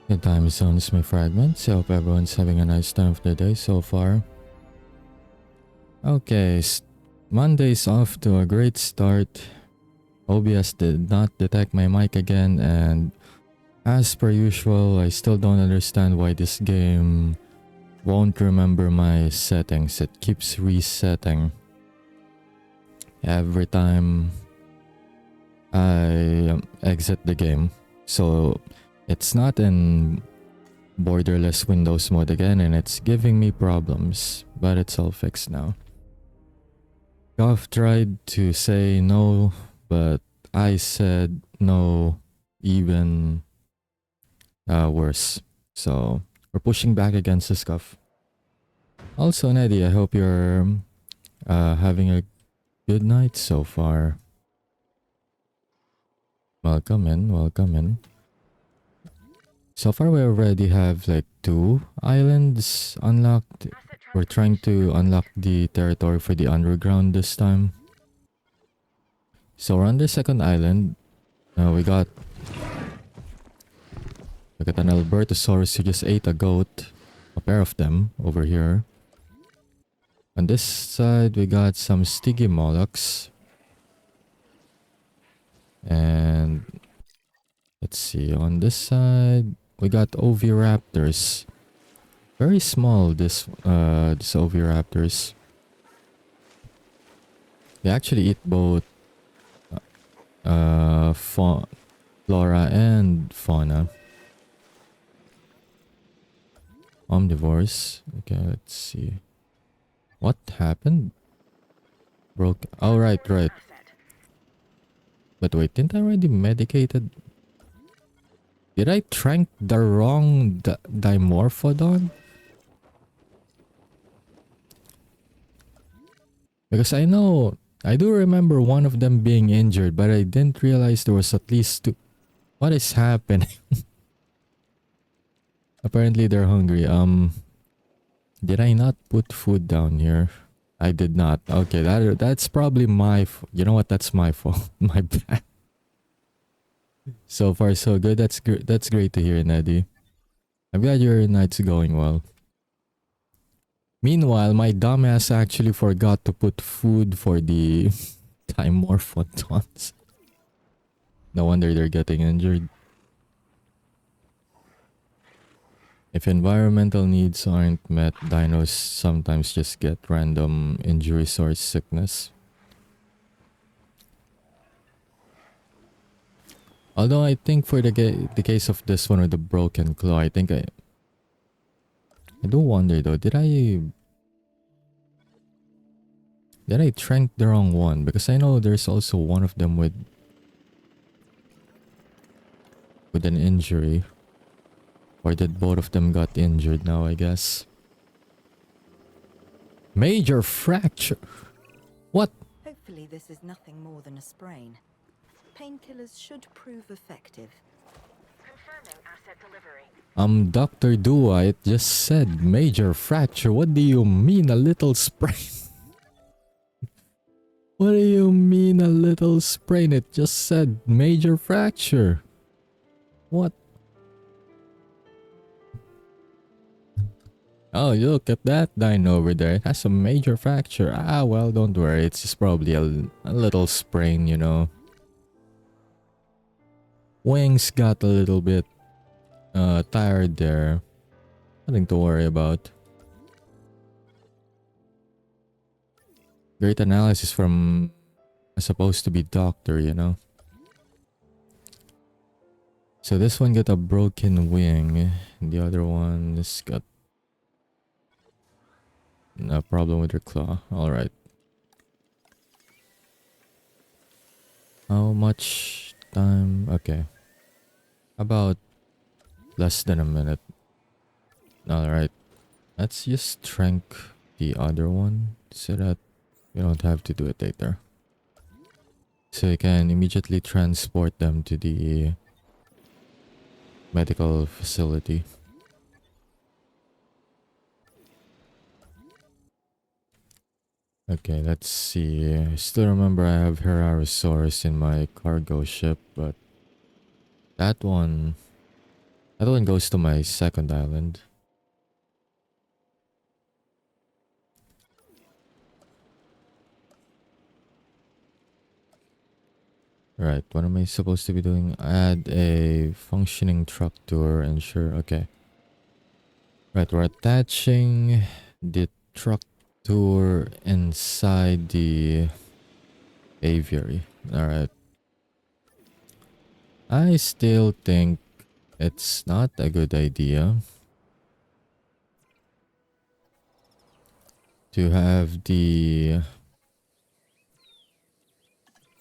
The time zone is my fragments. I hope everyone's having a nice time of the day so far. Okay, Monday's off to a great start. OBS did not detect my mic again, and as per usual, I still don't understand why this game won't remember my settings. It keeps resetting every time I exit the game. So it's not in borderless Windows mode again, and it's giving me problems, but it's all fixed now. Goff tried to say no, but I said no even worse. So we're pushing back against this Goff. Also, Neddy, I hope you're having a good night so far. Welcome in, welcome in. So far we already have like 2 islands unlocked. We're trying to unlock the territory for the underground this time. So we're on the second island. We got an Albertosaurus who just ate a goat. A pair of them over here. On this side we got some Stygimolochs. And let's see, on this side we got Oviraptors. Very small, this Oviraptors. They actually eat both flora and fauna. Omnivores. Okay, let's see. What happened? Broke. Oh, right. But wait, didn't I already medicated? Did I trank the wrong Dimorphodon? Because I do remember one of them being injured, but I didn't realize there was at least 2. What is happening? Apparently they're hungry. Did I not put food down here? I did not. Okay, that's probably my you know what? That's my fault. My bad. So far so good. That's great to hear, Neddy. I'm glad your night's going well. Meanwhile, my dumbass actually forgot to put food for the Dimorphodons. No wonder they're getting injured. If environmental needs aren't met, dinos sometimes just get random injuries or sickness. Although I think for the case of this one with the broken claw, I think I do wonder though, did I trank the wrong one? Because I know there's also one of them with an injury. Or did both of them got injured now, I guess? Major fracture? What? Hopefully this is nothing more than a sprain. Painkillers should prove effective. Confirming asset delivery. Dr. Dua, it just said major fracture. What do you mean a little sprain? What do you mean a little sprain? It just said major fracture. What? Oh, look at that dino over there. It has a major fracture. Ah, well, don't worry. It's just probably a little sprain, you know. Wings got a little bit tired there. Nothing to worry about. Great analysis from a supposed to be doctor, you know. So this one got a broken wing. The other one's got a problem with her claw. Alright. How much time? Okay. About less than a minute. Alright. Let's just shrink the other one so that we don't have to do it later. So you can immediately transport them to the medical facility. Okay, let's see. I still remember I have Herarosaurus in my cargo ship, but that one goes to my second island. Right, what am I supposed to be doing? Add a functioning truck tour, ensure. Okay. Right, we're attaching the truck tour inside the aviary. Alright. I still think it's not a good idea to have the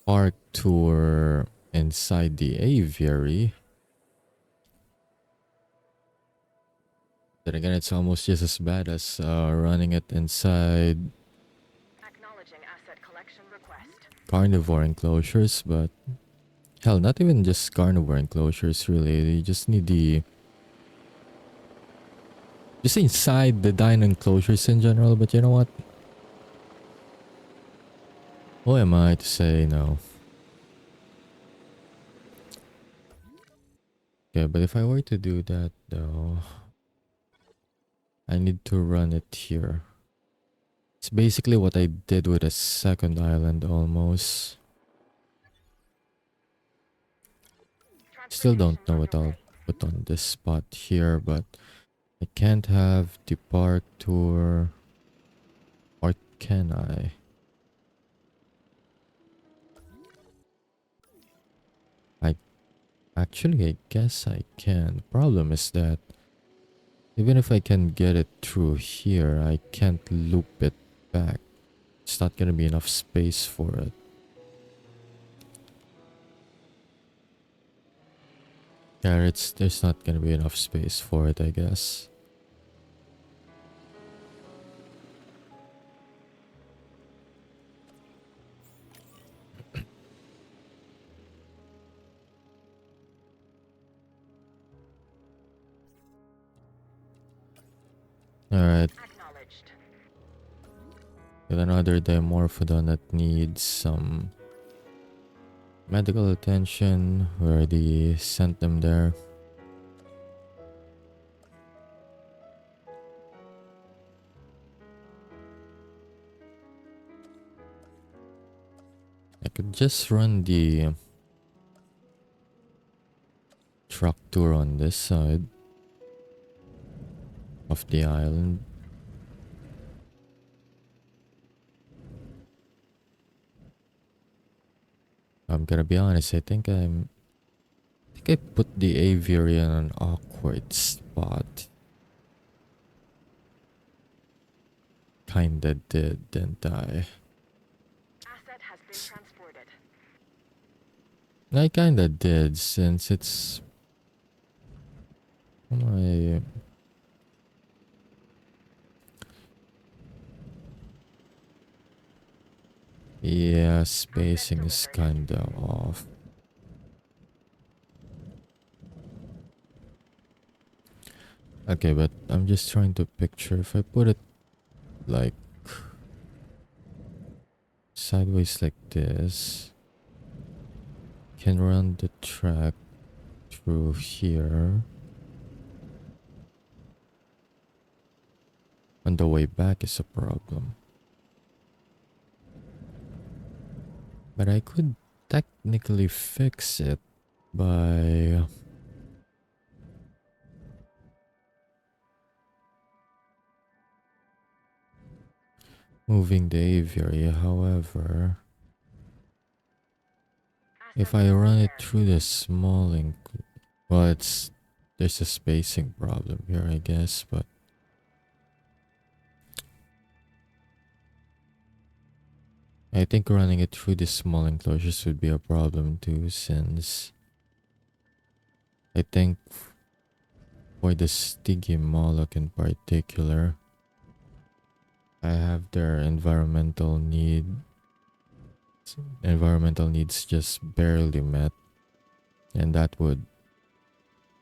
park tour inside the aviary. Then again, it's almost just as bad as running it inside Acknowledging asset collection request. carnivore enclosures, but hell, not even just carnivore enclosures really. You just need the just inside the dino enclosures in general, but you know what? Who am I to say no? Okay, but if I were to do that though, I need to run it here. It's basically what I did with a second island almost. Still don't know what I'll put on this spot here, but I can't have the park tour. Or can I? I guess I can. Problem is that even if I can get it through here, I can't loop it back. It's not gonna be enough space for it. Yeah, there's not gonna be enough space for it, I guess. Alright. Acknowledged. Got another Dimorphodon that needs some medical attention. We already sent them there. I could just run the truck tour on this side of the island. I'm gonna be honest, I think I put the aviary in an awkward spot. Kinda did, didn't I? Asset has been transported. I kinda did, since it's my yeah, spacing is kinda off. Okay, but I'm just trying to picture if I put it like sideways like this, can run the track through here. On the way back is a problem. But I could technically fix it by moving the aviary. However, if Asset I run it repaired. through the small well, there's a spacing problem here, I guess, but I think running it through the small enclosures would be a problem too, since I think for the Stigy Moloch in particular, I have their environmental needs just barely met, and that would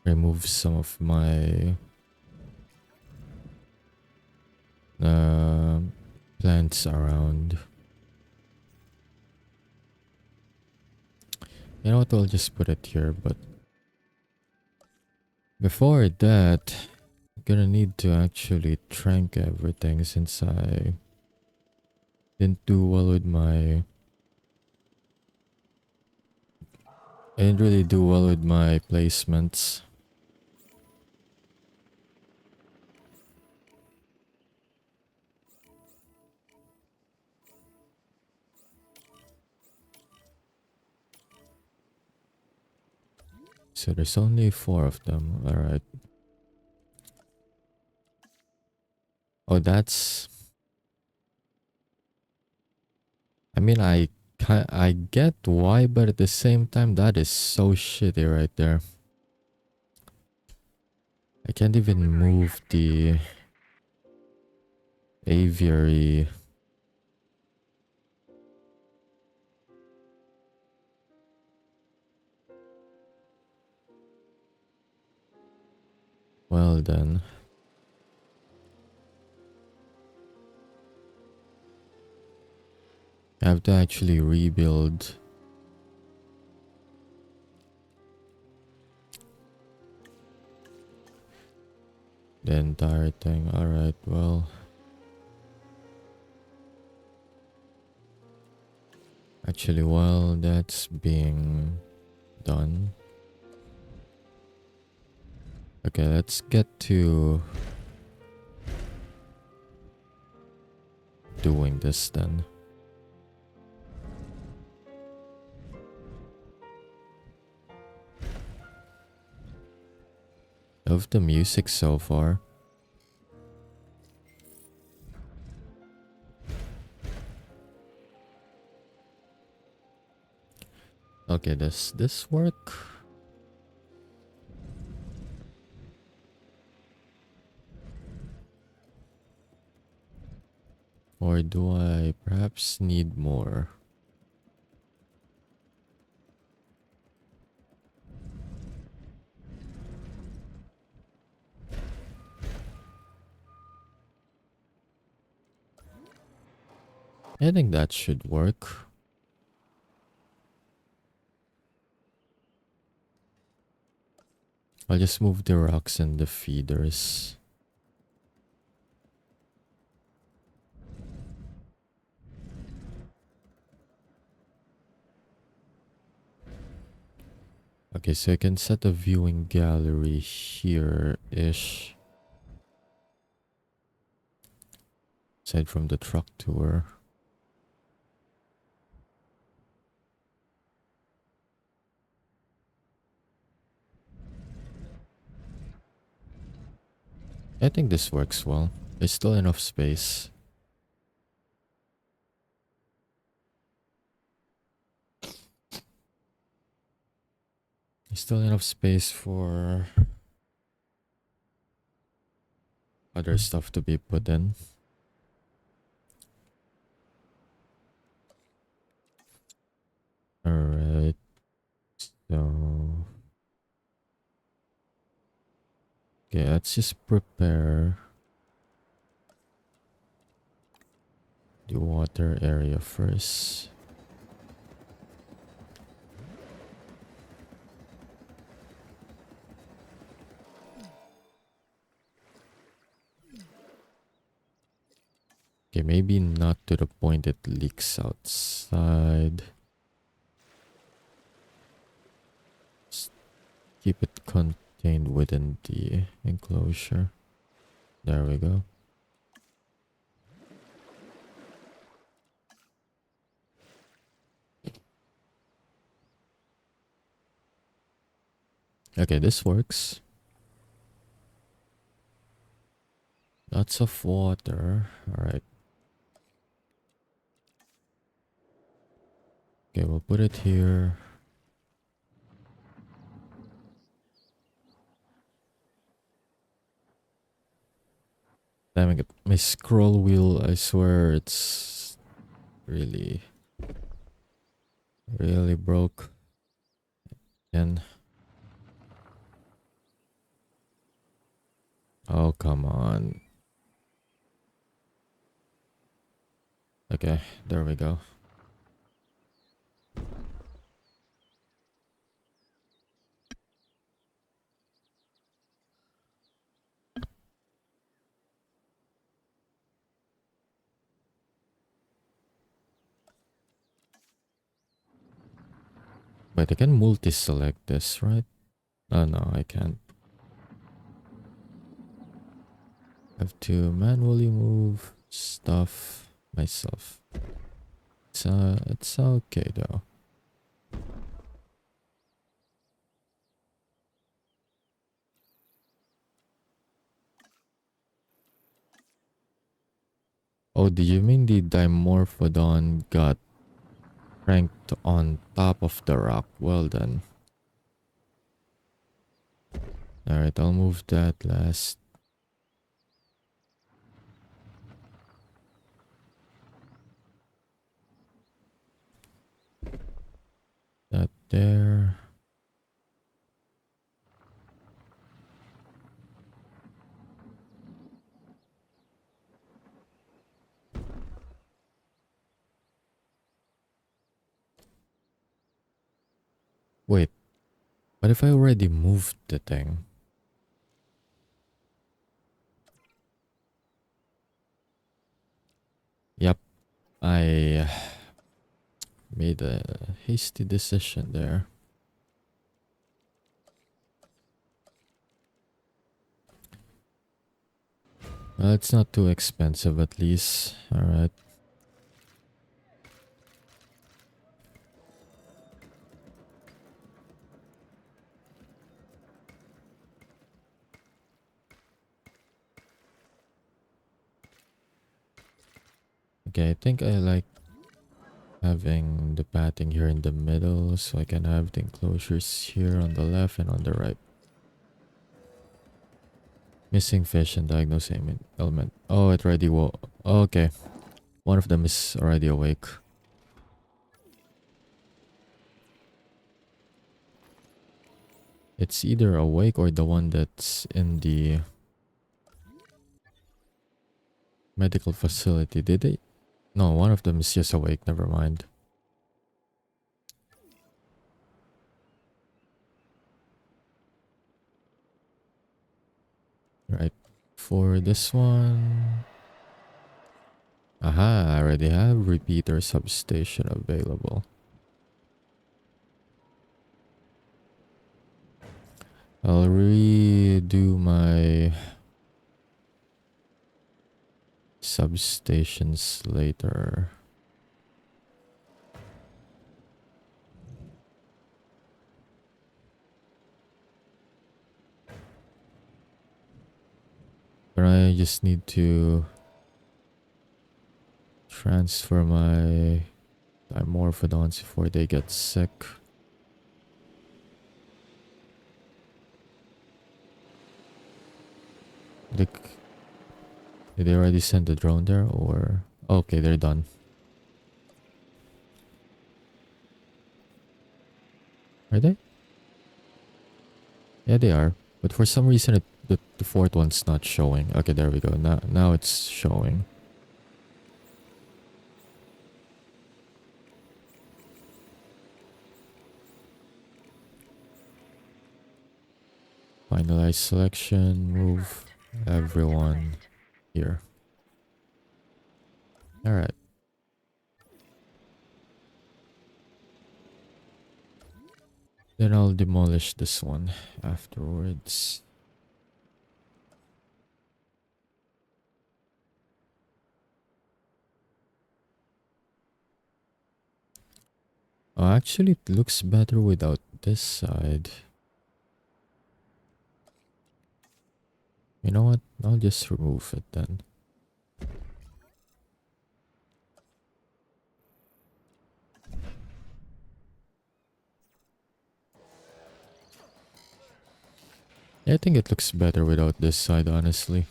remove some of my plants around. You know what, I'll just put it here, but before that, I'm gonna need to actually trank everything since I didn't do well with my... I didn't really do well with my placements. So there's only 4 of them. Alright. Oh, that's... I mean, I get why, but at the same time, that is so shitty right there. I can't even move the aviary. Well then. I have to actually rebuild the entire thing. Alright, well. Actually, while that's being done. Okay, let's get to doing this then. Love the music so far. Okay, does this work? Or do I perhaps need more? I think that should work. I'll just move the rocks and the feeders. Okay, so I can set a viewing gallery here-ish. Aside from the truck tour. I think this works well. There's still enough space. There's still enough space for other stuff to be put in. Alright. So... okay, let's just prepare the water area first. Okay, maybe not to the point it leaks outside. Just keep it contained within the enclosure. There we go. Okay, this works. Lots of water. Alright. Okay, we'll put it here. Damn it, my scroll wheel, I swear it's really broke. And oh, come on. Okay, there we go. But I can multi-select this, right? Oh no, I can't. Have to manually move stuff myself. It's okay though. Oh, do you mean the Dimorphodon got ranked on top of the rock? Well then. Alright, I'll move that last. That there. Wait, what if I already moved the thing? Yep, I made a hasty decision there. Well, it's not too expensive at least. Alright. Okay, I think I like having the padding here in the middle so I can have the enclosures here on the left and on the right. Missing fish and diagnose element. Oh, it already okay. One of them is already awake. It's either awake or the one that's in the medical facility. Did they? No, one of them is just awake. Never mind. Right. For this one. Aha, I already have repeater substation available. I'll redo my substations later. But I just need to transfer my Dimorphodons before they get sick. Like, did they already send the drone there or? Okay, they're done. Are they? Yeah, they are. But for some reason, the fourth one's not showing. Okay, there we go. Now it's showing. Finalize selection. Move everyone here. All right. Then I'll demolish this one afterwards. Oh, actually, it looks better without this side. You know what? I'll just remove it then. I think it looks better without this side, honestly.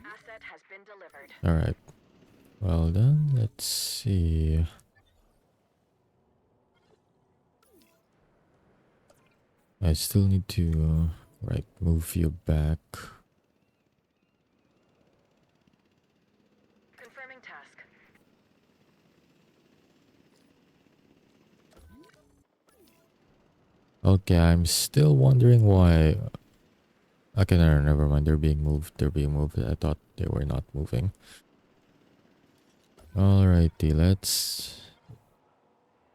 Asset has been delivered. Alright. Well then, let's see. I still need to, right, move you back. Confirming task. Okay, I'm still wondering why. Okay, no, never mind. They're being moved. They're being moved. I thought they were not moving. Alrighty, let's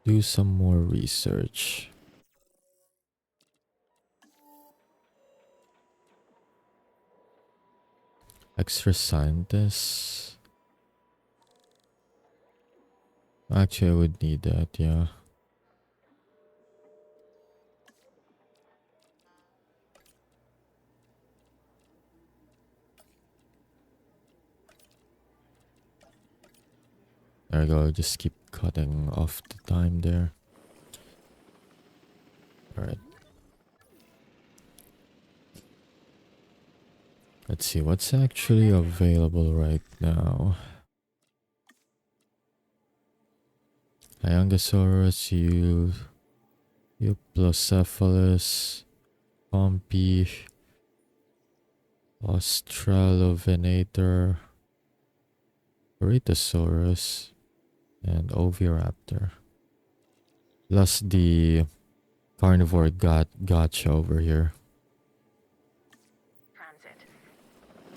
do some more research. Extra scientists. Actually, I would need that, yeah. There we go. Just keep cutting off the time there. Alright. Let's see what's actually available right now. Hyungosaurus, Euplocephalus, Pompey, Australovenator, Burritosaurus, and Oviraptor. Plus the carnivore gotcha over here. Transit.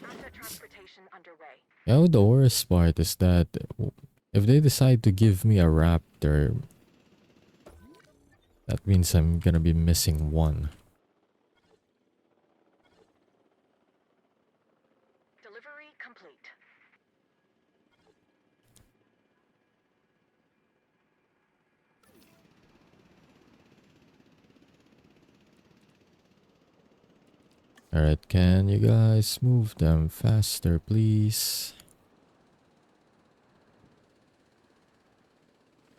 Asset transportation underway. You know, the worst part is that if they decide to give me a raptor, that means I'm gonna be missing one. Delivery complete. Alright, can you guys move them faster, please?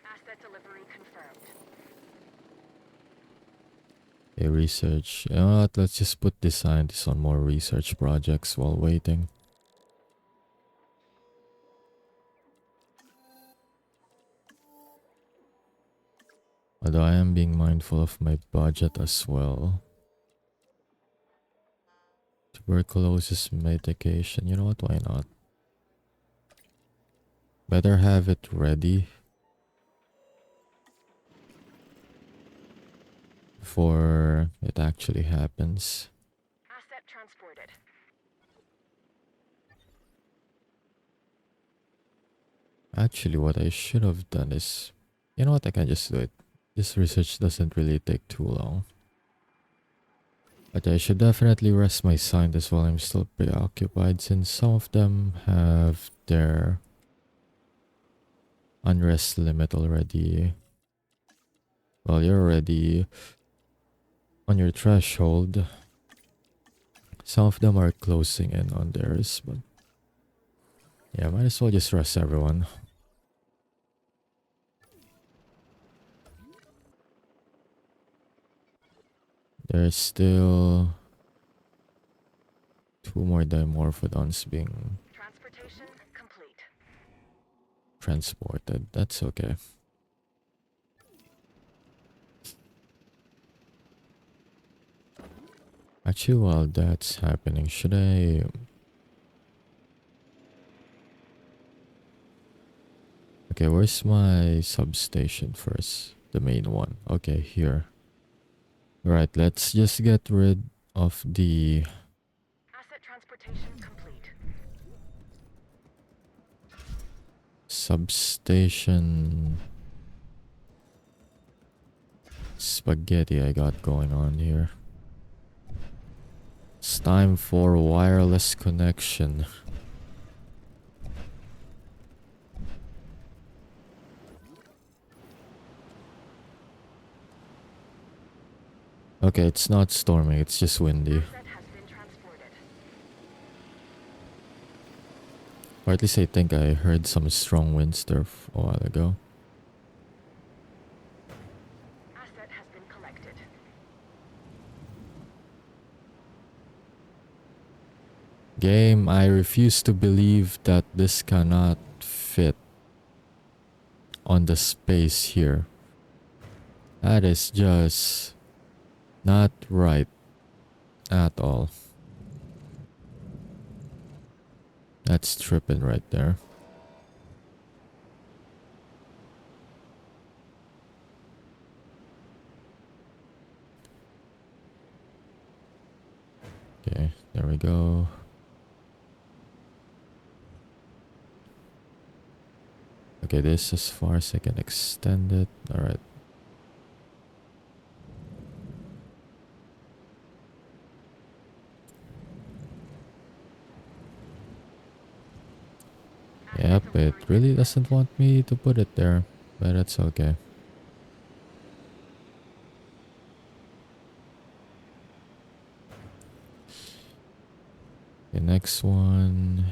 Asset delivery confirmed. Okay, research. You know what? Let's just put the scientists on more research projects while waiting. Although I am being mindful of my budget as well. Tuberculosis medication. You know what? Why not? Better have it ready before it actually happens. Asset transported. Actually, what I should have done is... You know what? I can just do it. This research doesn't really take too long. But I should definitely rest my scientists while I'm still preoccupied, since some of them have their unrest limit already. Well, you're already on your threshold. Some of them are closing in on theirs, but yeah, might as well just rest everyone. There's still 2 more dimorphodons being Transportation complete. transported. That's okay. Actually, while that's happening, should I... Okay, where's my substation first? The main one. Okay, here. Alright, let's just get rid of the... Asset transportation complete. substation spaghetti I got going on here. It's time for wireless connection. Okay, it's not storming, it's just windy. Asset has been transported. Or at least I think I heard some strong winds there a while ago. Asset has been collected. Game, I refuse to believe that this cannot fit on the space here. That is just not right at all. That's tripping right there. Okay, there we go. Okay, this is as far as I can extend it. Alright. Yep, it really doesn't want me to put it there, but it's okay. The next one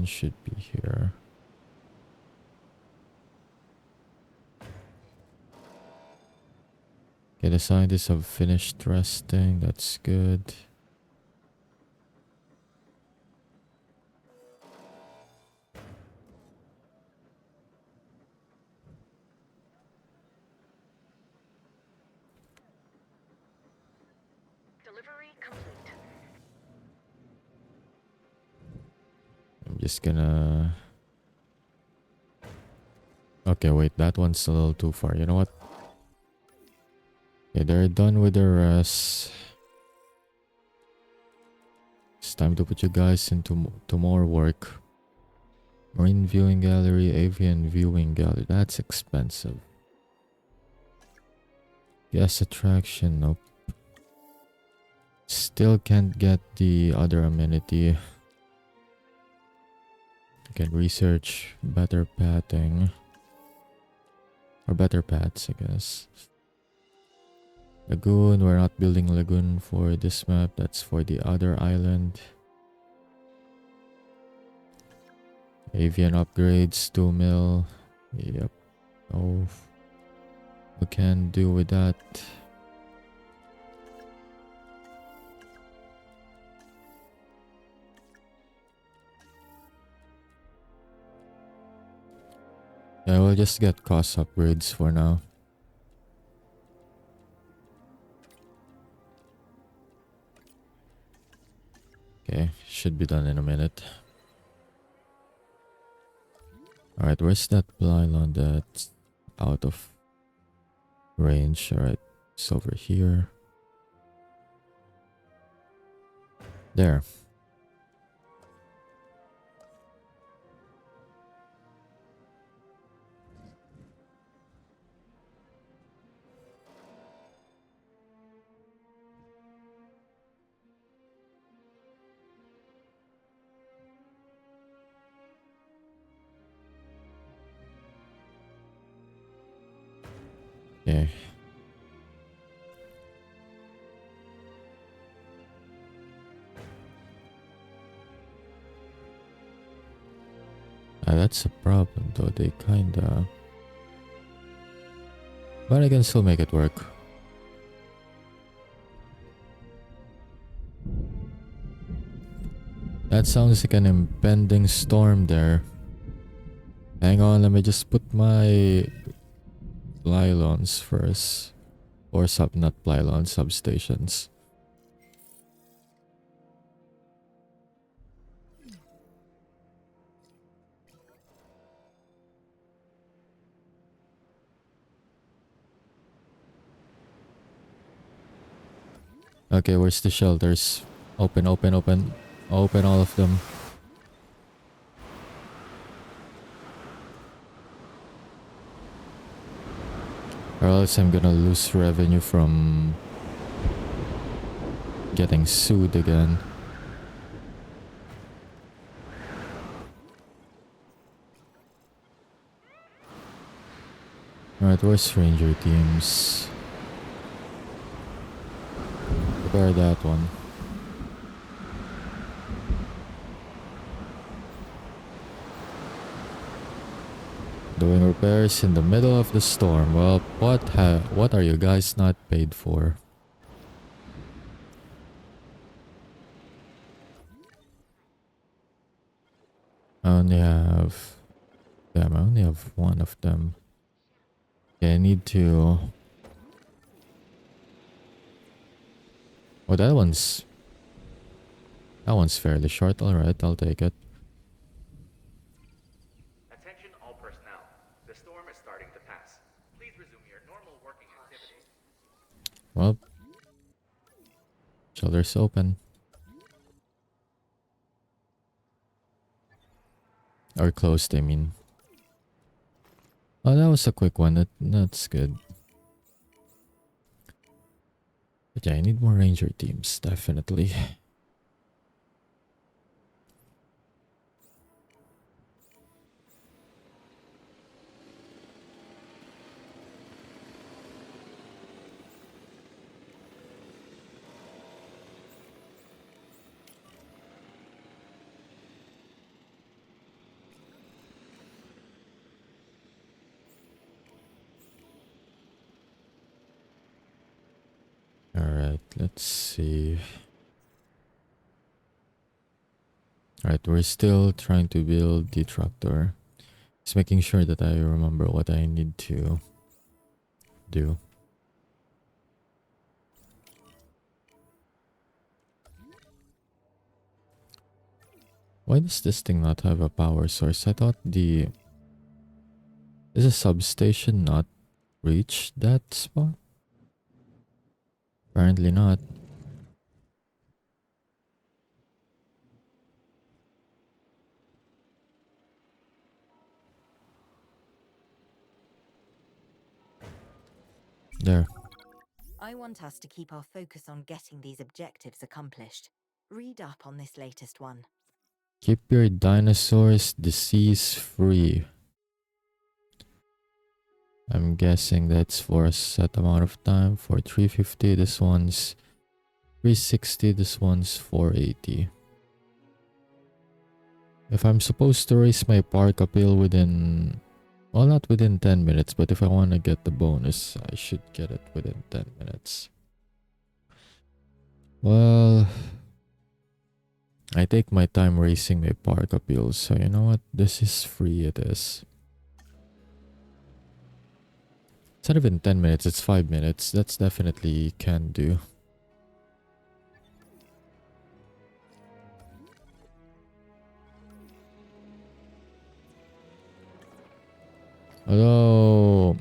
should be here. Okay, the scientists have finished resting. That's good. Delivery complete. I'm just gonna... Okay, wait, that one's a little too far. You know what? Okay, they're done with their rest. It's time to put you guys into more work. Marine viewing gallery, avian viewing gallery. That's expensive. Guest attraction, nope. Still can't get the other amenity. You can research better pathing. Or better paths, I guess. Lagoon, we're not building lagoon for this map. That's for the other island. Avian upgrades, 2 mil. Yep. Oh, we can do with that. Yeah, we'll just get cost upgrades for now. Okay, should be done in a minute. Alright, where's that pylon that's out of range? Alright, it's over here. There. Okay. That's a problem though, they kinda... But I can still make it work. That sounds like an impending storm there. Hang on, let me just put my pylons first. Or not pylons, substations. Okay, where's the shelters? Open, open, open. Open all of them. Or else I'm gonna lose revenue from getting sued again. Alright, where's ranger teams? Repair that one. Doing repairs in the middle of the storm. Well, what are you guys not paid for? I only have... Damn, I only have one of them. Okay, I need to... Oh, that one's fairly short. Alright, I'll take it. Attention all personnel. The storm is starting to pass. Please resume your normal working activities. Well, shelter's open. Or closed, I mean. Oh, that was a quick one. That's good. But yeah, I need more ranger teams, definitely. Alright, let's see. Alright, we're still trying to build the tractor. Just making sure that I remember what I need to do. Why does this thing not have a power source? I thought the... Is a substation not reach that spot? Apparently not. There. I want us to keep our focus on getting these objectives accomplished. Read up on this latest one. Keep your dinosaurs disease free. I'm guessing that's for a set amount of time. For 350, this one's 360, this one's 480. If I'm supposed to raise my park appeal within... Well, not within 10 minutes, but if I want to get the bonus, I should get it within 10 minutes. Well... I take my time raising my park appeal, so you know what? This is free, it is. Instead of in 10 minutes, it's 5 minutes. That's definitely can do. Although...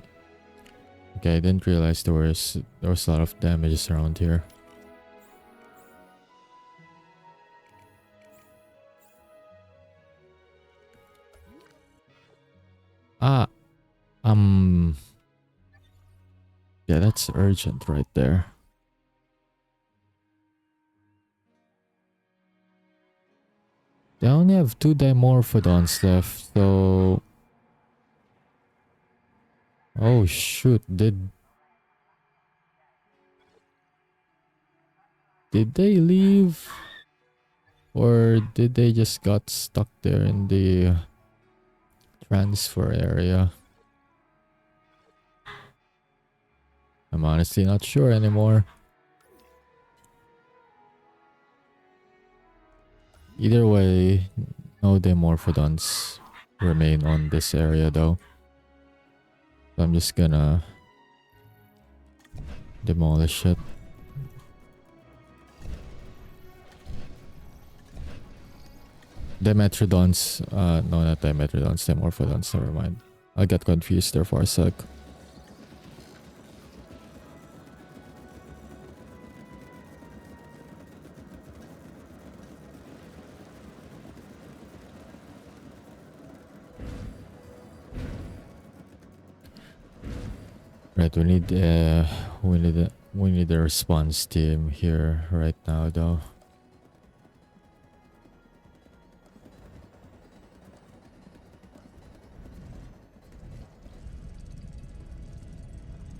Okay, I didn't realize there was a lot of damages around here. Ah, yeah, that's urgent right there. They only have 2 dimorphodons left, so... Oh shoot, did they leave? Or did they just got stuck there in the transfer area? I'm honestly not sure anymore. Either way, no dimorphodons remain on this area though. So I'm just gonna demolish it. Dimetrodons, no, not Dimetrodons, dimorphodons, never mind. I got confused there for a sec. Right, we need a response team here right now though.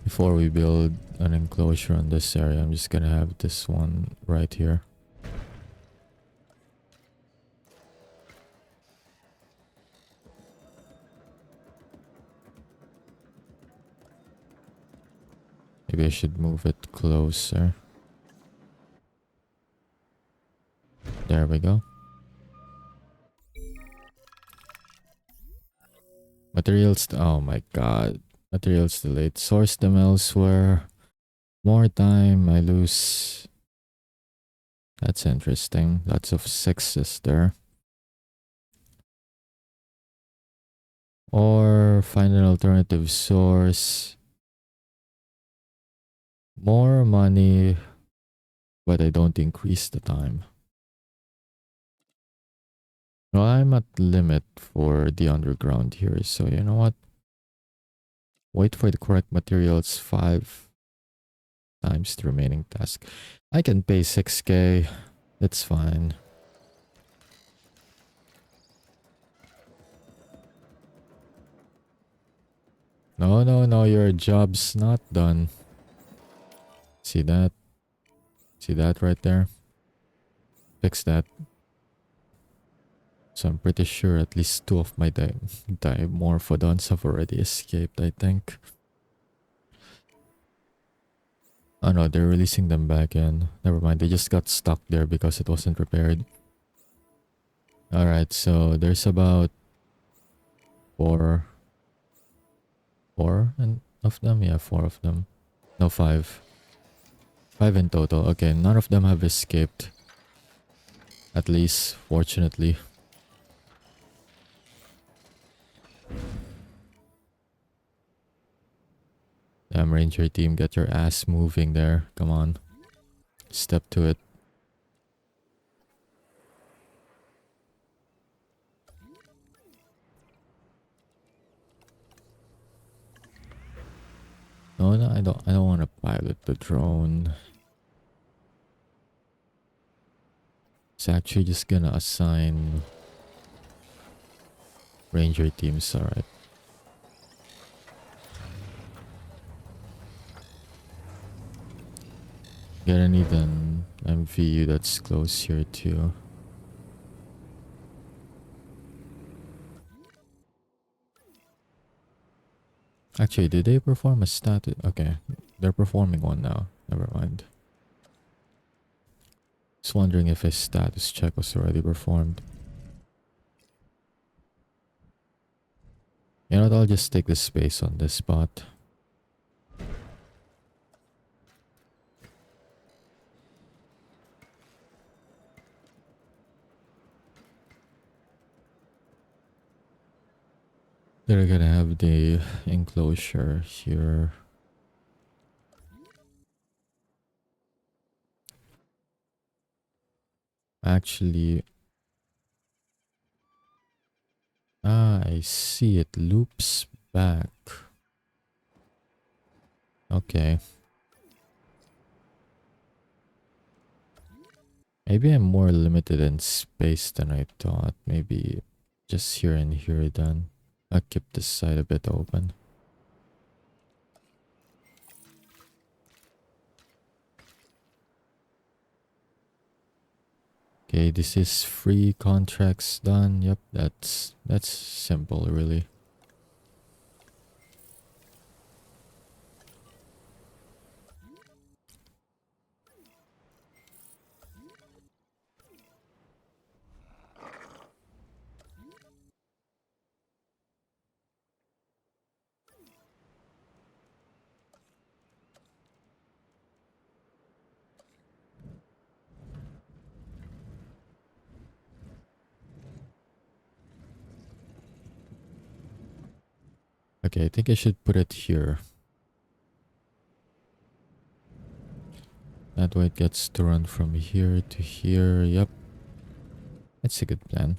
If before we build an enclosure on this area, I'm just gonna have this one right here. Maybe I should move it closer. There we go. Materials, oh my god. Materials delayed. Source them elsewhere. More time, I lose. That's interesting. Lots of sixes there. Or find an alternative source. More money, but I don't increase the time. No, I'm at limit for the underground here, so you know what? Wait for the correct materials 5 times the remaining task. I can pay 6k. It's fine. No, no, no, your job's not done. See that? See that right there? Fix that. So I'm pretty sure at least 2 of my dimorphodons have already escaped, I think. Oh no, they're releasing them back in. Never mind, they just got stuck there because it wasn't repaired. Alright, so there's about 4 of them? Yeah, 4 of them. No, 5. 5 in total. Okay, none of them have escaped. At least, fortunately. Damn, Ranger team, get your ass moving there. Come on. Step to it. No, no, I don't want to pilot the drone. It's actually just gonna assign Ranger teams, alright. Gonna need an MVU that's close here too. Actually, did they perform a status? Okay, they're performing one now. Never mind. Just wondering if a status check was already performed. You know what, I'll just take the space on this spot. They're gonna have the enclosure here. Actually, I see it loops back. Okay. Maybe I'm more limited in space than I thought. Maybe just here and here then. I'll keep this side a bit open. Okay, this is free contracts done. Yep, that's simple really. Okay, I think I should put it here. That way it gets to run from here to here. Yep. That's a good plan.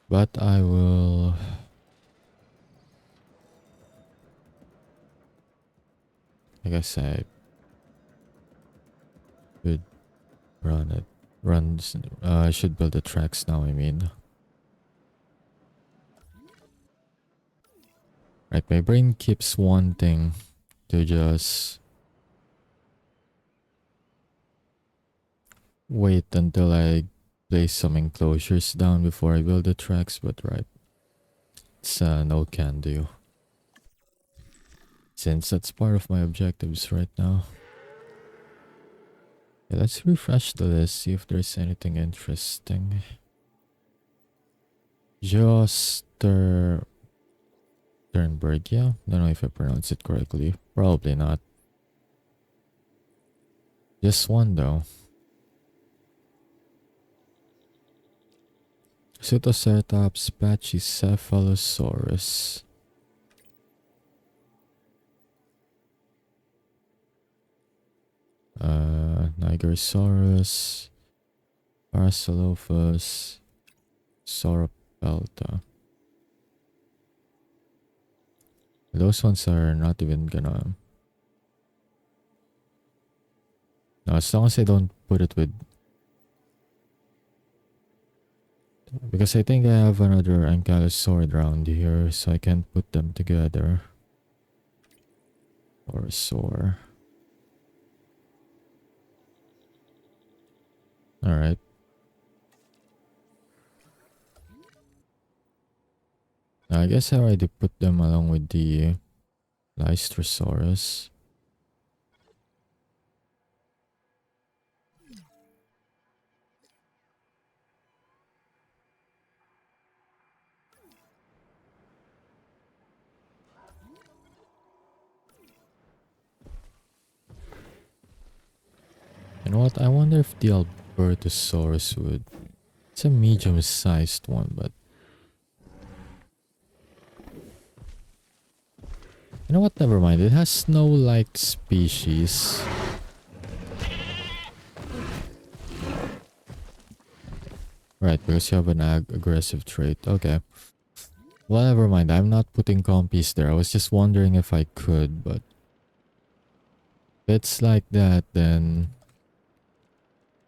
But I will... I guess I could run it runs. I should build the tracks now, I mean. Right, my brain keeps wanting to just wait until I place some enclosures down before I build the tracks, but right. It's no can do. Since that's part of my objectives right now. Yeah, let's refresh the list, see if there's anything interesting. Joster Sternberg, yeah. Don't know if I pronounced it correctly. Probably not. Just one though. Pseudoceratops pachycephalosaurus. Nigersaurus. Parasaurolophus. Sauropelta. Those ones are not even gonna... No, as long as I don't put it with... Because I think I have another ankylosaurid around here, so I can't put them together. Or sore. Alright. I guess I already put them along with the Lystrosaurus. You know what? I wonder if the Albertosaurus would... It's a medium-sized one, but... You know what? Never mind. It has snow-like species. Right, because you have an aggressive trait. Okay. Well, never mind. I'm not putting compies there. I was just wondering if I could, but... If it's like that, then...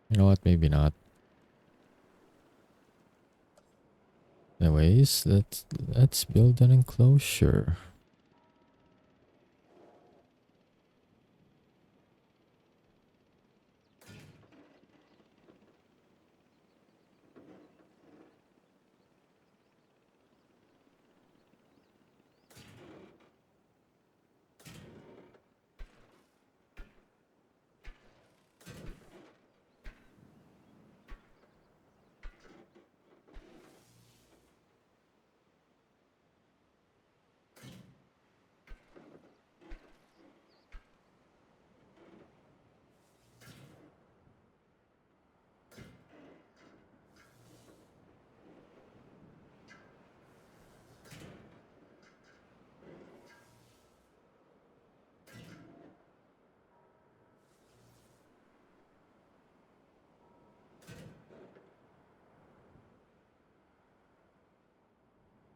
You know what? Maybe not. Anyways, let's build an enclosure.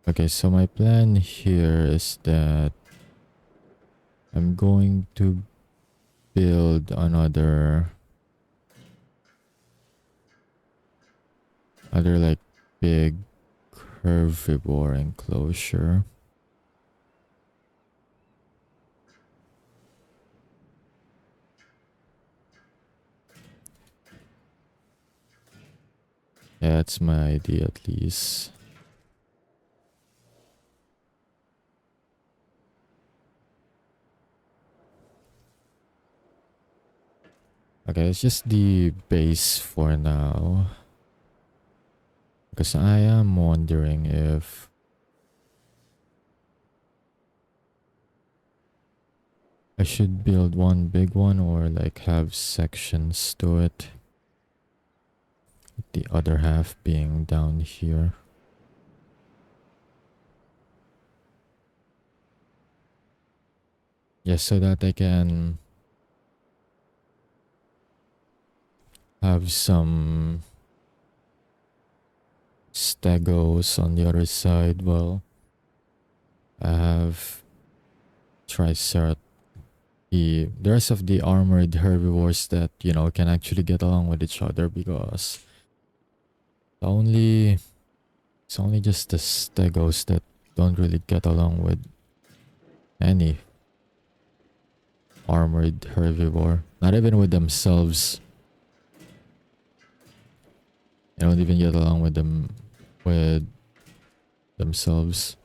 Okay, so my plan here is that I'm going to build another like big herbivore enclosure. Yeah, that's my idea at least. Okay, it's just the base for now. Because I am wondering if I should build one big one or like have sections to it. The other half being down here. Yes, so that I can have some stegos on the other side. Well, I have triceratops the rest of the armored herbivores that, you know, can actually get along with each other, because only it's only just the stegos that don't really get along with any armored herbivore, not even with themselves. They don't even get along with themselves.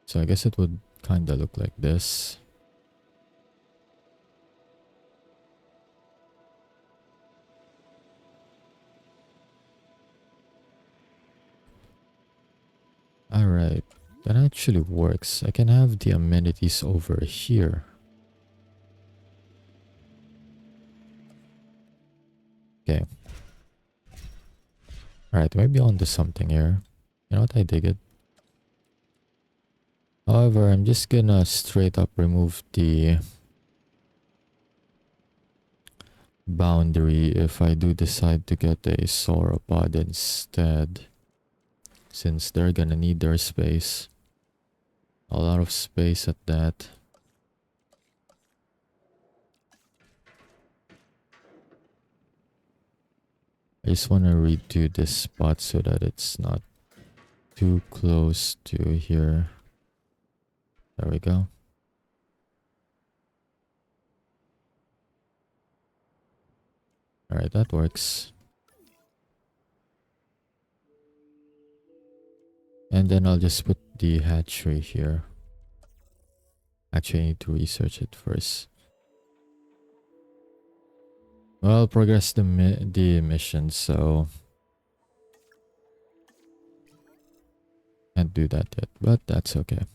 So I guess it would kind of look like this. Alright, that actually works. I can have the amenities over here. Okay. Alright, maybe onto something here. You know what, I dig it. However, I'm just gonna straight up remove the boundary if I do decide to get a sauropod instead, since they're gonna need their space. A lot of space at that. I just want to redo this spot so that it's not too close to here. There we go. Alright, that works. And then I'll just put the hatchery here. Actually, I need to research it first. Well, progress the mission, so can't do that yet, but that's okay.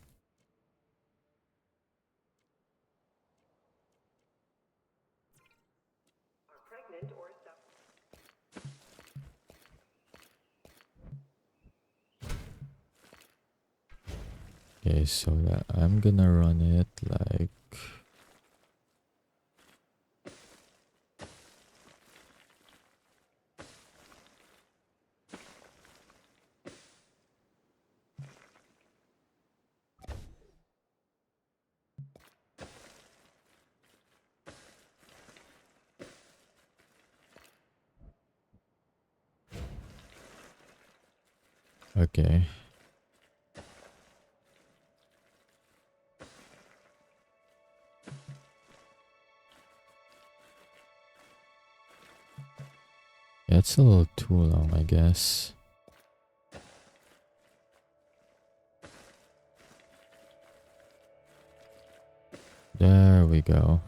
Okay, so that I'm gonna run it like okay. Yeah, it's a little too long, I guess. There we go.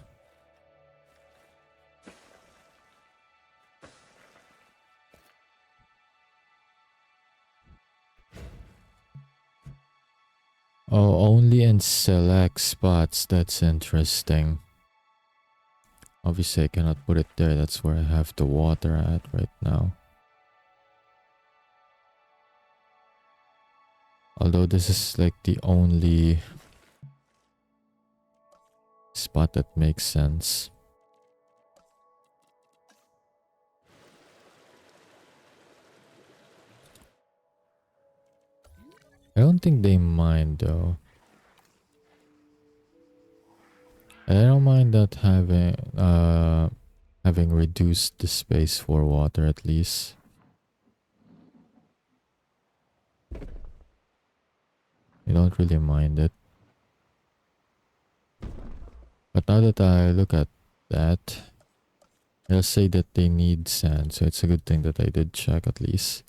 Oh, only in select spots. That's interesting. Obviously, I cannot put it there. That's where I have the water at right now. Although this is like the only spot that makes sense. I don't think they mind though. I don't mind that having reduced the space for water at least. I don't really mind it. But now that I look at that, I'll say that they need sand, so it's a good thing that I did check at least.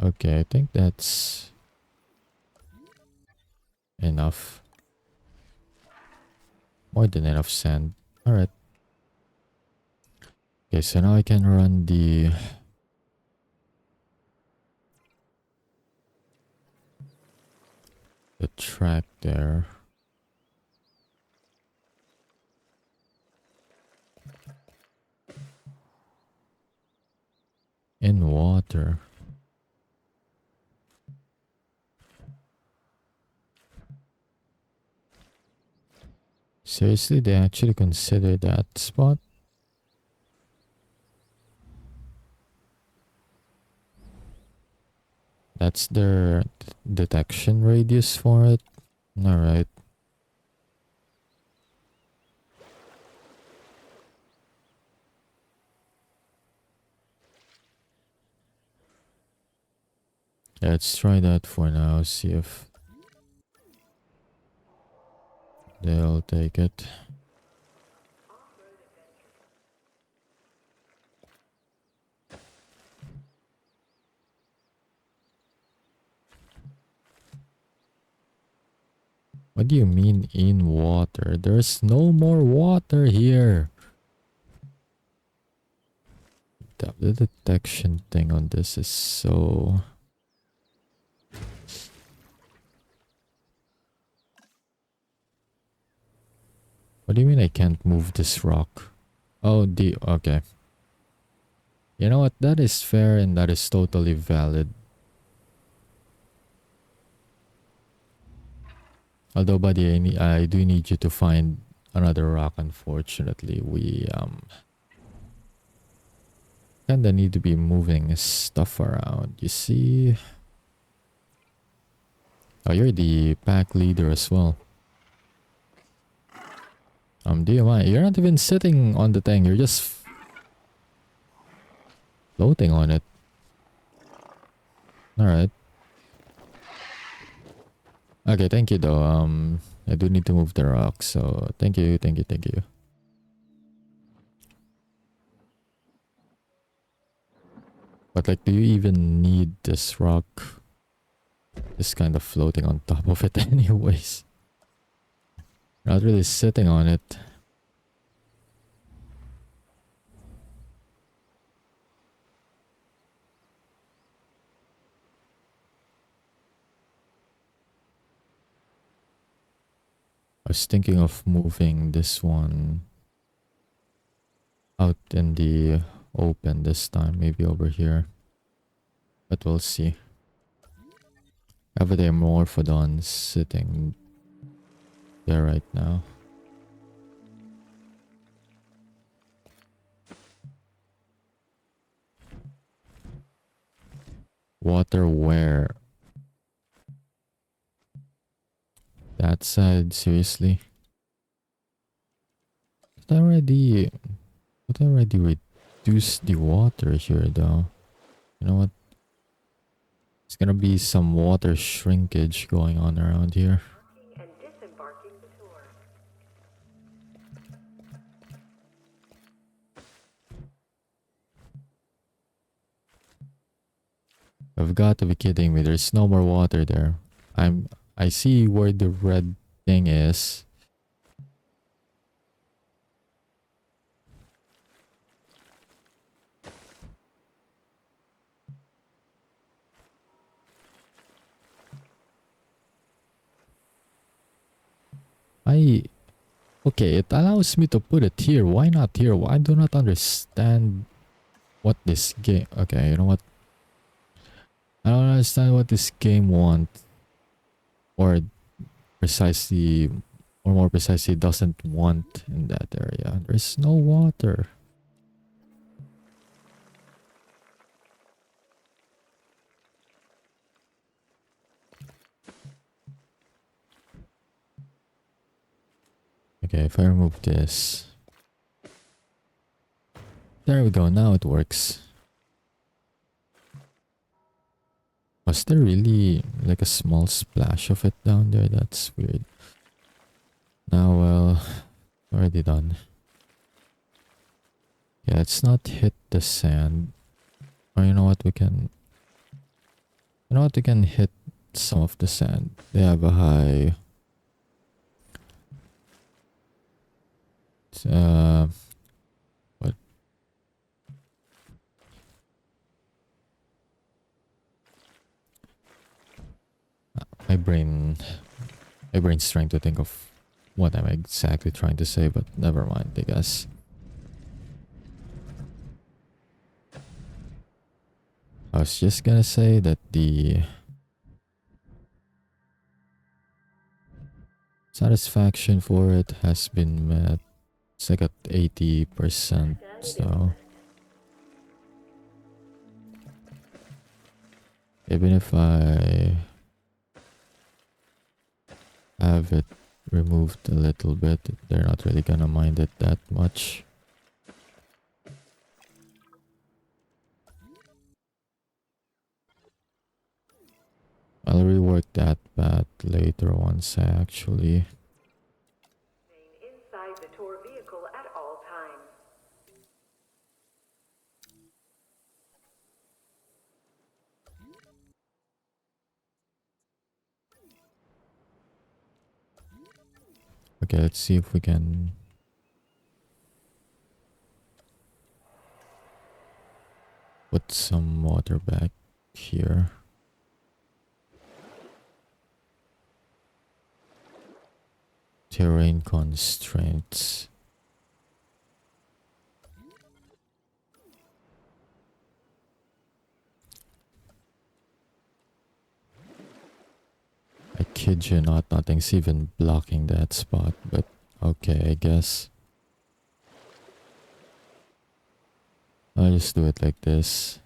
Okay, I think that's enough. More than enough sand. Alright. Okay, so now I can run the track there. In water. Seriously, they actually consider that spot? That's their detection radius for it? Alright. Yeah, let's try that for now, see if they'll take it. What do you mean in water? There's no more water here. The detection thing on this is so... What do you mean I can't move this rock? Oh, okay. You know what? That is fair and that is totally valid. Although, buddy, I do need you to find another rock, unfortunately. We, kinda need to be moving stuff around, you see? Oh, you're the pack leader as well. Do you mind? You're not even sitting on the thing, you're just floating on it. Alright. Okay, thank you though. I do need to move the rock, so thank you. But like, do you even need this rock? Just kind of floating on top of it anyways. Not really sitting on it. I was thinking of moving this one out in the open this time, maybe over here. But we'll see. I have a Dimorphodon sitting there right now. Water where? That side, seriously? But I already reduced the water here though. You know what? There's gonna be some water shrinkage going on around here. And disembarking the tour. I've got to be kidding me. There's no more water there. I see where the red thing is. Okay, it allows me to put it here. Why not here? I do not understand what this game... Okay, you know what? I don't understand what this game wants. Or precisely... Or more precisely, doesn't want in that area. There's no water. Okay, if I remove this... There we go, now it works. Was there really like a small splash of it down there? That's weird. Now, well, already done. Yeah, let's not hit the sand. Or you know what, we can... You know what, we can hit some of the sand. They have a high... What? My brain's trying to think of what I'm exactly trying to say, but never mind, I guess. I was just gonna say that the satisfaction for it has been met. It's like at 80%, so even if I have it removed a little bit, they're not really gonna mind it that much. I'll rework that path later once I actually... Remain inside the tour vehicle at all times. Okay, let's see if we can... put some water back here. Terrain constraints. I kid you not, nothing's even blocking that spot, but okay, I guess. I'll just do it like this.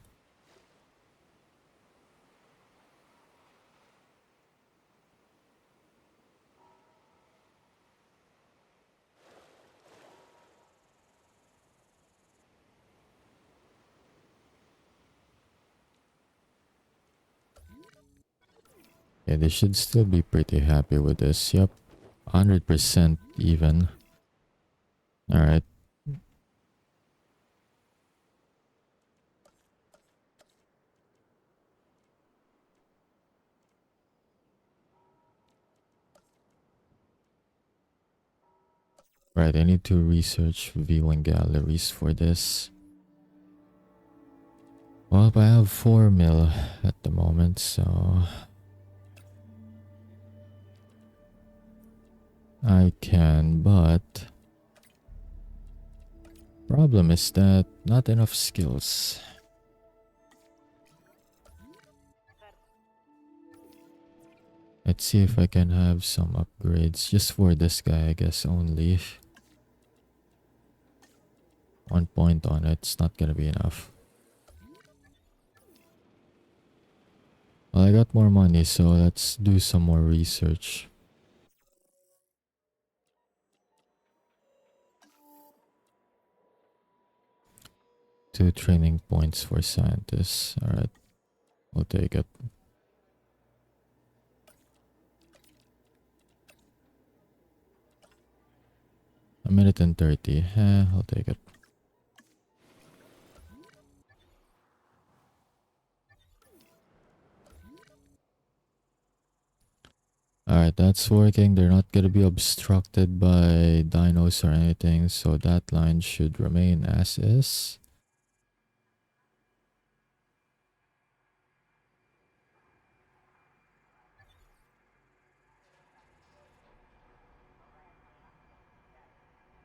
Yeah, they should still be pretty happy with this. Yep, 100% even. Alright. Right, I need to research viewing galleries for this. Well, I have 4 mil at the moment, so... I can, but... problem is that not enough skills. Let's see if I can have some upgrades just for this guy, I guess only. 1 point on it's not gonna be enough. Well, I got more money, so let's do some more research. 2 training points for scientists. Alright, we'll take it. A minute and 30. I'll take it. Alright, that's working. They're not gonna be obstructed by dinos or anything, so that line should remain as is.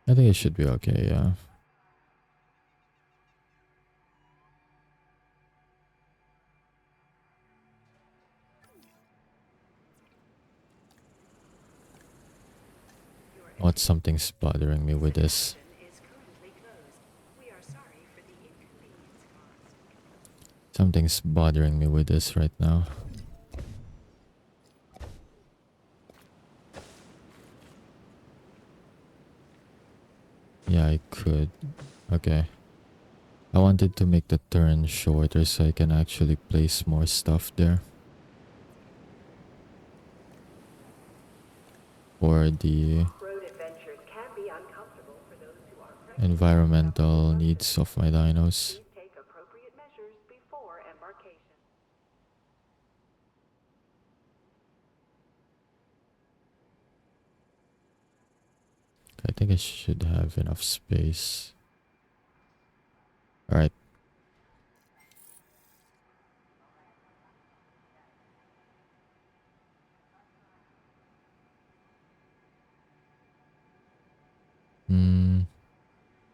I think it should be okay, yeah. What something's bothering me with this. Is currently closed. We are sorry for the inconvenience caused. Something's bothering me with this right now. Yeah, I could. Okay. I wanted to make the turn shorter so I can actually place more stuff there. For the Road adventures can be uncomfortable for those who are pregnant. environmental needs of my dinos. Please take appropriate measures before embarkation. I think I should have enough space. Alright.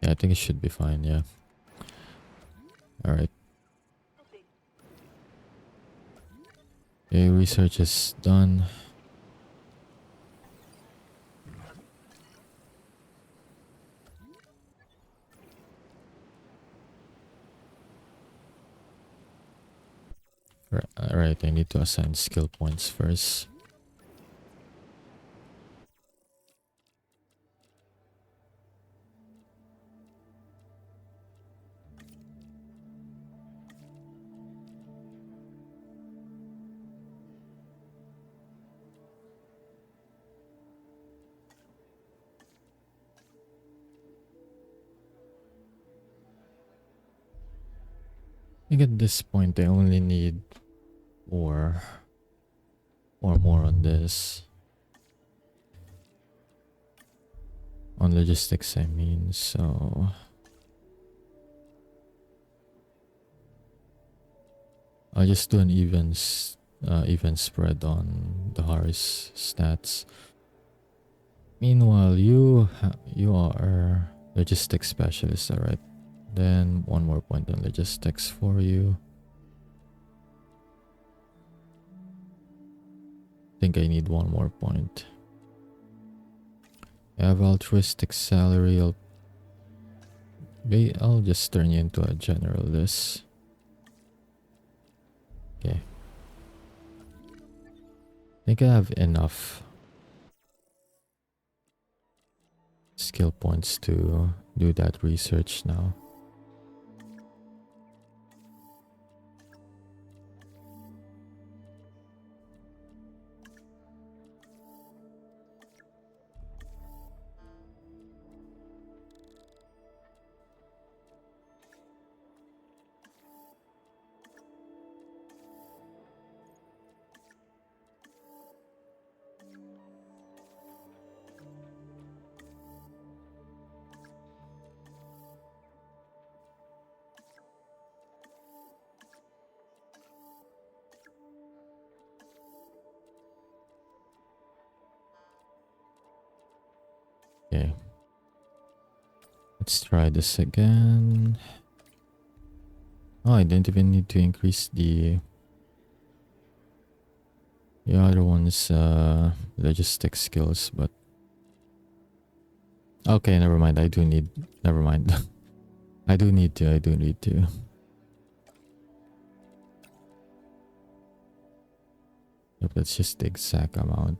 Yeah, I think it should be fine, yeah. Alright. Okay, research is done. Right, I need to assign skill points first. I think at this point I only need four or more on this. On logistics, I mean, so I'll just do an even spread on the Harris stats. Meanwhile, you are logistics specialist, alright? Then one more point on logistics for you. I think I need one more point. I have altruistic salary. I'll just turn you into a generalist. Okay. I think I have enough skill points to do that research now. Okay. Let's try this again. Oh, I didn't even need to increase the other one's logistics skills, but okay, never mind. Never mind. I do need to. Yep, that's just the exact amount.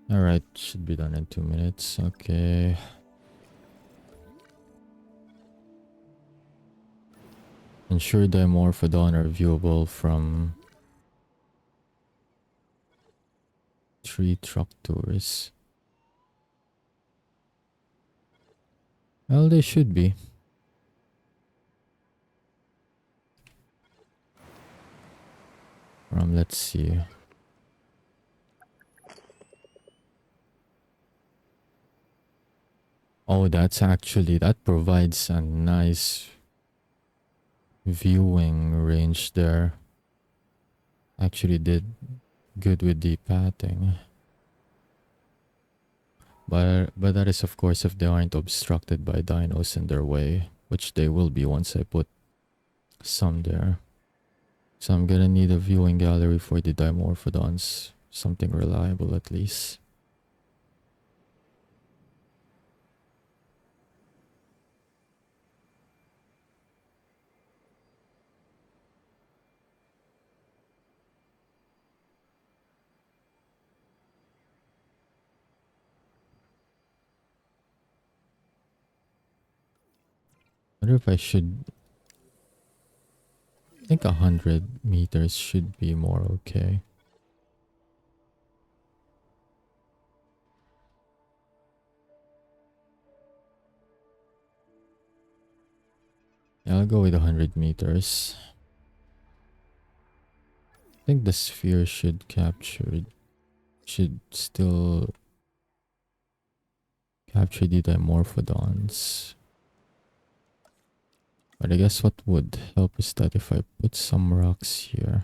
Alright, should be done in 2 minutes. Okay. Ensure dimorphodon are viewable from tree truck tours. Well, they should be. Let's see. Oh, that provides a nice viewing range there. Actually did good with the pathing. But that is of course if they aren't obstructed by dinos in their way, which they will be once I put some there. So I'm gonna need a viewing gallery for the dimorphodons. Something reliable at least. I wonder if I should... I think 100 meters should be more okay. Yeah, I'll go with 100 meters. I think the sphere should still capture the dimorphodons. But I guess what would help is that if I put some rocks here.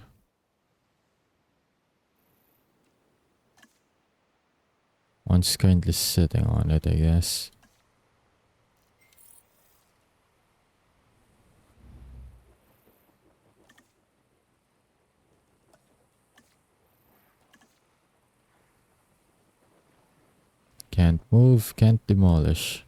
One's currently sitting on it, I guess. Can't move, can't demolish.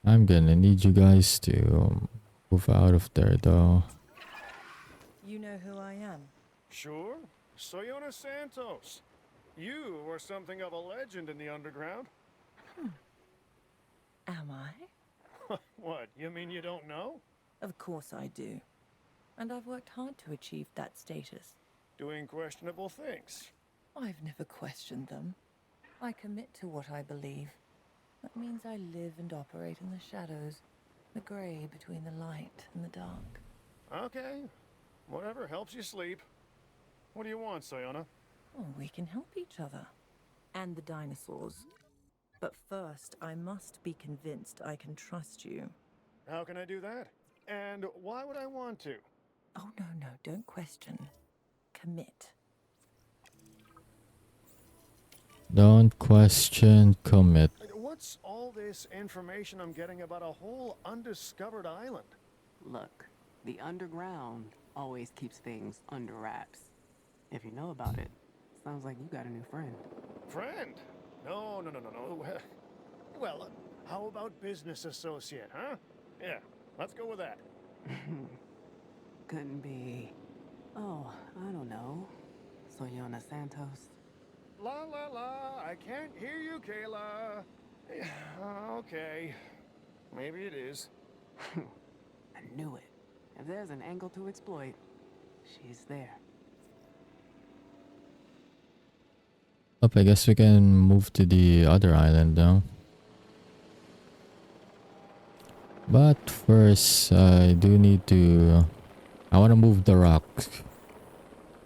I'm gonna need you guys to move out of there though. You know who I am? Sure. Soyona Santos. You were something of a legend in the underground. Am I? What, you mean you don't know? Of course I do. And I've worked hard to achieve that status. Doing questionable things. I've never questioned them. I commit to what I believe. That means I live and operate in the shadows, the grey between the light and the dark. Okay. Whatever helps you sleep. What do you want, Soyona? Oh, we can help each other. And the dinosaurs. But first, I must be convinced I can trust you. How can I do that? And why would I want to? Oh, no, don't question. Commit. Don't question, commit. What's all this information I'm getting about a whole undiscovered island? Look, the underground always keeps things under wraps. If you know about it, sounds like you got a new friend. Friend? No. Well, how about business associate, huh? Yeah, let's go with that. Couldn't be... Oh, I don't know. Soyona Santos. La la la, I can't hear you, Kayla. Okay, maybe it is. I knew it. If there's an angle to exploit, she's there. Up, I guess we can move to the other island now. But first, I do need to... I want to move the rock.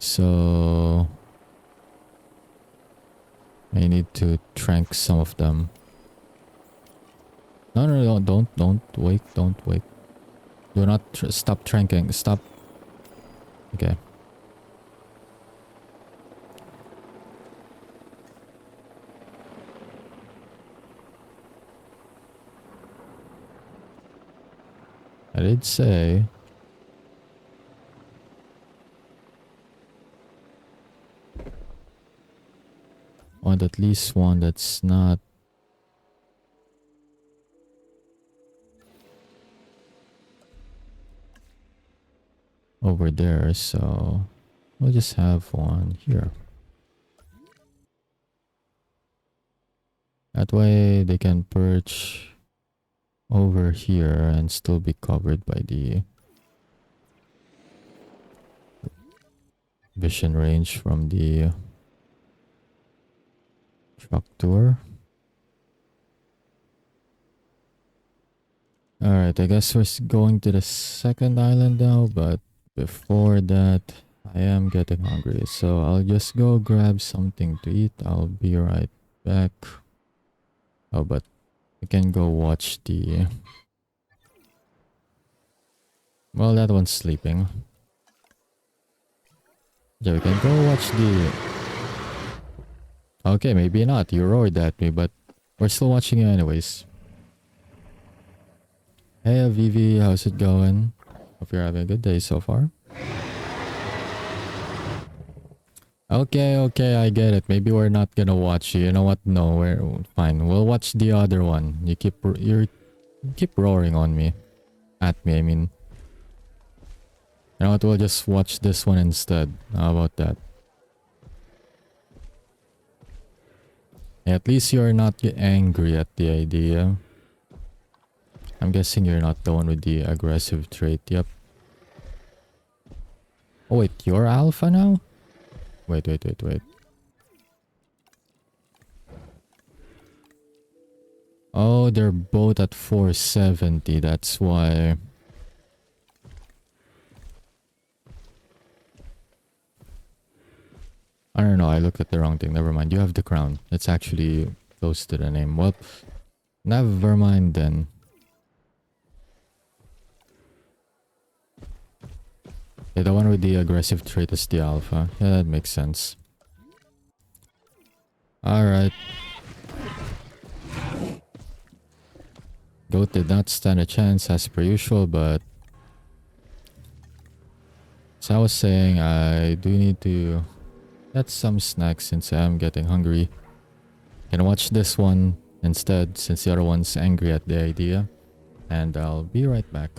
So... I need to trank some of them. No, don't wake, don't wake. Do not stop tranking, stop. Okay. I did say... want at least one that's not... over there, so... we'll just have one here. That way they can perch over here and still be covered by the vision range from the truck tour. Alright, I guess we're going to the second island now, but before that, I am getting hungry, so I'll just go grab something to eat. I'll be right back. Oh, but we can go watch the... well, that one's sleeping. Yeah, we can go watch the... okay, maybe not. You roared at me, but we're still watching you anyways. Hey, Avivi, how's it going? Hope you're having a good day so far. Okay, I get it. Maybe we're not gonna watch you. You know what? No, we're fine. We'll watch the other one. You keep roaring on me. At me, I mean. You know what? We'll just watch this one instead. How about that? At least you're not angry at the idea. I'm guessing you're not the one with the aggressive trait. Yep. Oh wait, you're alpha now? Wait. Oh, they're both at 470. That's why. I don't know. I looked at the wrong thing. Never mind. You have the crown. It's actually close to the name. Well, never mind then. Okay, the one with the aggressive trait is the alpha. Yeah, that makes sense. Alright. Goat did not stand a chance as per usual, but as I was saying, I do need to get some snacks since I am getting hungry. Can watch this one instead since the other one's angry at the idea. And I'll be right back.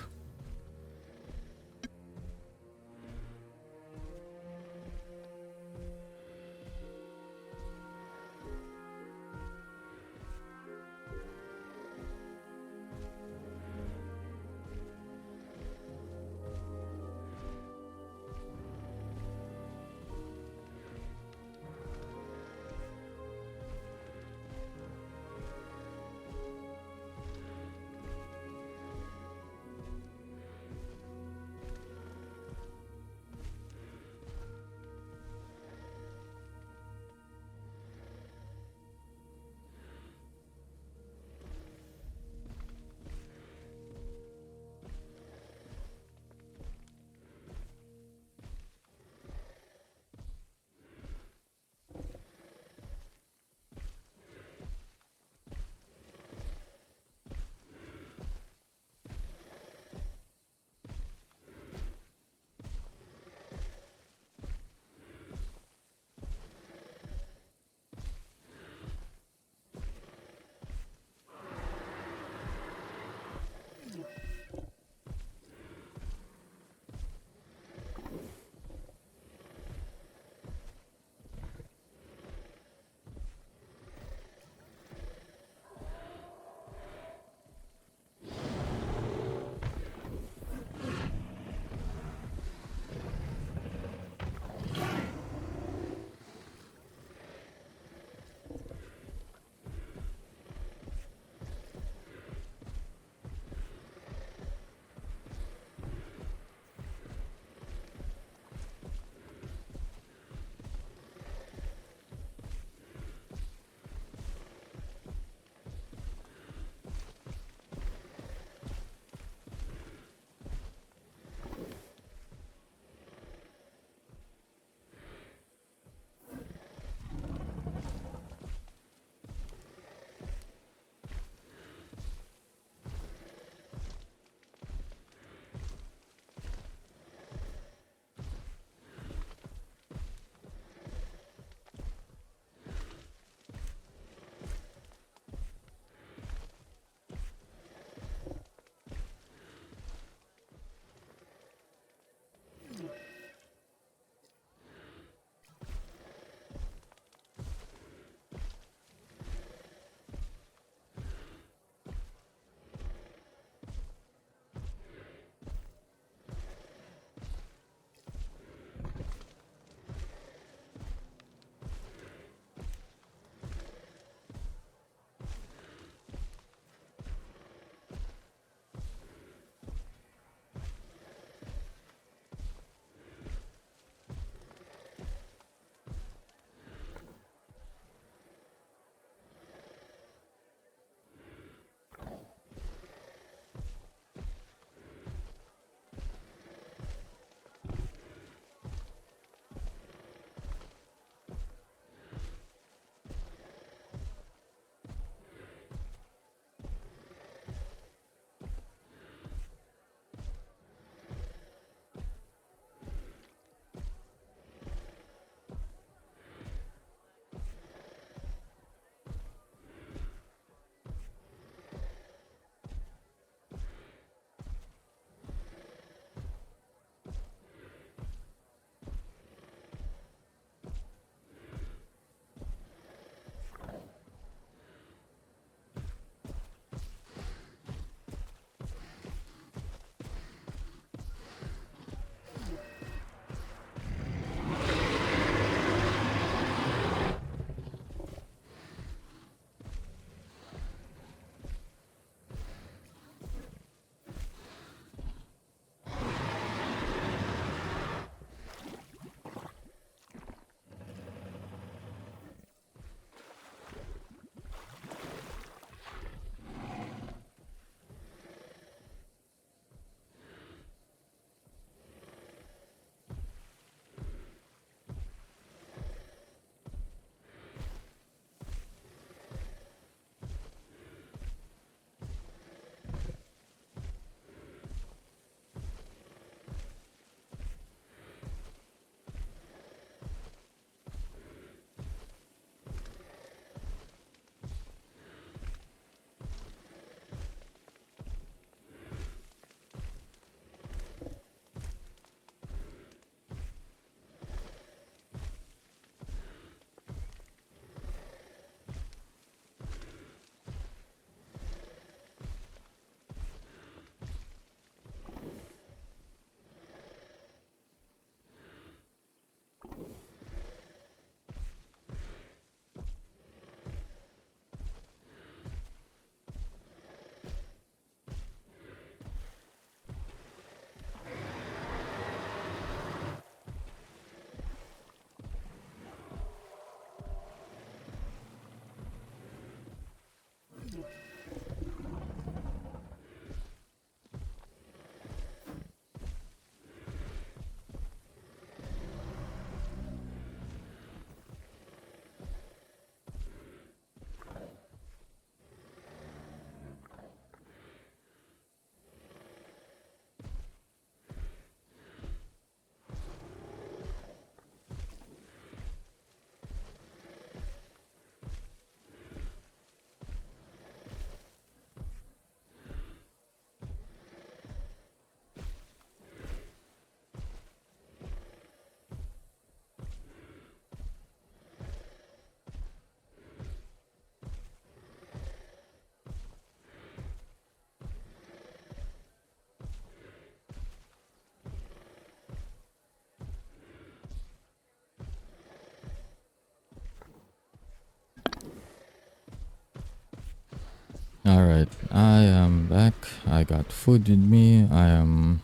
Alright, I am back. I got food with me. I am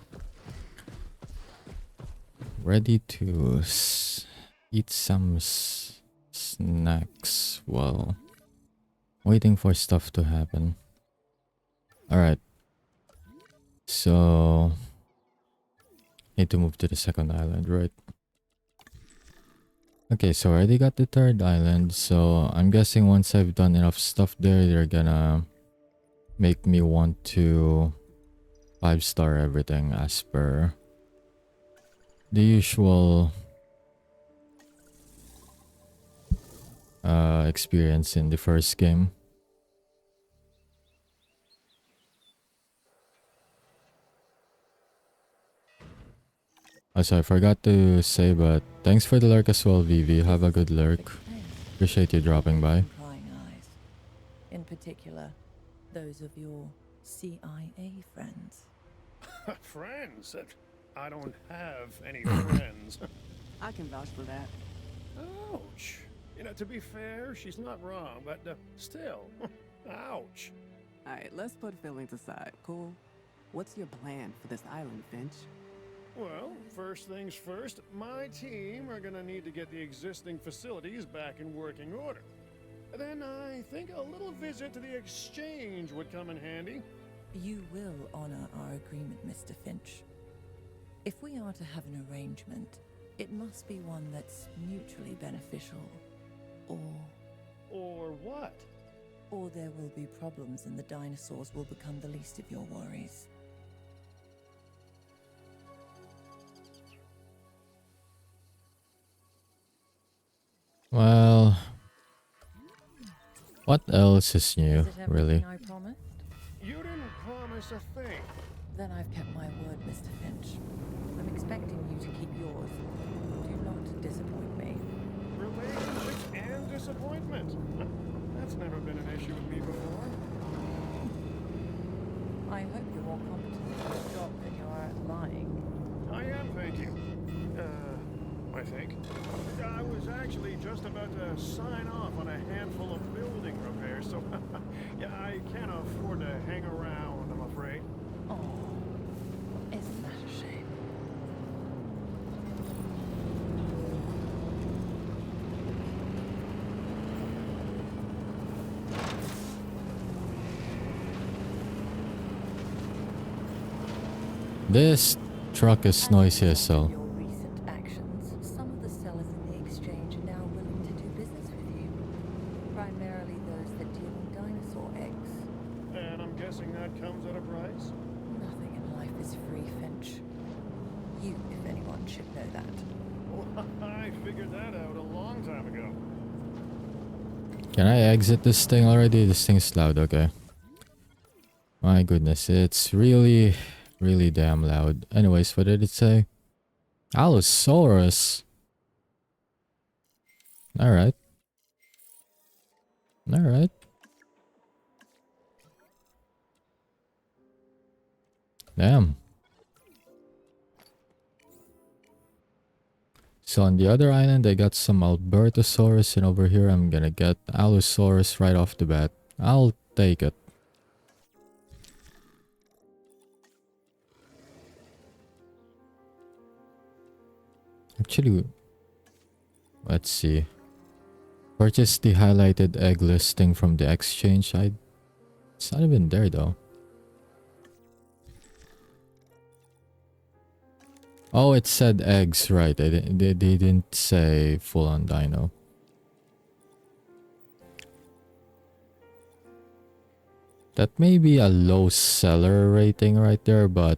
ready to eat some snacks while waiting for stuff to happen. Alright. So need to move to the second island, right? Okay, so I already got the third island, so I'm guessing once I've done enough stuff there, they're gonna make me want to 5-star everything as per the usual experience in the first game. Also, I forgot to say, but thanks for the lurk as well, Vivi. Have a good lurk. Appreciate you dropping by. Prying eyes. In particular, those of your CIA friends. Friends? I don't have any friends. I can vouch for that. Ouch. You know, to be fair, she's not wrong, but still, ouch. Alright, let's put feelings aside, cool? What's your plan for this island, Finch? Well, first things first, my team are gonna need to get the existing facilities back in working order. Then I think a little visit to the exchange would come in handy. You will honor our agreement, Mr. Finch. If we are to have an arrangement, it must be one that's mutually beneficial. Or what? Or there will be problems and the dinosaurs will become the least of your worries. Well, what else is new, Is it everything really? I promised? You didn't promise a thing. Then I've kept my word, Mr. Finch. I'm expecting you to keep yours. Do not disappoint me. Relationships and disappointment. That's never been an issue with me before. I hope you're more competent at your job than you are at lying. I am, thank you. I think. I was actually just about to sign off on a handful of building repairs, so yeah, I can't afford to hang around, I'm afraid. Oh, isn't that a shame? This truck is noisy as hell. Your recent actions, some of the sellers in the exchange are now willing to do business with you. Primarily those that deal in dinosaur eggs. And I'm guessing that comes at a price? Nothing in life is free, Finch. You, if anyone, should know that. Well, I figured that out a long time ago. Can I exit this thing already? This thing's loud, okay. My goodness, it's really damn loud. Anyways, what did it say? Allosaurus. Alright. Alright. Damn. So on the other island, I got some Albertosaurus, and over here I'm gonna get Allosaurus right off the bat. I'll take it. Actually, let's see. Purchase the highlighted egg listing from the exchange. It's not even there though. Oh, it said eggs, right? They didn't say full-on dino. That may be a low seller rating right there, but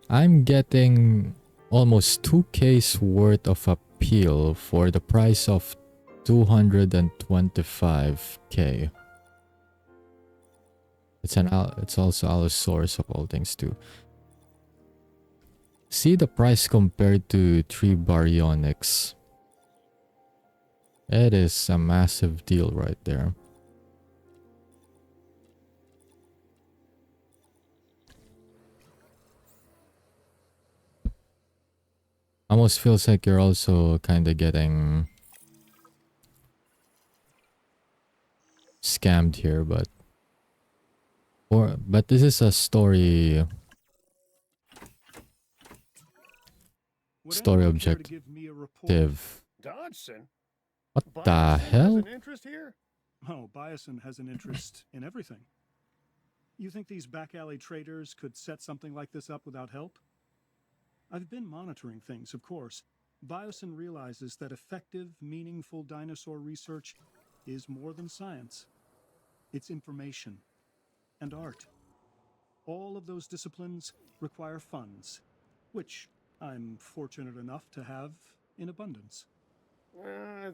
I'm getting almost 2K's worth of appeal for the price of 225K. It's also Allosaurus of all things too. See the price compared to 3 Baryonyx. It is a massive deal right there. Almost feels like you're also kind of getting scammed here, but But this is a story Would anyone care to objective. give me a report? Dodgson? What the Bison hell? has an interest here? Oh, Bison has an interest in everything. You think these back alley traders could set something like this up without help? I've been monitoring things, of course. Biosin realizes that effective, meaningful dinosaur research is more than science. It's information and art. All of those disciplines require funds, which I'm fortunate enough to have in abundance.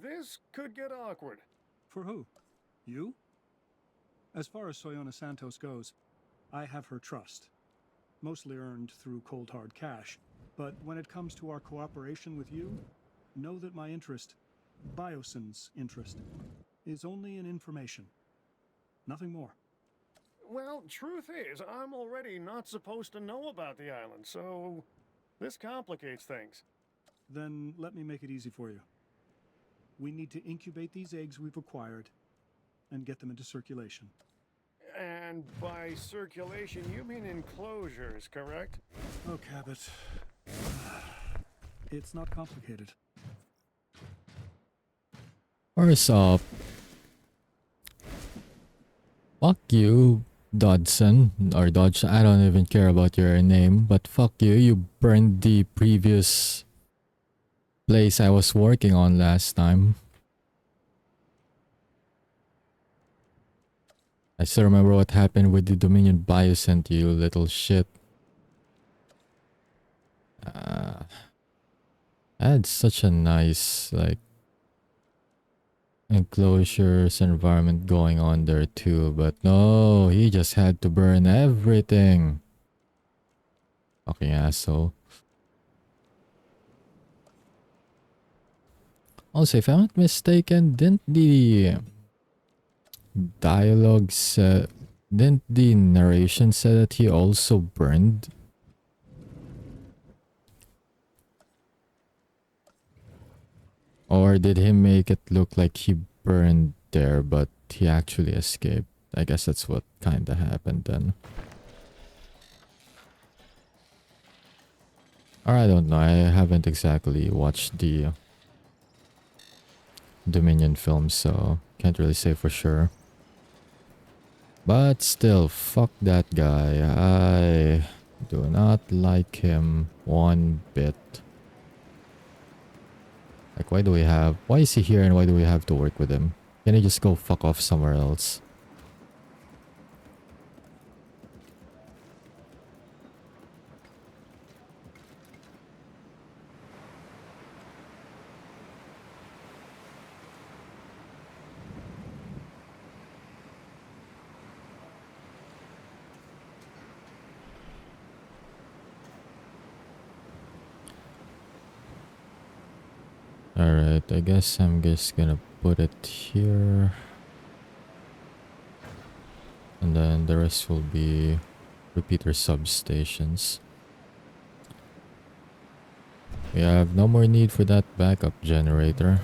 This could get awkward. For who? You? As far as Soyona Santos goes, I have her trust, mostly earned through cold hard cash. But when it comes to our cooperation with you, know that my interest, Biosin's interest, is only in information. Nothing more. Well, truth is, I'm already not supposed to know about the island, so this complicates things. Then let me make it easy for you. We need to incubate these eggs we've acquired and get them into circulation. And by circulation, you mean enclosures, correct? Oh, Cabot. It's not complicated. First off, fuck you, Dodson, or Dodge. I don't even care about your name, but fuck you. You burned the previous place I was working on last time. I still remember what happened with the Dominion bio sent you, little shit. I had such a nice, like, enclosures environment going on there too, but no, he just had to burn everything. Fucking asshole. Also, if I'm not mistaken, didn't the didn't the narration say that he also burned? Or did he make it look like he burned there, but he actually escaped? I guess that's what kinda happened then. Or I don't know, I haven't exactly watched the Dominion film, so can't really say for sure. But still, fuck that guy. I do not like him one bit. Like, why is he here and why do we have to work with him? Can he just go fuck off somewhere else? Alright, I guess I'm just gonna put it here. And then the rest will be repeater substations. We have no more need for that backup generator.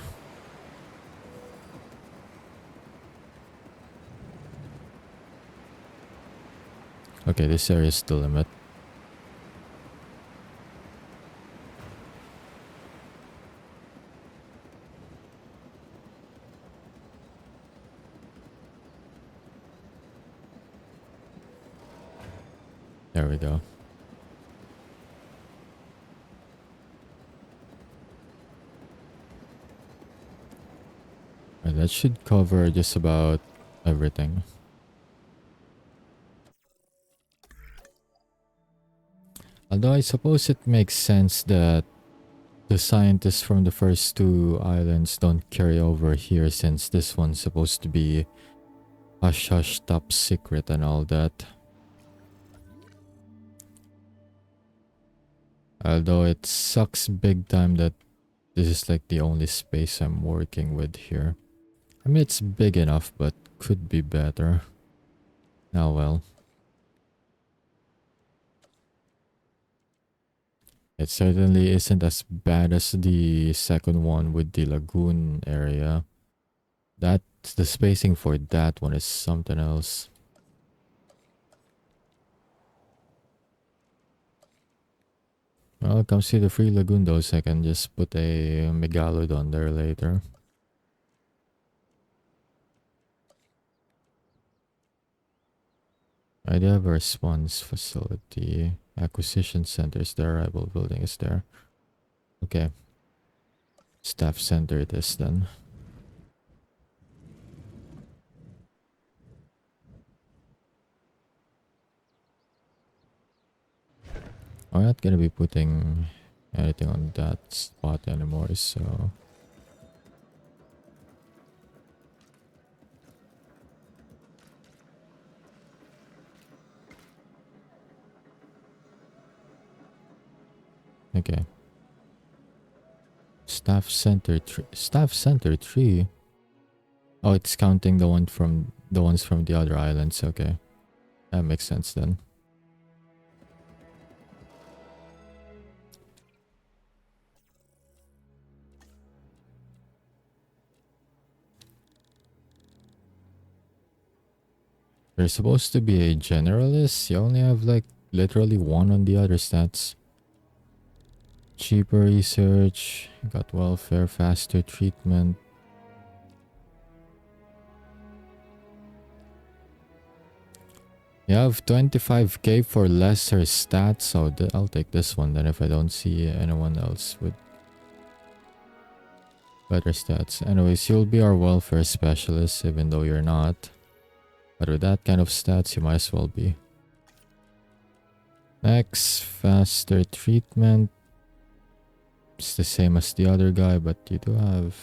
Okay, this area is the limit. There we go. That should cover just about everything. Although I suppose it makes sense that the scientists from the first two islands don't carry over here, since this one's supposed to be hush hush top secret and all that. Although it sucks big time that this is like the only space I'm working with here. I mean, it's big enough, but could be better. Oh well. It certainly isn't as bad as the second one with the lagoon area. The spacing for that one is something else. Well, comes with the free lagoon though, so I can just put a megalodon there later. I do have a response facility. Acquisition centers there. Arrival building is there. Okay. Staff center it is then. I'm not gonna be putting anything on that spot anymore, so... Okay. Staff center 3. Oh, it's counting the ones from the other islands. Okay. That makes sense then. There's supposed to be a generalist. You only have like literally one on the other stats. Cheaper research, got welfare, faster treatment. You have 25k for lesser stats, so I'll take this one then if I don't see anyone else with better stats. Anyways, you'll be our welfare specialist even though you're not. But with that kind of stats, you might as well be. Next, faster treatment. It's the same as the other guy, but you do have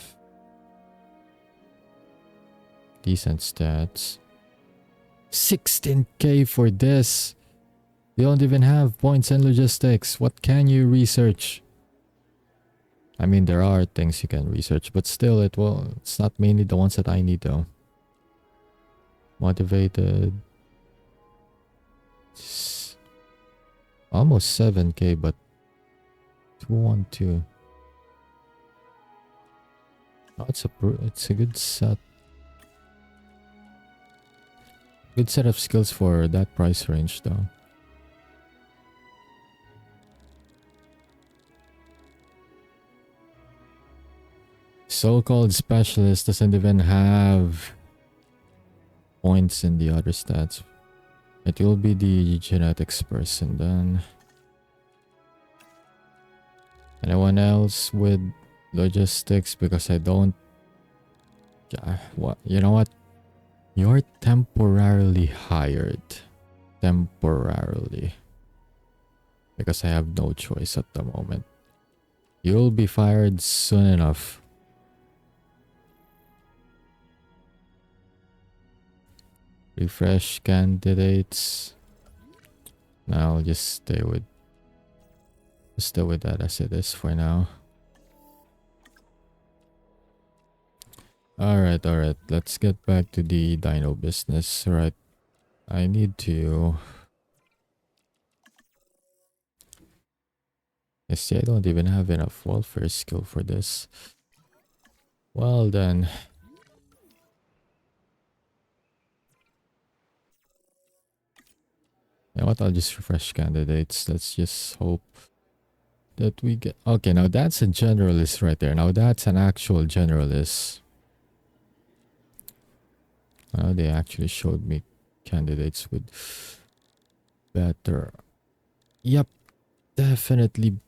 decent stats. 16k for this. You don't even have points in logistics. What can you research? I mean, there are things you can research, but still, it's not mainly the ones that I need though. Motivated. Almost 7k, but 212. Oh, it's a good set. Good set of skills for that price range though. So-called specialist doesn't even have points in the other stats. It will be the genetics person then. Anyone else with logistics? Because I don't... What? You know what? You're temporarily hired. Temporarily. Because I have no choice at the moment. You'll be fired soon enough. Refresh candidates. Now I'll just stay with that as it is for now. Alright, let's get back to the dino business. Right, I need to... I see I don't even have enough welfare skill for this. Well then... You know what, I'll just refresh candidates. Let's just hope that we get... Okay, now that's a generalist right there. Now that's an actual generalist. Well, they actually showed me candidates with better... Yep, definitely.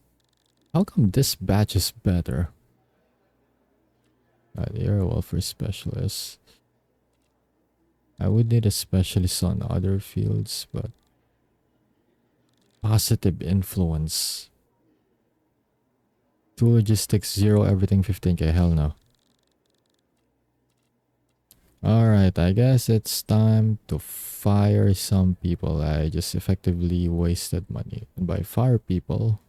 How come this batch is better? You're a welfare specialist. I would need a specialist on other fields, but... Positive influence. 2 logistics, 0 everything, 15k. Hell no. Alright, I guess it's time to fire some people. I just effectively wasted money. And by fire people,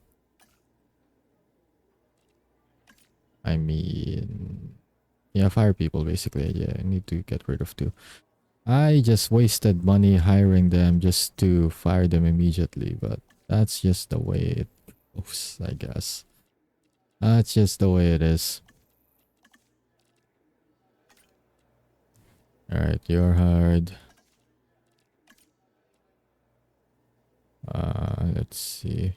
I mean... Yeah, fire people basically. Yeah, I need to get rid of 2. I just wasted money hiring them just to fire them immediately, but that's just the way it goes, I guess. That's just the way it is. Alright, you're hard. Let's see.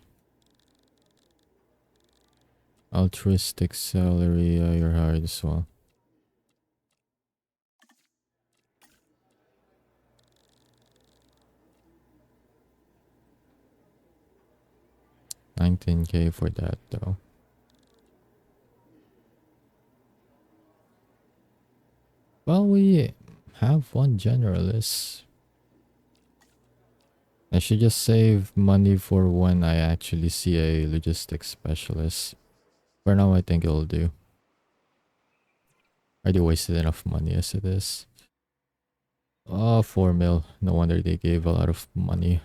Altruistic salary, you're hired as well. $19K for that though. Well, we have one generalist. I should just save money for when I actually see a logistics specialist. For now, I think it'll do. I already wasted enough money as it is. Oh, 4 mil. No wonder they gave a lot of money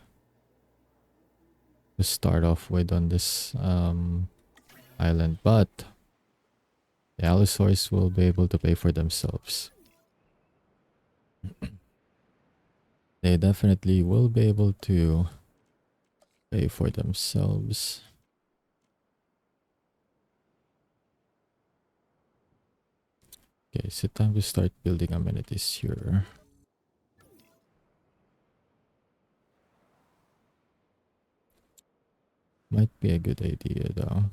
to start off with on this island. But the Allosaurs will be able to pay for themselves. They definitely will be able to pay for themselves. Okay, so time to start building amenities here. Might be a good idea though.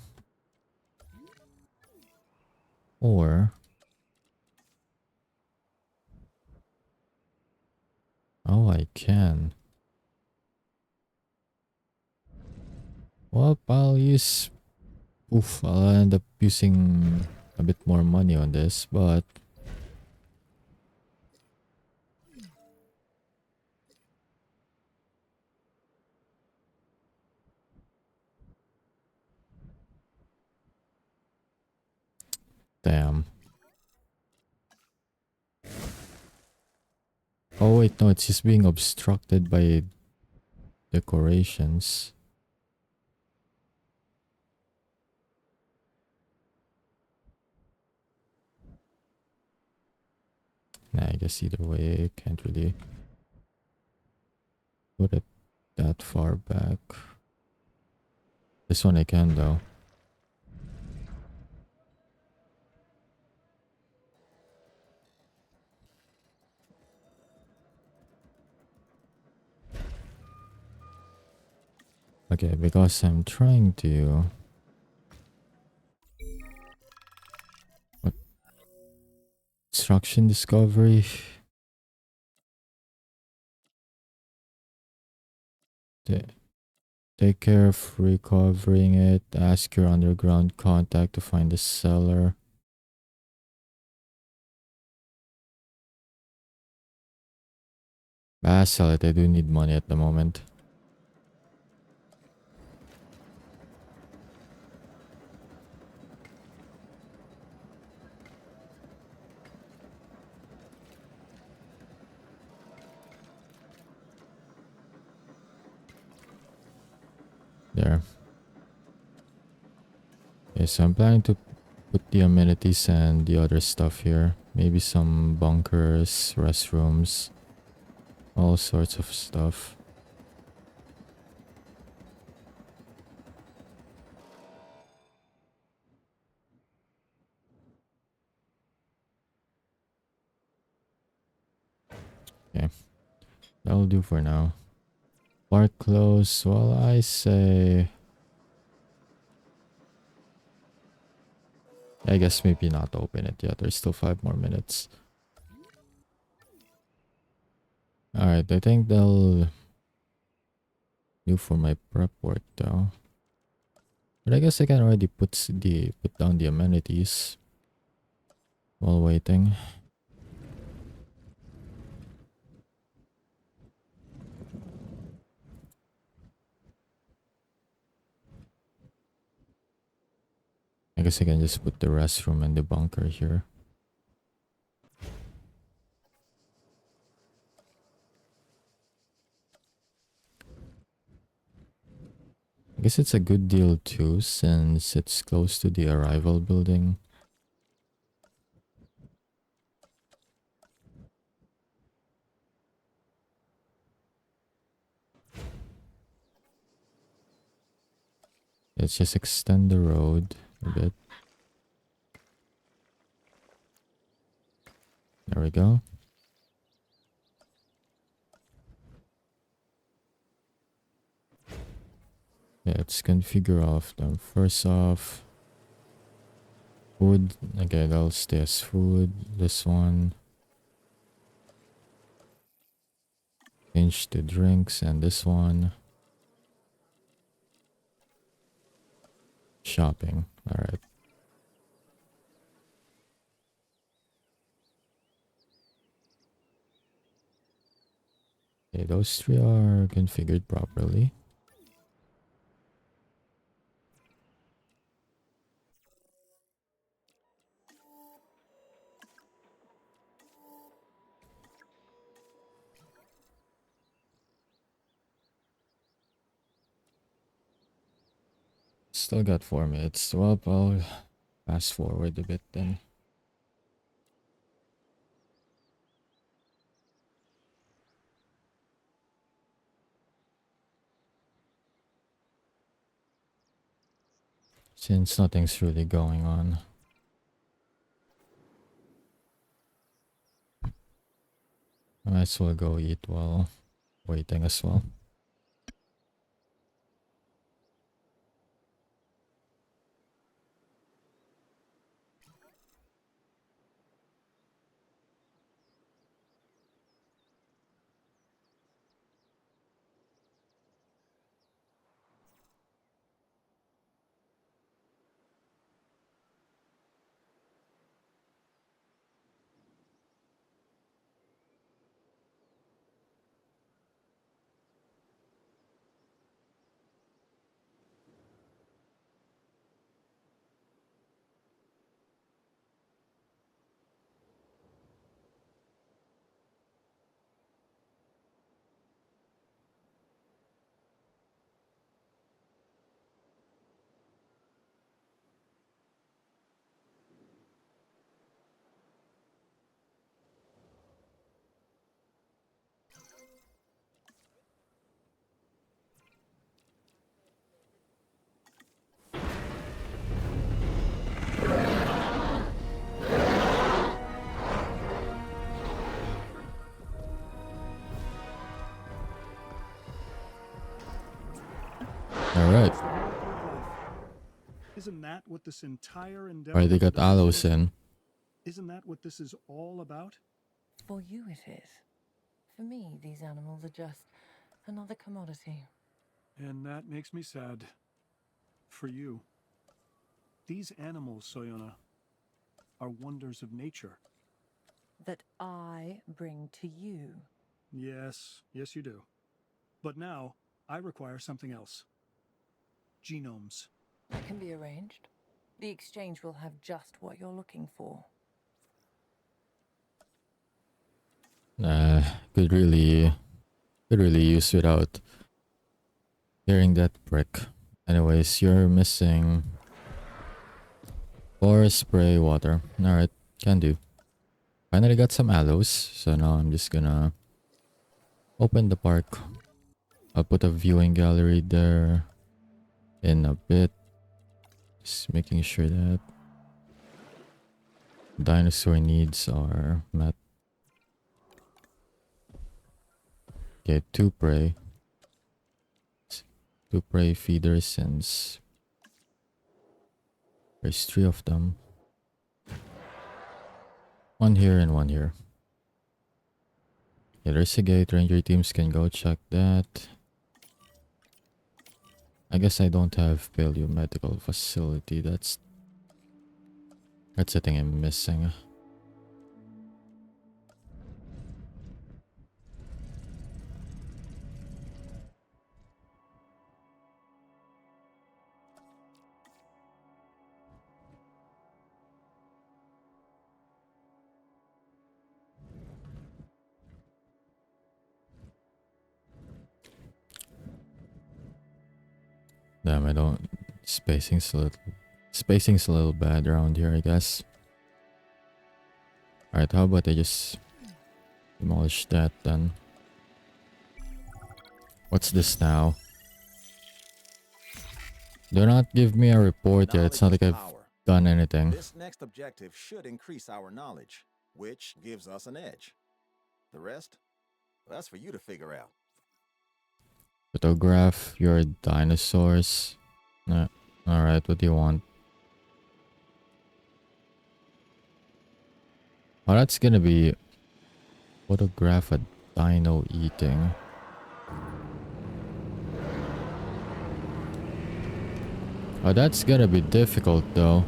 Or oh, I can. Well, I'll use... Oof, I'll end up using a bit more money on this, but... Damn. Oh wait, no, it's just being obstructed by decorations. Nah, I guess either way, I can't really put it that far back. This one I can though. Okay, because I'm trying to... What? Extraction discovery? Take care of recovering it. Ask your underground contact to find the seller. Sell it. I do need money at the moment. There. Okay, so I'm planning to put the amenities and the other stuff here. Maybe some bunkers, restrooms, all sorts of stuff. Okay, that'll do for now. Park close. Well, I say... I guess maybe not open it yet. There's still 5 more minutes. Alright, I think they'll do for my prep work though. But I guess I can already put down the amenities while waiting. I guess I can just put the restroom and the bunker here. I guess it's a good deal too, since it's close to the arrival building. Let's just extend the road a bit. There we go. Yeah, let's configure all of them. First off, Food. Okay, that'll stay as food. This one. Change to drinks, and this one. Shopping. Alright. Okay, those three are configured properly. Still got 4 minutes. Well, I'll fast forward a bit then. Since nothing's really going on. I might as well go eat while waiting as well. Alright. Isn't that what this entire endeavor? Alright, they got aloes in. Isn't that what this is all about? For you it is. For me, these animals are just another commodity. And that makes me sad. For you. These animals, Soyona, are wonders of nature. That I bring to you. Yes, yes you do. But now, I require something else. Genomes. That can be arranged. The exchange will have just what you're looking for. Could really use without hearing that prick. Anyways, you're missing forest spray water. Alright, can do. Finally got some aloes, so now I'm just gonna open the park. I'll put a viewing gallery there in a bit. Just making sure that dinosaur needs are met. Okay, 2 prey. 2 prey feeders since there's 3 of them. 1 here and 1 here. Yeah, there's a gate. Ranger teams can go check that. I guess I don't have paleo medical facility. That's the thing I'm missing. Damn, I don't. Spacing's a little bad around here, I guess. Alright, how about I just demolish that then? What's this now? Do not give me a report yet. It's not like I've done anything. This next objective should increase our knowledge, which gives us an edge. The rest, that's for you to figure out. Photograph your dinosaurs. Alright, what do you want? Oh, that's gonna be photograph a dino eating. Oh, that's gonna be difficult though.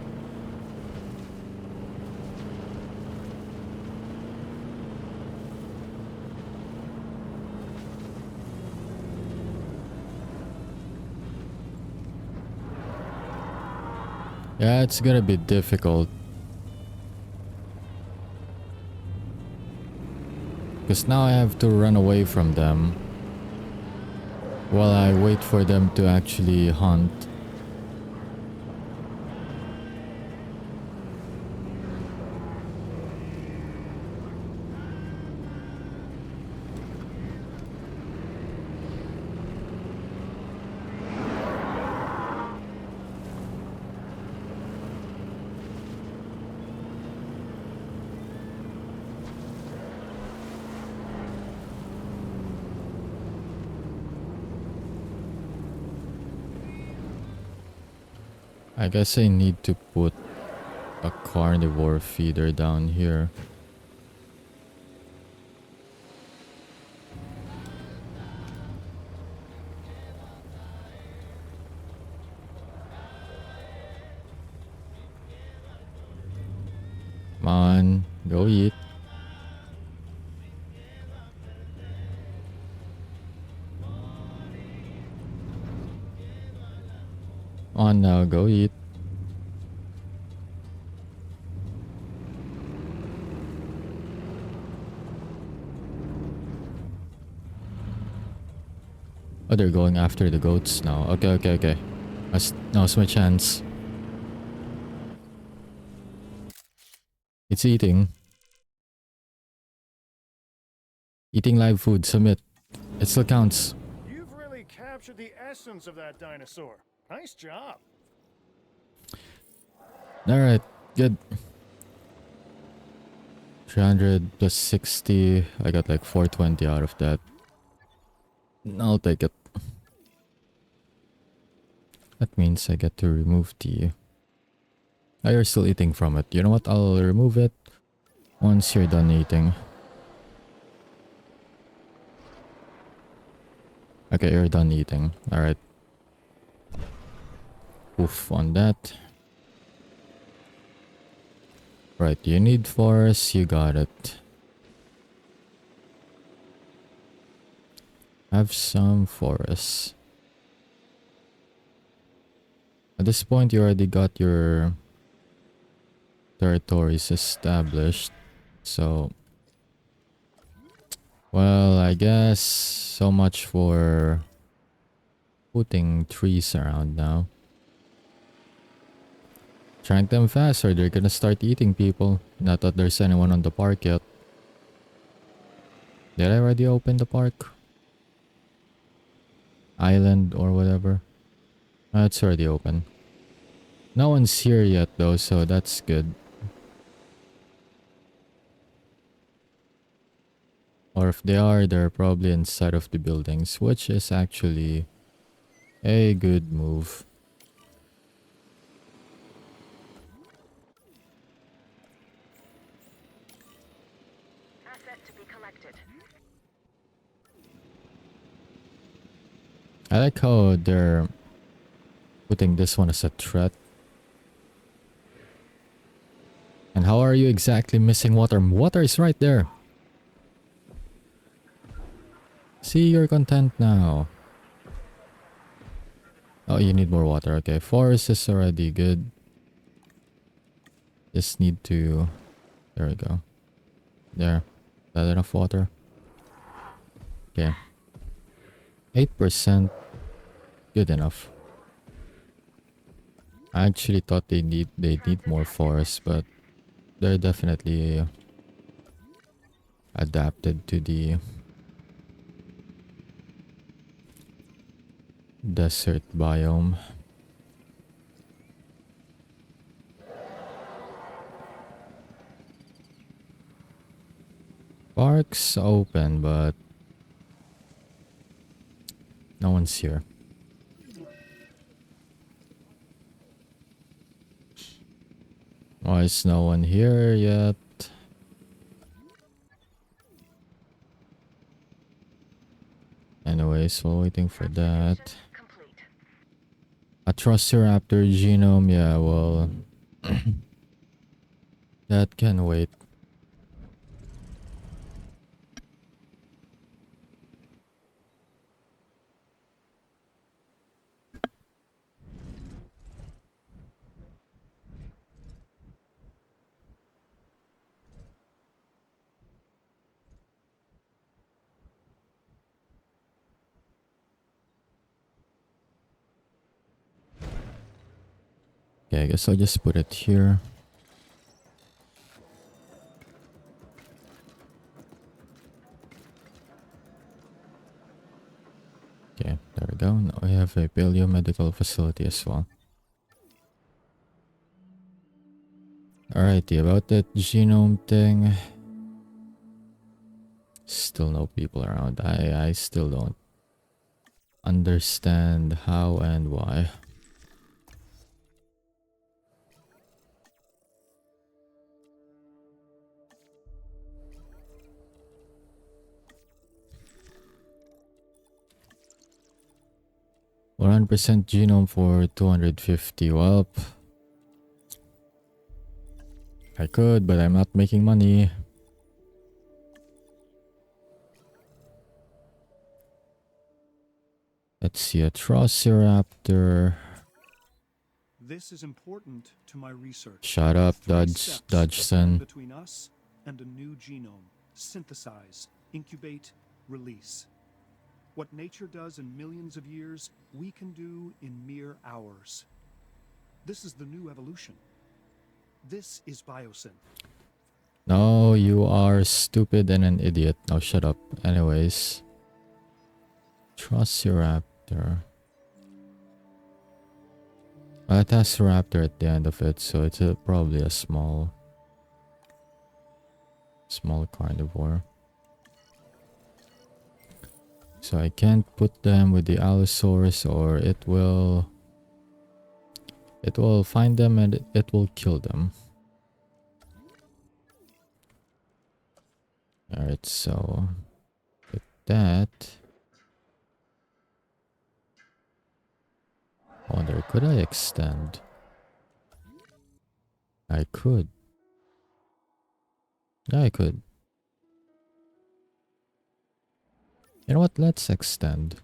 Yeah, it's gonna be difficult. Because now I have to run away from them while I wait for them to actually hunt. I guess I need to put a carnivore feeder down here. Come on, go eat. On now, go eat. Oh, they're going after the goats now. Okay. Now's my chance. It's eating. Eating live food, submit. It still counts. You've really captured the essence of that dinosaur. Nice job. Alright, good. 300 plus 60. I got like 420 out of that. I'll take it. That means I get to remove the... Oh, you're still eating from it. You know what? I'll remove it once you're done eating. Okay, you're done eating. Alright. Oof on that. Right, you need forest. You got it. Have some forests. At this point, you already got your territories established. So, well, I guess so much for putting trees around now. Trank them fast or they're gonna start eating people. Not that there's anyone on the park yet. Did I already open the park? Island or whatever. It's already open. No one's here yet though, so that's good. Or if they are, they're probably inside of the buildings, which is actually a good move. Asset to be collected. I like how they're putting this one as a threat. And how are you exactly missing water? Water is right there. See, you're content now. Oh, you need more water. Okay, forest is already good. Just need to... There we go. There. Is that enough water? Okay. 8%. Good enough. I actually thought they need more forest, but they're definitely adapted to the desert biome. Park's open, but no one's here. Why is no one here yet? Anyways, while waiting for that. A Velociraptor genome, yeah, well, that can wait. Okay, I guess I'll just put it here. Okay, there we go. Now we have a paleomedical facility as well. Alrighty, about that genome thing. Still no people around. I still don't understand how and why. %100% genome for 250. Well, I could, but I'm not making money. Let's see, a Velociraptor. This is important to my research. Shut up, Dodgson. Between us and a new genome. Synthesize, incubate, release. What nature does in millions of years, we can do in mere hours. This is the new evolution. This is biosynth. No, you are stupid and an idiot. Now shut up. Anyways. Velociraptor. Well, it has raptor at the end of it, so it's probably a small carnivore. So I can't put them with the Allosaurus, or it will find them and it will kill them. Alright, so with that, I wonder, could I extend? I could. Yeah, I could. You know what? Let's extend.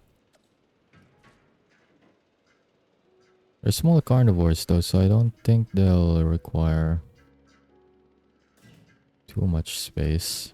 They're small carnivores though, so I don't think they'll require too much space.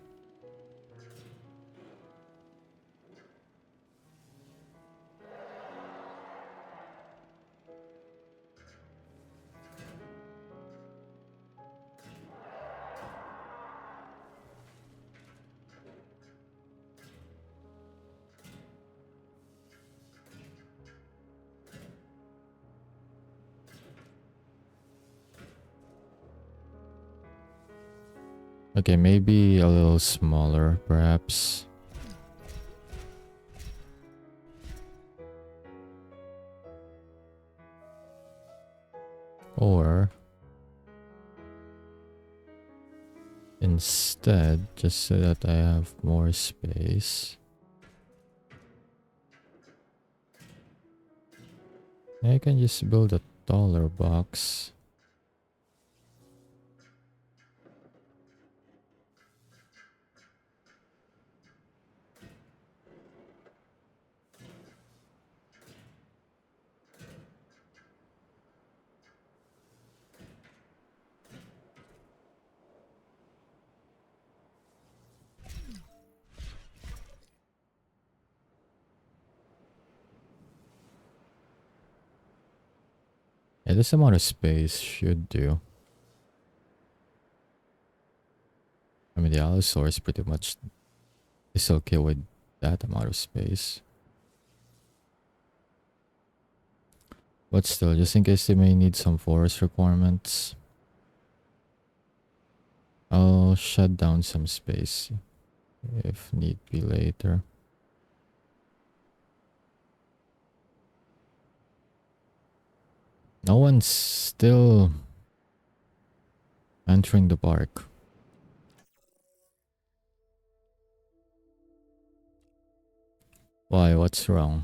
Okay, maybe a little smaller, perhaps. Or instead, just so that I have more space, I can just build a taller box. Yeah, this amount of space should do. I mean, the Allosaurus pretty much is okay with that amount of space. But still, just in case they may need some forest requirements, I'll shut down some space if need be later. No one's still entering the park. Why? What's wrong?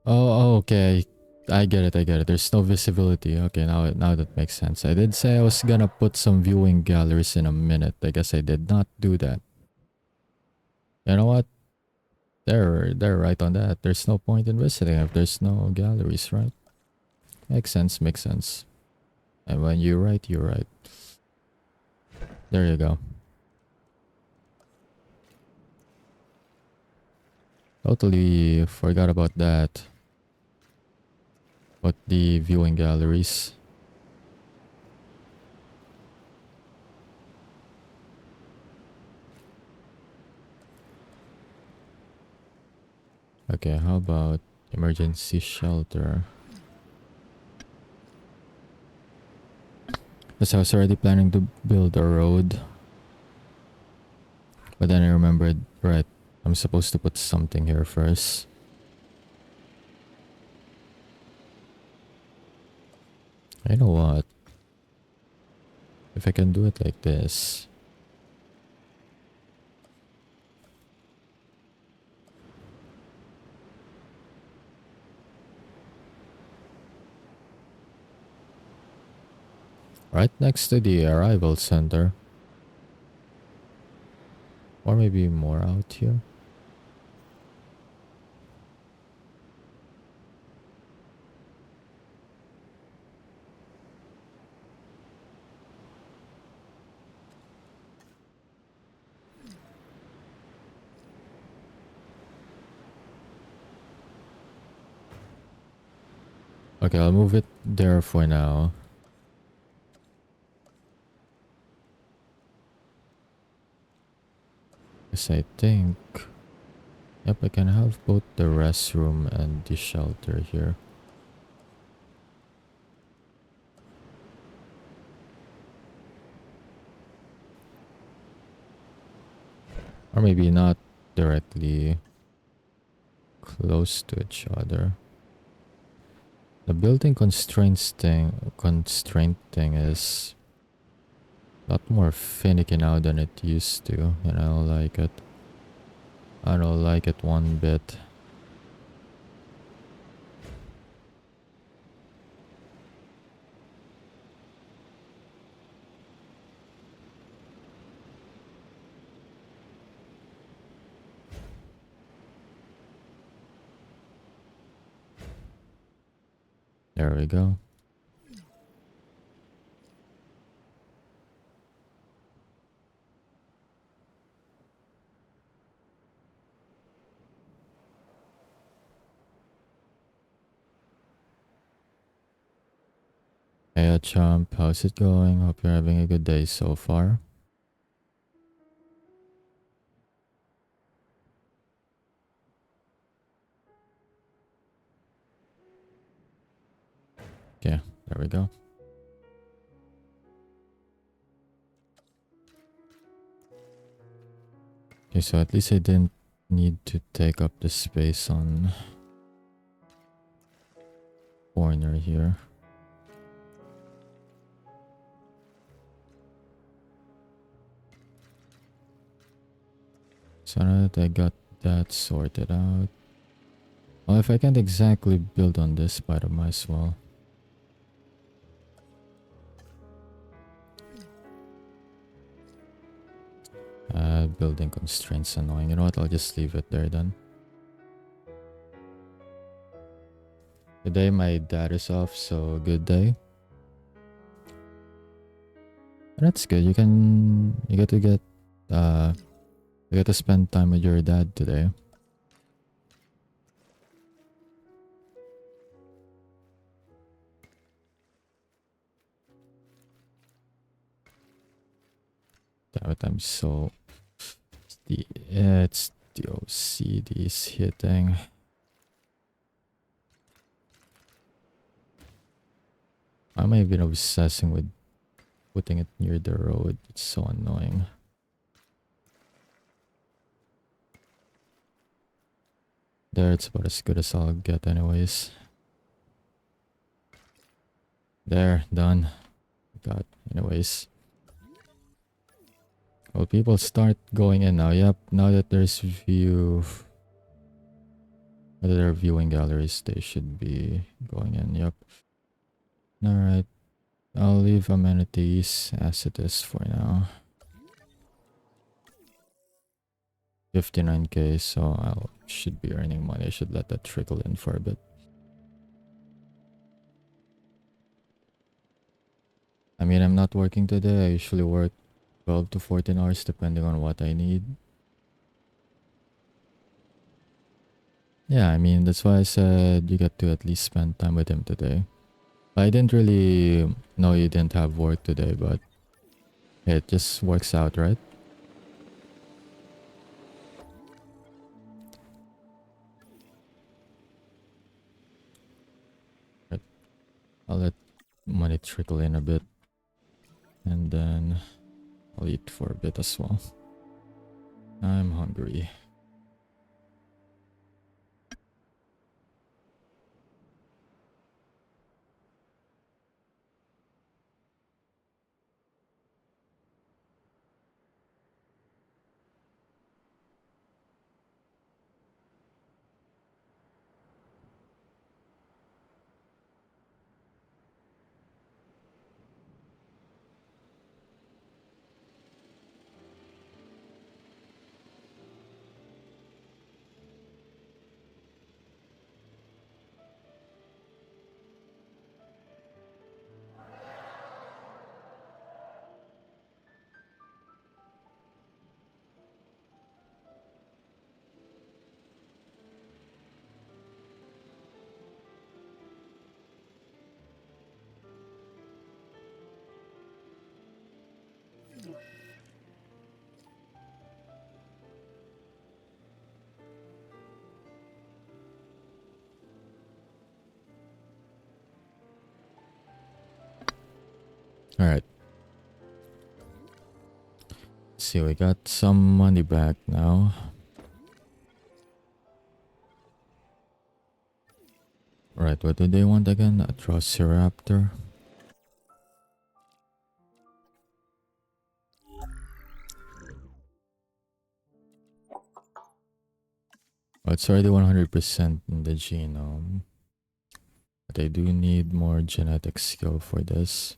Oh, okay. I get it. I get it. There's no visibility. Okay, now that makes sense. I did say I was gonna put some viewing galleries in a minute. I guess I did not do that. You know what? They're right on that. There's no point in visiting if there's no galleries, right? Makes sense. Makes sense. And when you're right, you're right. There you go. Totally forgot about that. But the viewing galleries. Okay, how about emergency shelter? Because I was already planning to build a road. But then I remembered, right, I'm supposed to put something here first. You know what? If I can do it like this. Right next to the arrival center. Or maybe more out here. Okay, I'll move it there for now. Because I think... Yep, I can have both the restroom and the shelter here. Or maybe not directly close to each other. The building constraint thing is a lot more finicky now than it used to, and I don't like it. I don't like it one bit. There we go. Hey, Chomp, how's it going? Hope you're having a good day so far. Okay, there we go. Okay, so at least I didn't need to take up the space on corner here. So now that I got that sorted out. Well, if I can't exactly build on this, but I might as well. Building constraints annoying. You know what? I'll just leave it there then. Today my dad is off, so good day. And that's good. You get to spend time with your dad today. Damn it, I'm so... It's the OCD's hitting. I might have been obsessing with putting it near the road. It's so annoying. There, it's about as good as I'll get anyways. There, done. God, anyways. Well, people start going in now. Yep, now that there's view... Now that there are viewing galleries, they should be going in. Yep. Alright. I'll leave amenities as it is for now. 59k, so I should be earning money. I should let that trickle in for a bit. I mean, I'm not working today. I usually work 12 to 14 hours depending on what I need. Yeah, I mean, that's why I said you get to at least spend time with him today. I didn't really know you didn't have work today, but it just works out, right? Right. I'll let money trickle in a bit. And then I'll eat for a bit as well. I'm hungry. Alright. See, we got some money back now. Right, what do they want again? A Velociraptor. Oh, it's already 100% in the genome. But I do need more genetic skill for this.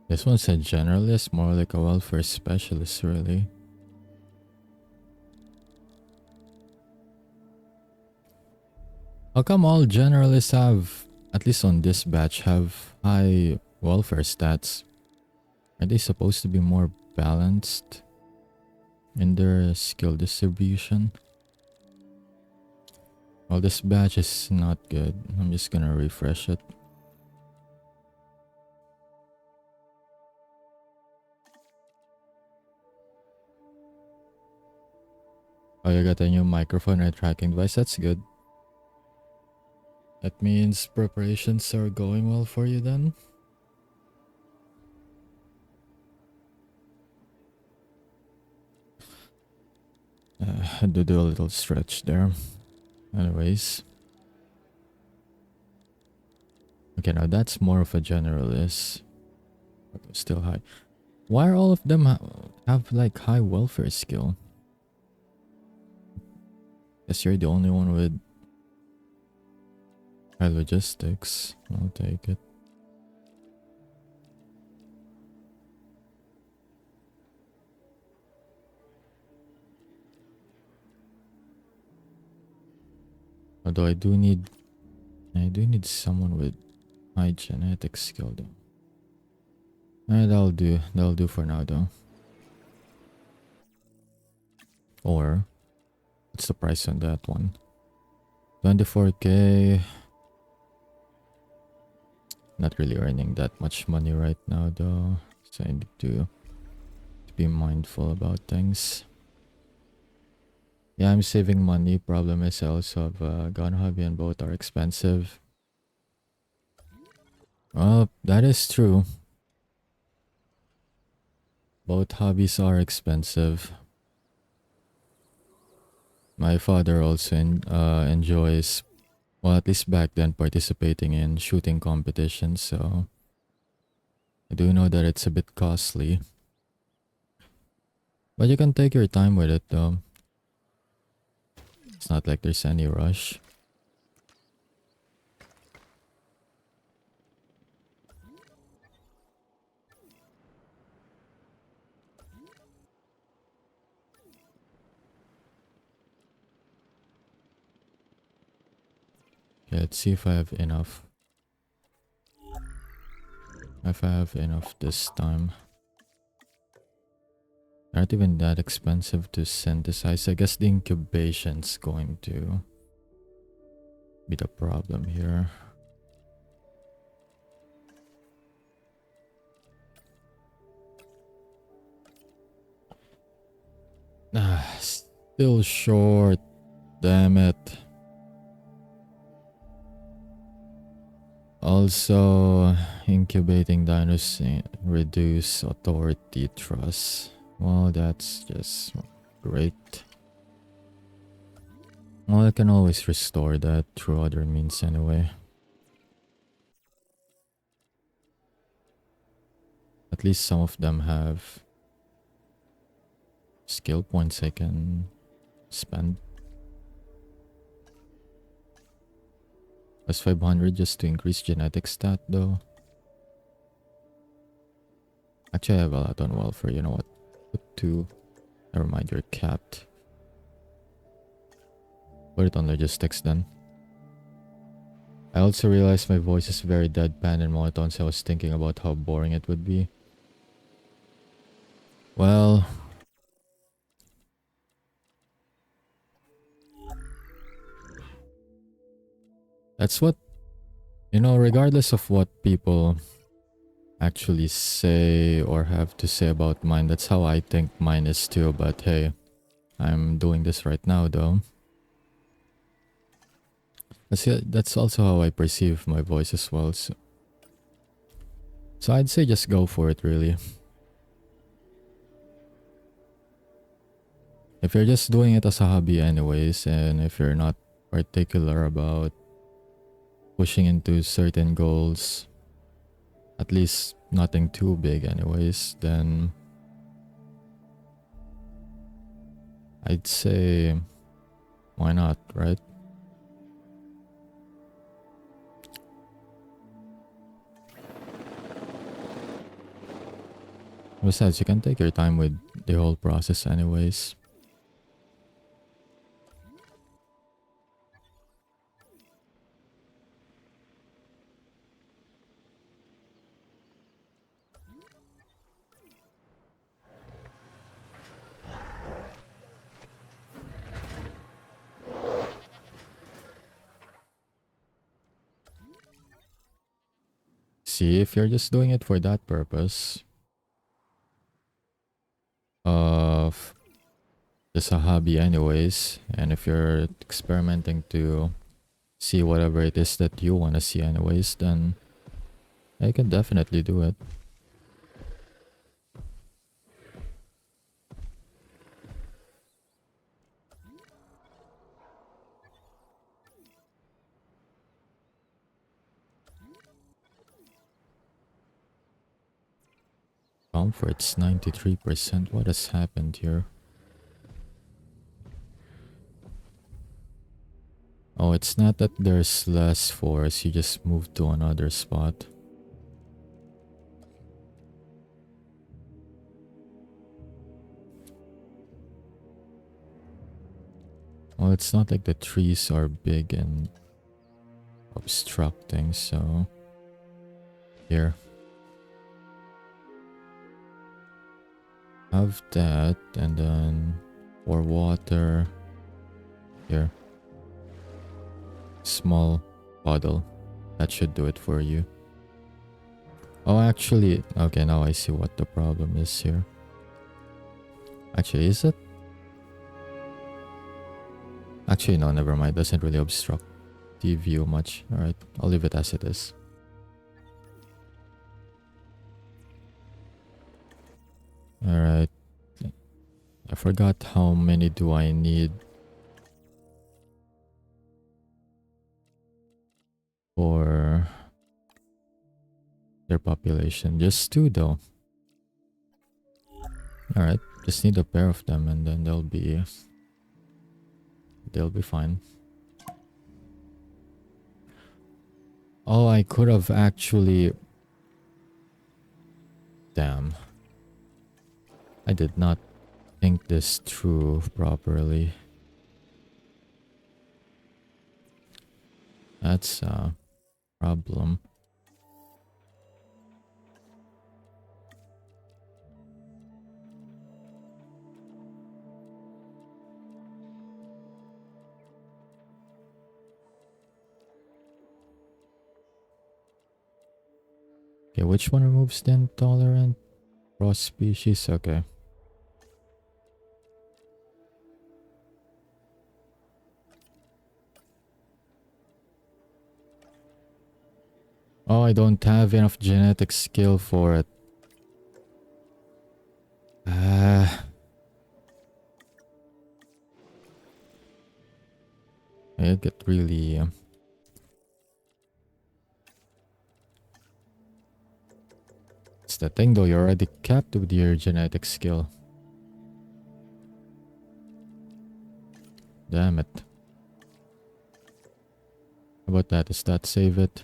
This one's a generalist, more like a welfare specialist, really. How come all generalists have, at least on this batch, have high welfare stats? Are they supposed to be more balanced in their skill distribution? Well, this batch is not good. I'm just gonna refresh it. Oh, you got a new microphone and tracking device. That's good. That means preparations are going well for you then? Had to do a little stretch there. Anyways. Okay, now that's more of a generalist. But still high. Why are all of them have like high welfare skill? Guess you're the only one with high logistics. I'll take it. Although I do need someone with high genetic skill though. That'll do for now though. Or what's the price on that one? 24k. Not really earning that much money right now though. So I need to be mindful about things. Yeah, I'm saving money. Problem is I also have a gun hobby and both are expensive. Well, that is true. Both hobbies are expensive. My father also enjoys, well, at least back then, participating in shooting competitions, so I do know that it's a bit costly. But you can take your time with it though. It's not like there's any rush. Okay, let's see if I have enough. If I have enough this time. Not even that expensive to synthesize. I guess the incubation's going to be the problem here. Still short. Damn it. Also, incubating dinos reduce authority trust. Well, that's just great. Well, I can always restore that through other means anyway. At least some of them have skill points I can spend. Plus 500 just to increase genetic stat though. Actually, I have a lot on welfare. You know what? Put 2. Never mind, you're capped. Put it on logistics then. I also realized my voice is very deadpan and monotone, so I was thinking about how boring it would be. Well, that's what, you know, regardless of what people actually say or have to say about mine, that's how I think mine is too. But hey, I'm doing this right now though. That's also how I perceive my voice as well. So I'd say just go for it really. If you're just doing it as a hobby anyways, and if you're not particular about pushing into certain goals, at least nothing too big anyways, then I'd say why not, right? Besides, you can take your time with the whole process anyways. See, if you're just doing it for that purpose of just a hobby anyways, and if you're experimenting to see whatever it is that you want to see anyways, then I can definitely do it. Comfort's 93%. What has happened here? Oh, it's not that there's less force, you just moved to another spot. Well, it's not like the trees are big and obstructing, so here. Have that, and then for water, here. Small puddle. That should do it for you. Oh, actually, okay, now I see what the problem is here. Actually, is it? Actually, no, never mind. Doesn't really obstruct the view much. Alright, I'll leave it as it is. Alright. I forgot how many do I need. their population. Just 2 though. Alright, just need a pair of them and then they'll be fine. Oh, I could have actually... Damn. I did not think this through properly. That's a problem. Okay, which one removes the intolerant? Cross species? Okay. Oh, I don't have enough genetic skill for it. I get really... It's the thing though, you're already capped with your genetic skill. Damn it. How about that? Does that save it?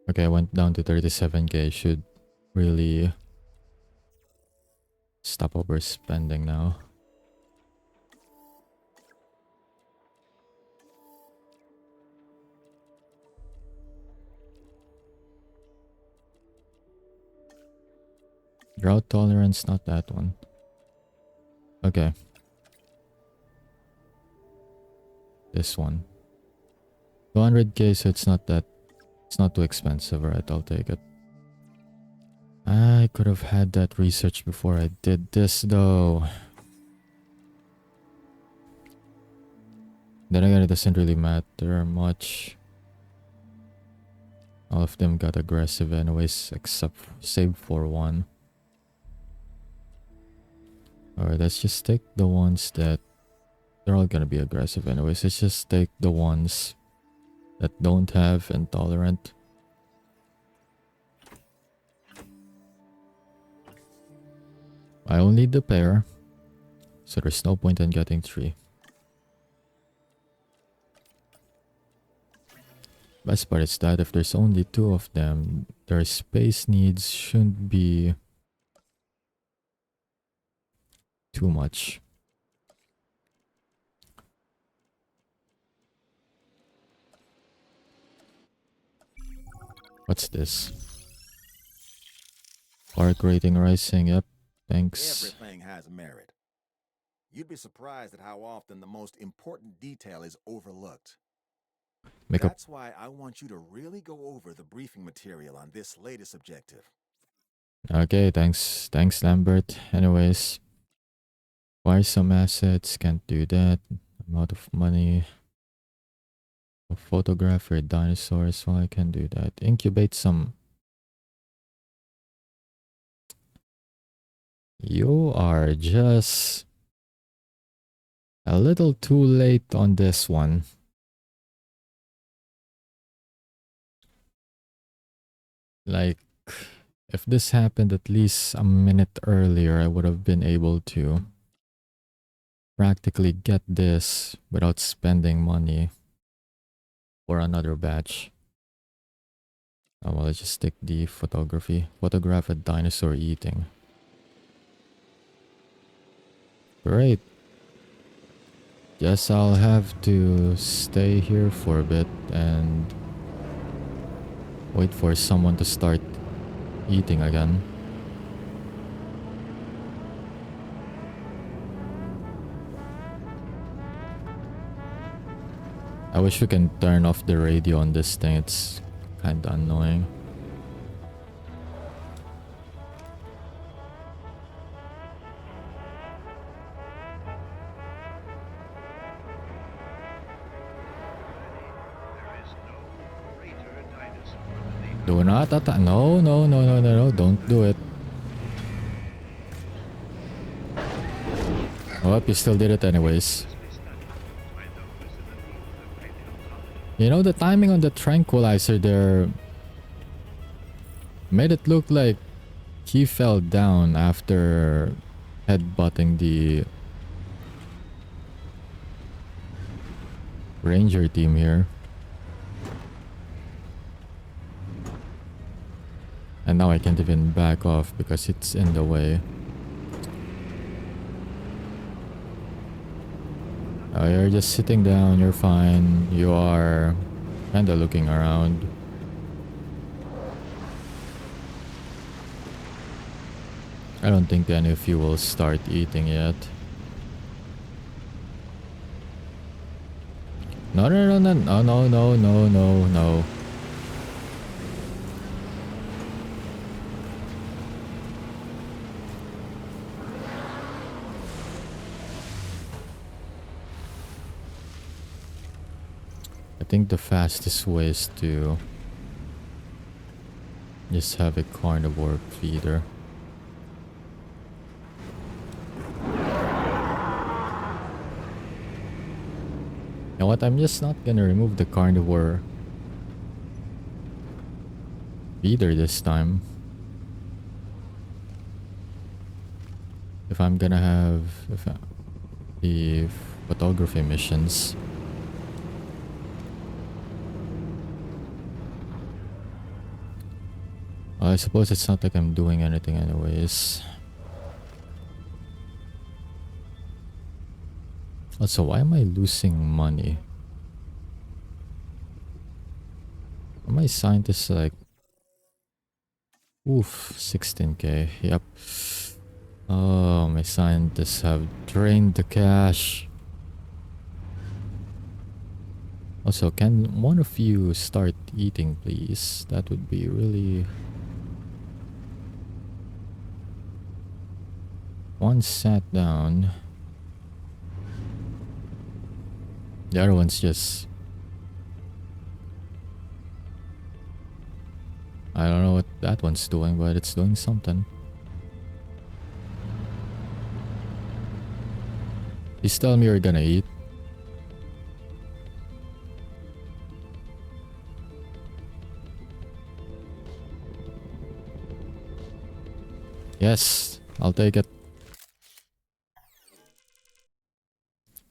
Okay, I went down to 37k. Should really stop overspending now. Drought tolerance, not that one. Okay. This one. 200k, so it's not too expensive, right? I'll take it. I could have had that research before I did this though. Then again, it doesn't really matter much. All of them got aggressive anyways, except save for one. Alright, let's just take the ones that... They're all gonna be aggressive anyways. Let's just take the ones that don't have intolerant. I only need the pair, so there's no point in getting 3. Best part is that if there's only 2 of them, their space needs shouldn't be too much. What's this? Park rating rising, yep. Thanks. Everything has merit. You'd be surprised at how often the most important detail is overlooked. That's why I want you to really go over the briefing material on this latest objective. Okay, thanks. Thanks, Lambert. Anyways. Acquire some assets, can't do that. I'm out of money. A photograph for dinosaurs, well I can do that. Incubate some. You are just a little too late on this one. Like, if this happened at least a minute earlier, I would have been able to practically get this without spending money for another batch. Oh, well, let's just take the photography. Photograph a dinosaur eating. Great. Guess I'll have to stay here for a bit and wait for someone to start eating again. I wish we can turn off the radio on this thing. It's kinda annoying. There is no greater dinosaur than the Do not attack. No, no, no, no, no, no. Don't do it. Oh, you still did it anyways. You know, the timing on the tranquilizer there made it look like he fell down after headbutting the ranger team here. And now I can't even back off because it's in the way. Oh, you're just sitting down, you're fine. You are kinda looking around. I don't think any of you will start eating yet. No, no, no, no, no, no, no, no, no. I think the fastest way is to just have a carnivore feeder. You know what? I'm just not gonna remove the carnivore feeder this time. If I'm gonna have the photography missions. I suppose it's not like I'm doing anything anyways. Also, why am I losing money? Are my scientists like... Oof, 16k, yep. Oh, my scientists have drained the cash. Also, can one of you start eating, please? That would be really... One sat down. The other one's just... I don't know what that one's doing, but it's doing something. Please tell me you're gonna eat. Yes, I'll take it.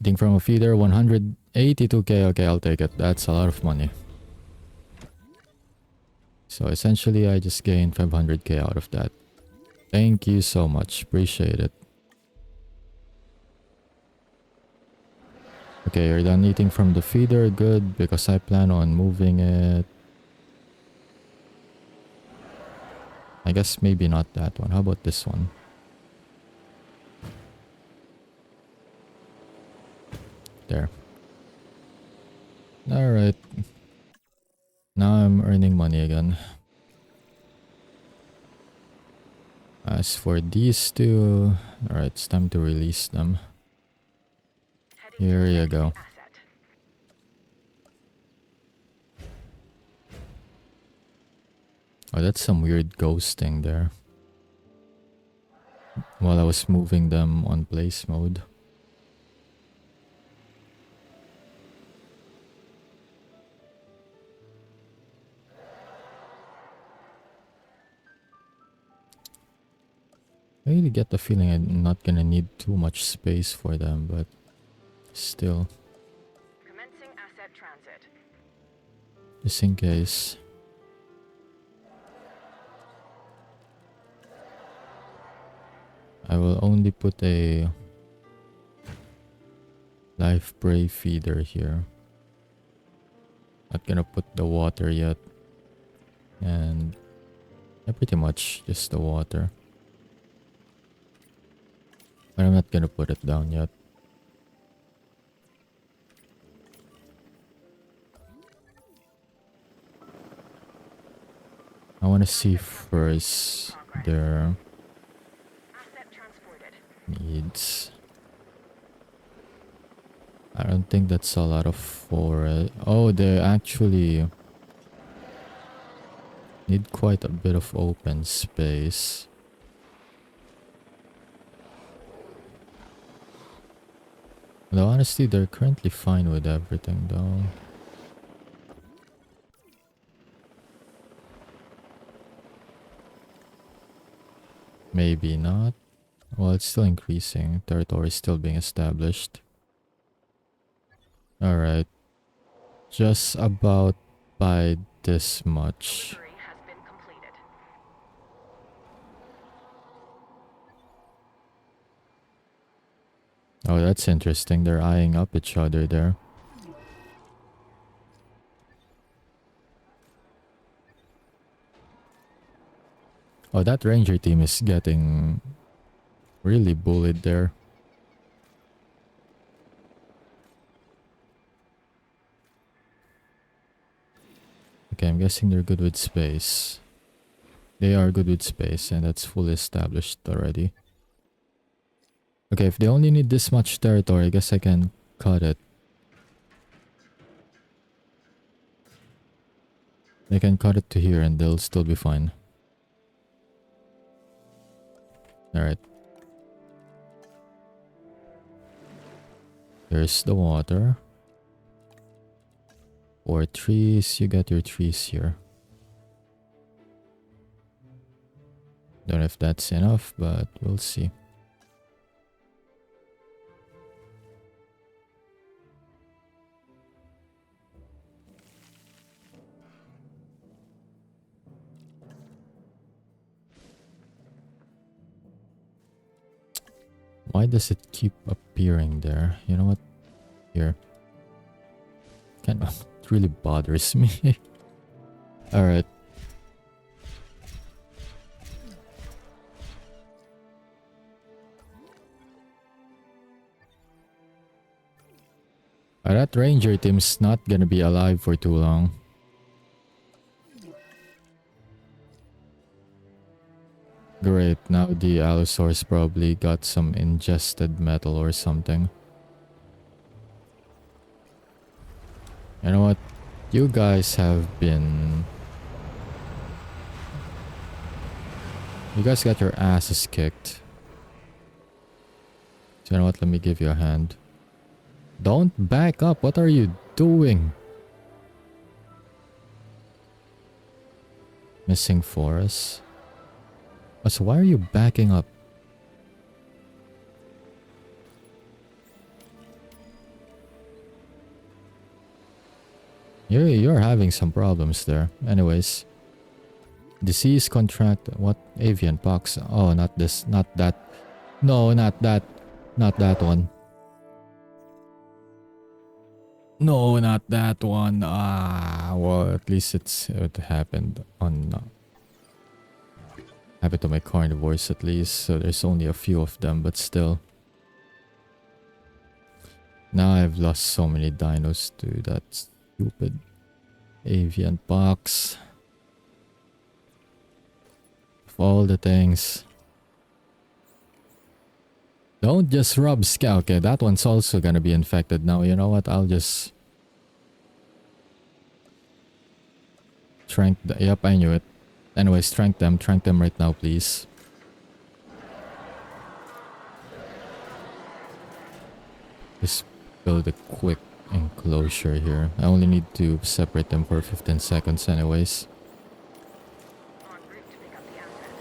Eating from a feeder, 182k. Okay, I'll take it. That's a lot of money. So essentially, I just gained 500k out of that. Thank you so much. Appreciate it. Okay, you're done eating from the feeder. Good, because I plan on moving it. I guess maybe not that one. How about this one? There. Alright. Now I'm earning money again. As for these two... Alright, it's time to release them. Here you go. Oh, that's some weird ghosting there. While I was moving them on place mode. I really get the feeling I'm not gonna need too much space for them, but still. Commencing asset transit. Just in case. I will only put a live prey feeder here. Not gonna put the water yet. And yeah, pretty much just the water. But I'm not gonna put it down yet. I wanna see first their needs. I don't think that's a lot of forest. Oh, they actually Need quite a bit of open space. Though honestly, they're currently fine with everything though. Maybe not. Well, it's still increasing. Territory is still being established. Alright. Just about by this much. Delivery has been completed. Oh, that's interesting. They're eyeing up each other there. Oh, that ranger team is getting really bullied there. Okay, I'm guessing they're good with space. They are good with space, and that's fully established already. Okay, if they only need this much territory, I guess I can cut it. They can cut it to here and they'll still be fine. Alright. There's the water. Or trees, you got your trees here. Don't know if that's enough, but we'll see. Why does it keep appearing there? You know what? Here. It really bothers me. Alright. That ranger team's not gonna be alive for too long. Great, now the Allosaurus probably got some ingested metal or something. You know what? You guys have been... You guys got your asses kicked. So you know what? Let me give you a hand. Don't back up. What are you doing? Missing forest. Oh, so why are you backing up? You're having some problems there. Anyways. Disease contract. What? Avian pox. Oh, not this. Not that. No, not that. Not that one. No, not that one. Ah, well, at least it happened on... happened to my carnivores at least, so there's only a few of them, but still. Now I've lost so many dinos to that stupid avian pox. Of all the things. Don't just rub Scout. Okay, that one's also gonna be infected now. You know what? I'll just... Trank... Yep, I knew it. Anyways, trank them right now, please. Just build a quick enclosure here. I only need to separate them for 15 seconds anyways. En route to pick up the asset.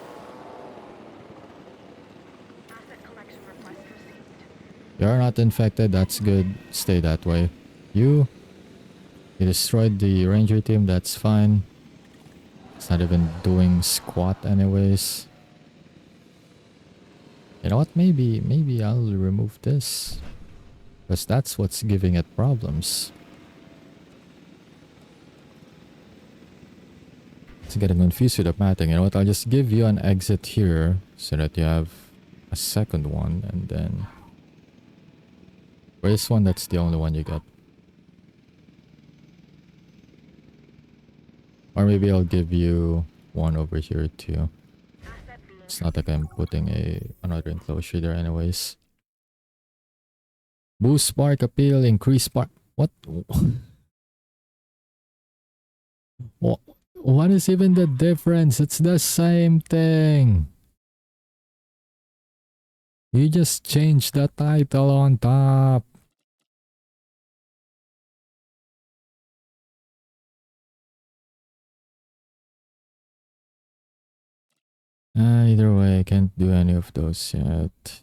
Asset collection request received. You're not infected, that's good. Stay that way. You destroyed the ranger team, that's fine. It's not even doing squat anyways. You know what? Maybe I'll remove this. Because that's what's giving it problems. It's getting confused with the pattern. You know what? I'll just give you an exit here so that you have a second one, and then... For this one, that's the only one you got. Or maybe I'll give you one over here too. It's not like I'm putting another enclosure there anyways. Boost spark appeal, increase spark... What? What is even the difference? It's the same thing. You just changed the title on top. Either way, I can't do any of those yet.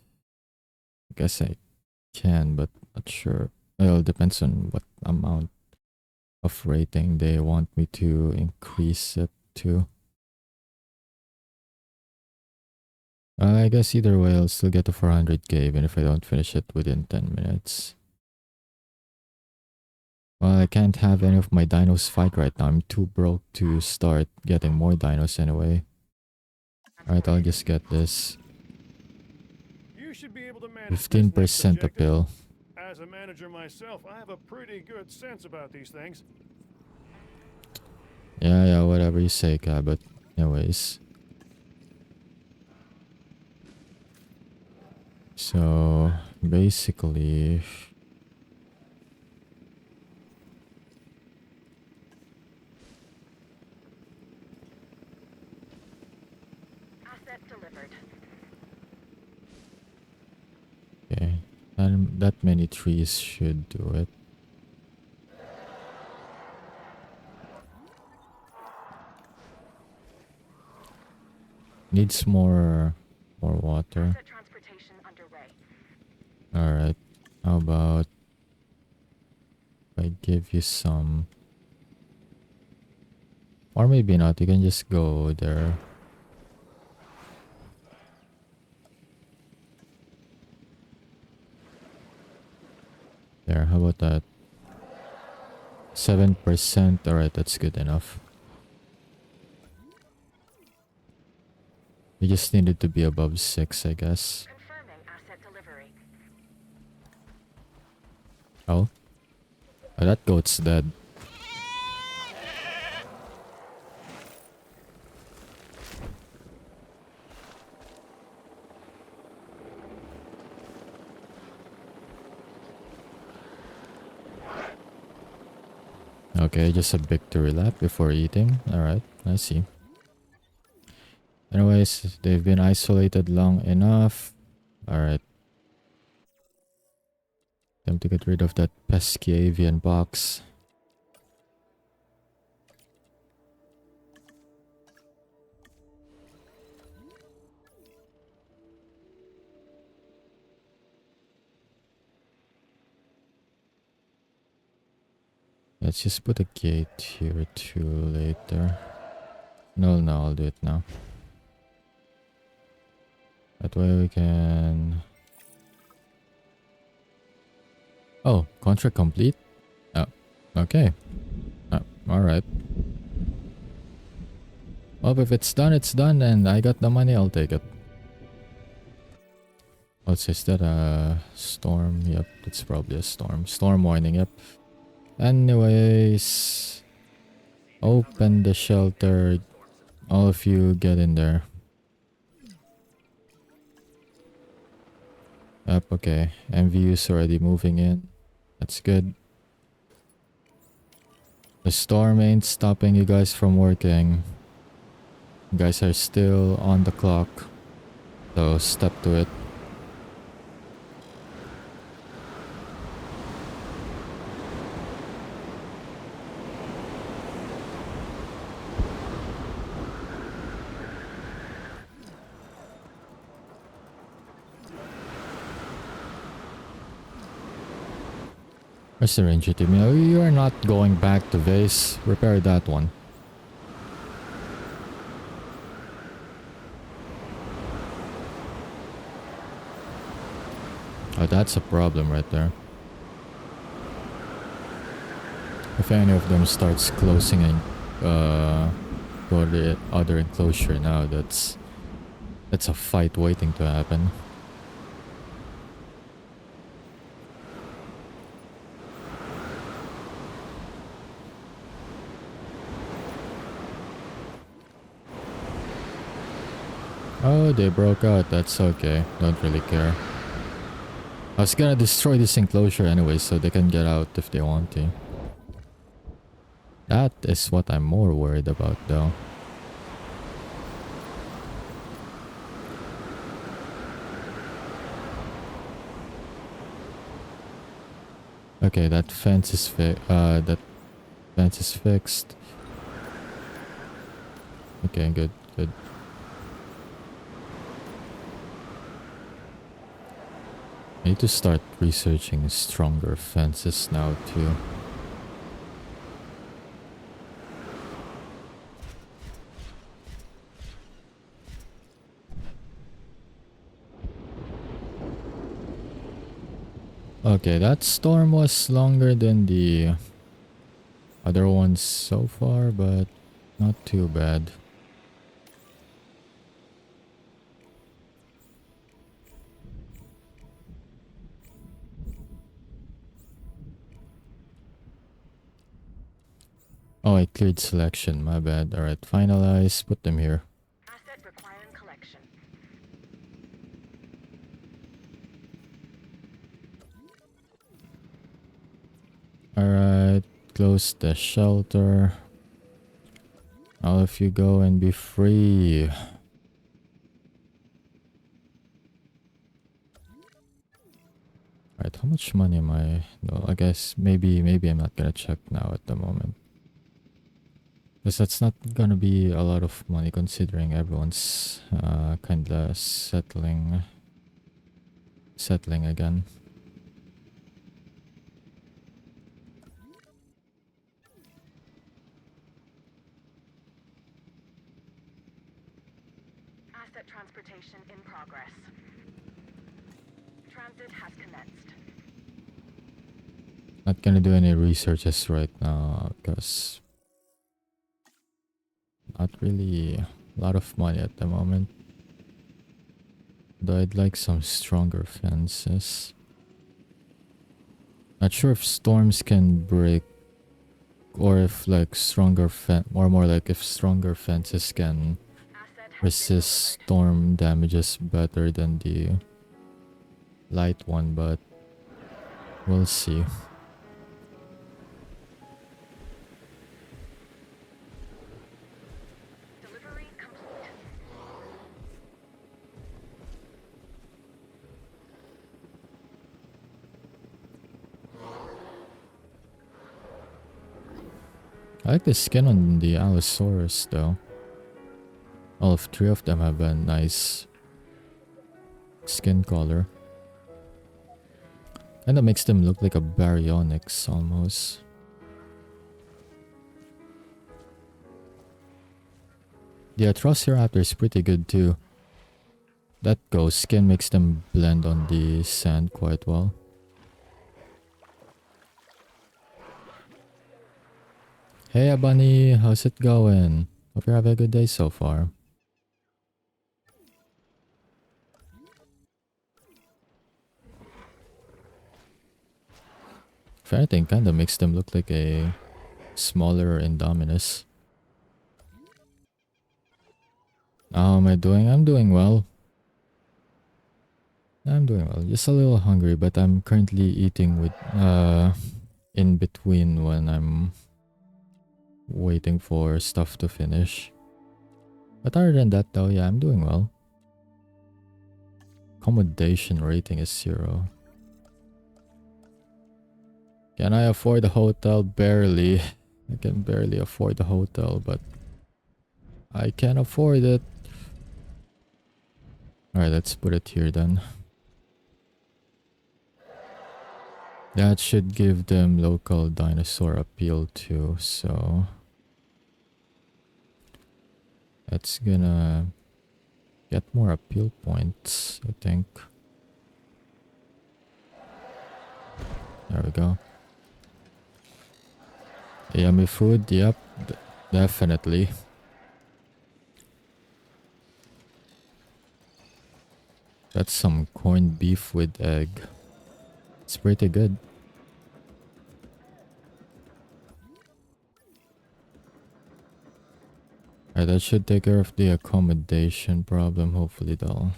I guess I can, but not sure. Well, it depends on what amount of rating they want me to increase it to. I guess either way, I'll still get to 400k even if I don't finish it within 10 minutes. Well, I can't have any of my dinos fight right now. I'm too broke to start getting more dinos anyway. Alright, I'll just get this. You should be able to manage 15% appeal. As a manager myself, I have a pretty good sense about these things. Yeah, whatever you say, Ka, but anyways. So, basically... Asset delivered. Okay, that many trees should do it. Needs more water. Asset transportation underway. Alright, how about if I give you some, or maybe not, you can just go there. There, how about that? 7%, alright, that's good enough. You just needed to be above 6, I guess. Confirming asset delivery. Oh, that goat's dead. Okay, just a victory lap before eating. Alright, I see. Anyways, they've been isolated long enough. Alright. Time to get rid of that pesky avian box. Let's just put a gate here too later. No, I'll do it now. That way we can... Oh, contract complete? Oh, okay. Alright. Well, if it's done, it's done, and I got the money, I'll take it. Oh, is that a storm? Yep, it's probably a storm. Storm warning, yep. Anyways, open the shelter. All of you get in there. Yep, okay. MVU's already moving in. That's good. The storm ain't stopping you guys from working. You guys are still on the clock. So step to it. Where's the ranger team? You are not going back to base. Repair that one. Oh, that's a problem right there. If any of them starts closing and go to the other enclosure now, that's a fight waiting to happen. Oh, they broke out. That's okay. Don't really care. I was gonna destroy this enclosure anyway, so they can get out if they want to. That is what I'm more worried about though. Okay, that fence is fixed. Okay, good, good. I need to start researching stronger fences now too. Okay, that storm was longer than the other ones so far, but not too bad. Oh, I cleared selection, my bad. Alright, finalize, put them here. Asset requiring collection. Alright, close the shelter. Now if you go and be free. Alright, how much money am I? No, I guess maybe I'm not gonna check now at the moment. Because that's not gonna be a lot of money considering everyone's kinda settling again. Asset transportation in progress. Transit has commenced. Not gonna do any researches right now because not really a lot of money at the moment. Though I'd like some stronger fences. Not sure if storms can break or if like more like if stronger fences can resist storm damages better than the light one, but we'll see. Delivery complete. I like the skin on the Allosaurus though. All of three of them have a nice skin color. Kinda makes them look like a Baryonyx almost. The Atrociraptor is pretty good too. That ghost skin makes them blend on the sand quite well. Hey Bunny, how's it going? Hope you're having a good day so far. If anything, kinda makes them look like a smaller Indominus. How am I doing? I'm doing well. I'm doing well. Just a little hungry, but I'm currently eating with in between when I'm waiting for stuff to finish. But other than that though, yeah, I'm doing well. Accommodation rating is 0. Can I afford a hotel? Barely. I can barely afford a hotel, but I can afford it. Alright, let's put it here then. That should give them local dinosaur appeal too, so that's gonna get more appeal points, I think. There we go. Yummy food, yep, definitely. That's some corned beef with egg. It's pretty good. Alright, that should take care of the accommodation problem. Hopefully they'll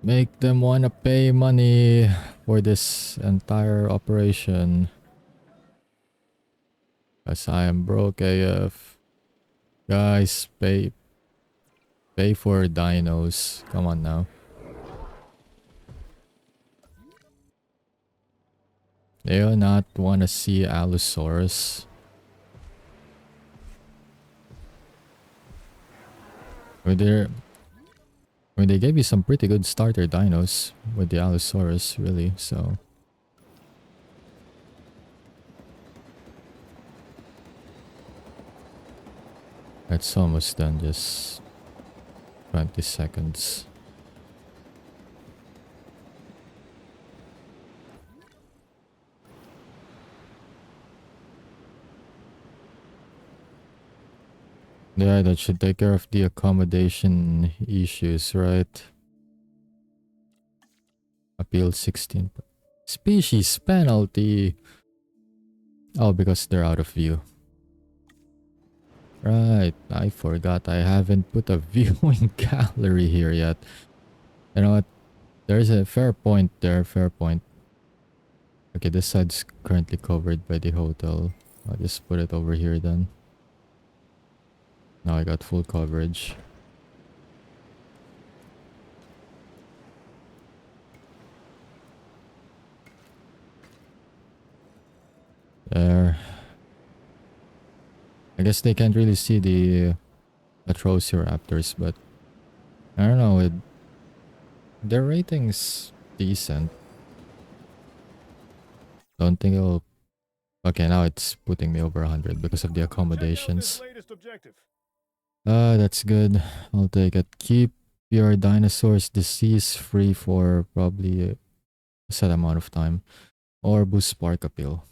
make them wanna pay money for this entire operation. Cause I am broke AF. Guys, pay for dinos. Come on now. Do you not want to see Allosaurus? They gave you some pretty good starter dinos with the Allosaurus, really, so... It's almost done, just 20 seconds. Yeah, that should take care of the accommodation issues, right? Appeal 16. Species penalty. Oh, because they're out of view. Right, I forgot I haven't put a viewing gallery here yet. You know what? There's a fair point there, fair point. Okay, this side's currently covered by the hotel. I'll just put it over here then. Now I got full coverage. There. I guess they can't really see the Atrociraptors, but I don't know, their rating's decent. Don't think it'll... Okay, now it's putting me over 100 because of the accommodations. That's good. I'll take it. Keep your dinosaurs disease-free for probably a set amount of time. Or boost spark appeal.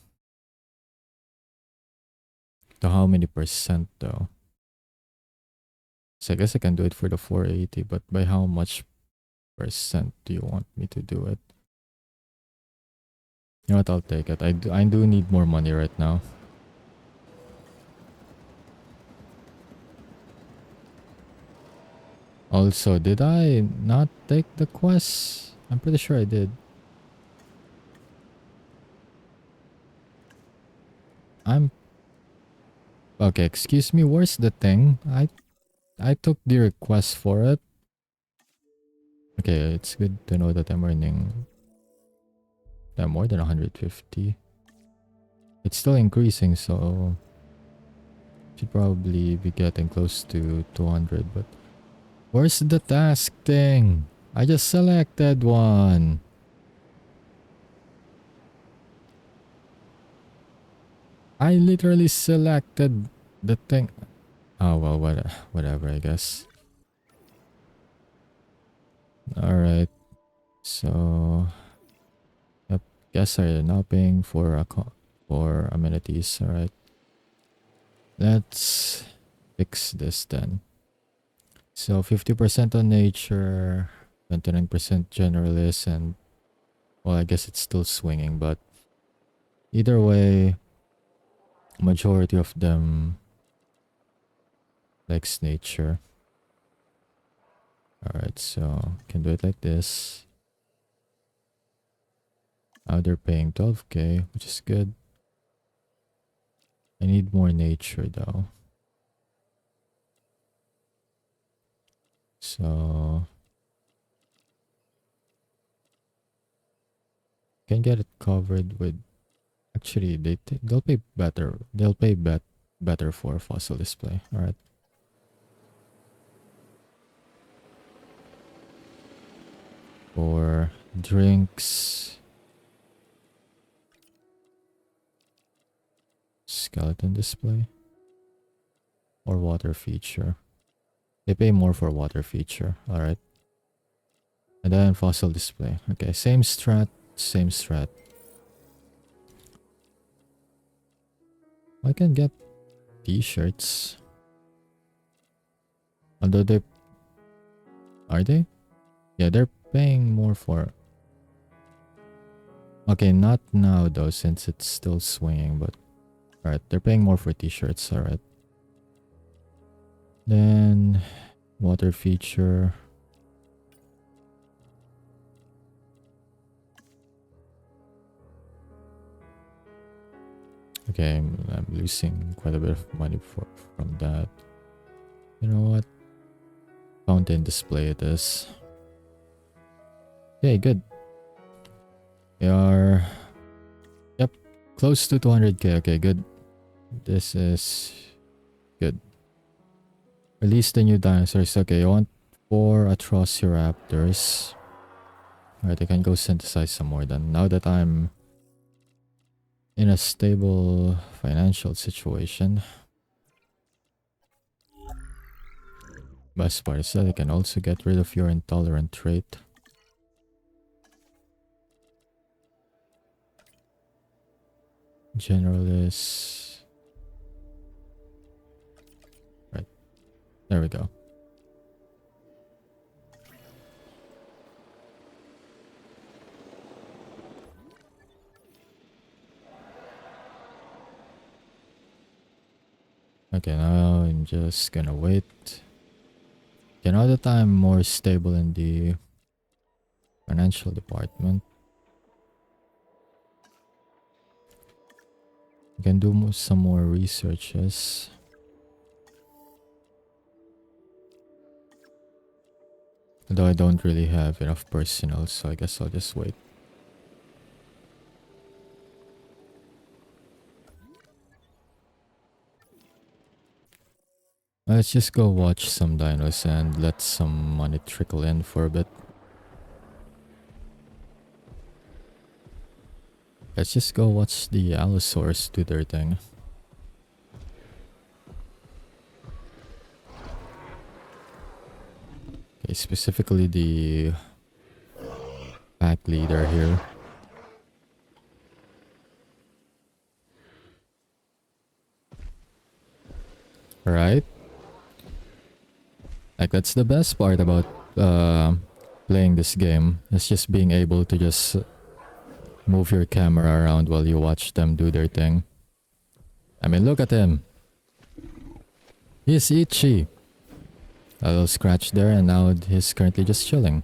To how many percent though? So I guess I can do it for the 480, but by how much percent do you want me to do it? You know what, I'll take it. I do need more money right now. Also, did I not take the quest? I'm pretty sure I did. Okay, excuse me, where's the thing? I took the request for it. Okay, it's good to know that I'm earning more than 150. It's still increasing, so should probably be getting close to 200, but where's the task thing? I just selected one. I literally selected the thing. Oh well, whatever, I guess. Alright. So... Yep, guess I'm now paying for amenities, alright. Let's fix this then. So 50% on nature, 29% generalist, and... Well, I guess it's still swinging, but... Either way... Majority of them likes nature. Alright, so can do it like this. Now they're paying 12k, which is good. I need more nature though. So can get it covered with... Actually, they'll pay better. They'll pay better for fossil display. All right. For drinks, skeleton display, or water feature. They pay more for water feature. All right. And then fossil display. Okay, same strat, same strat. I can get t-shirts. Although they... Are they? Yeah, they're paying more for... Okay, not now though, since it's still swinging, but... Alright, they're paying more for t-shirts, alright. Then... Water feature... Okay, I'm losing quite a bit of money from that. You know what? Fountain display it is. Okay, good. We are... Yep, close to 200k. Okay, good. This is... good. Release the new dinosaurs. Okay, you want 4 Atrociraptors. Alright, I can go synthesize some more then. Now that I'm in a stable financial situation. Best part is that I can also get rid of your intolerant trait. Generalist. Right. There we go. Okay, now I'm just gonna wait. Okay, now that I'm more stable in the financial department, I can do some more researches. Although I don't really have enough personnel, so I guess I'll just wait. Let's just go watch some dinos and let some money trickle in for a bit. Let's just go watch the Allosaurs do their thing. Okay, specifically the pack leader here. Right? Like, that's the best part about playing this game. It's just being able to just move your camera around while you watch them do their thing. I mean, look at him. He's itchy. A little scratch there, and now he's currently just chilling.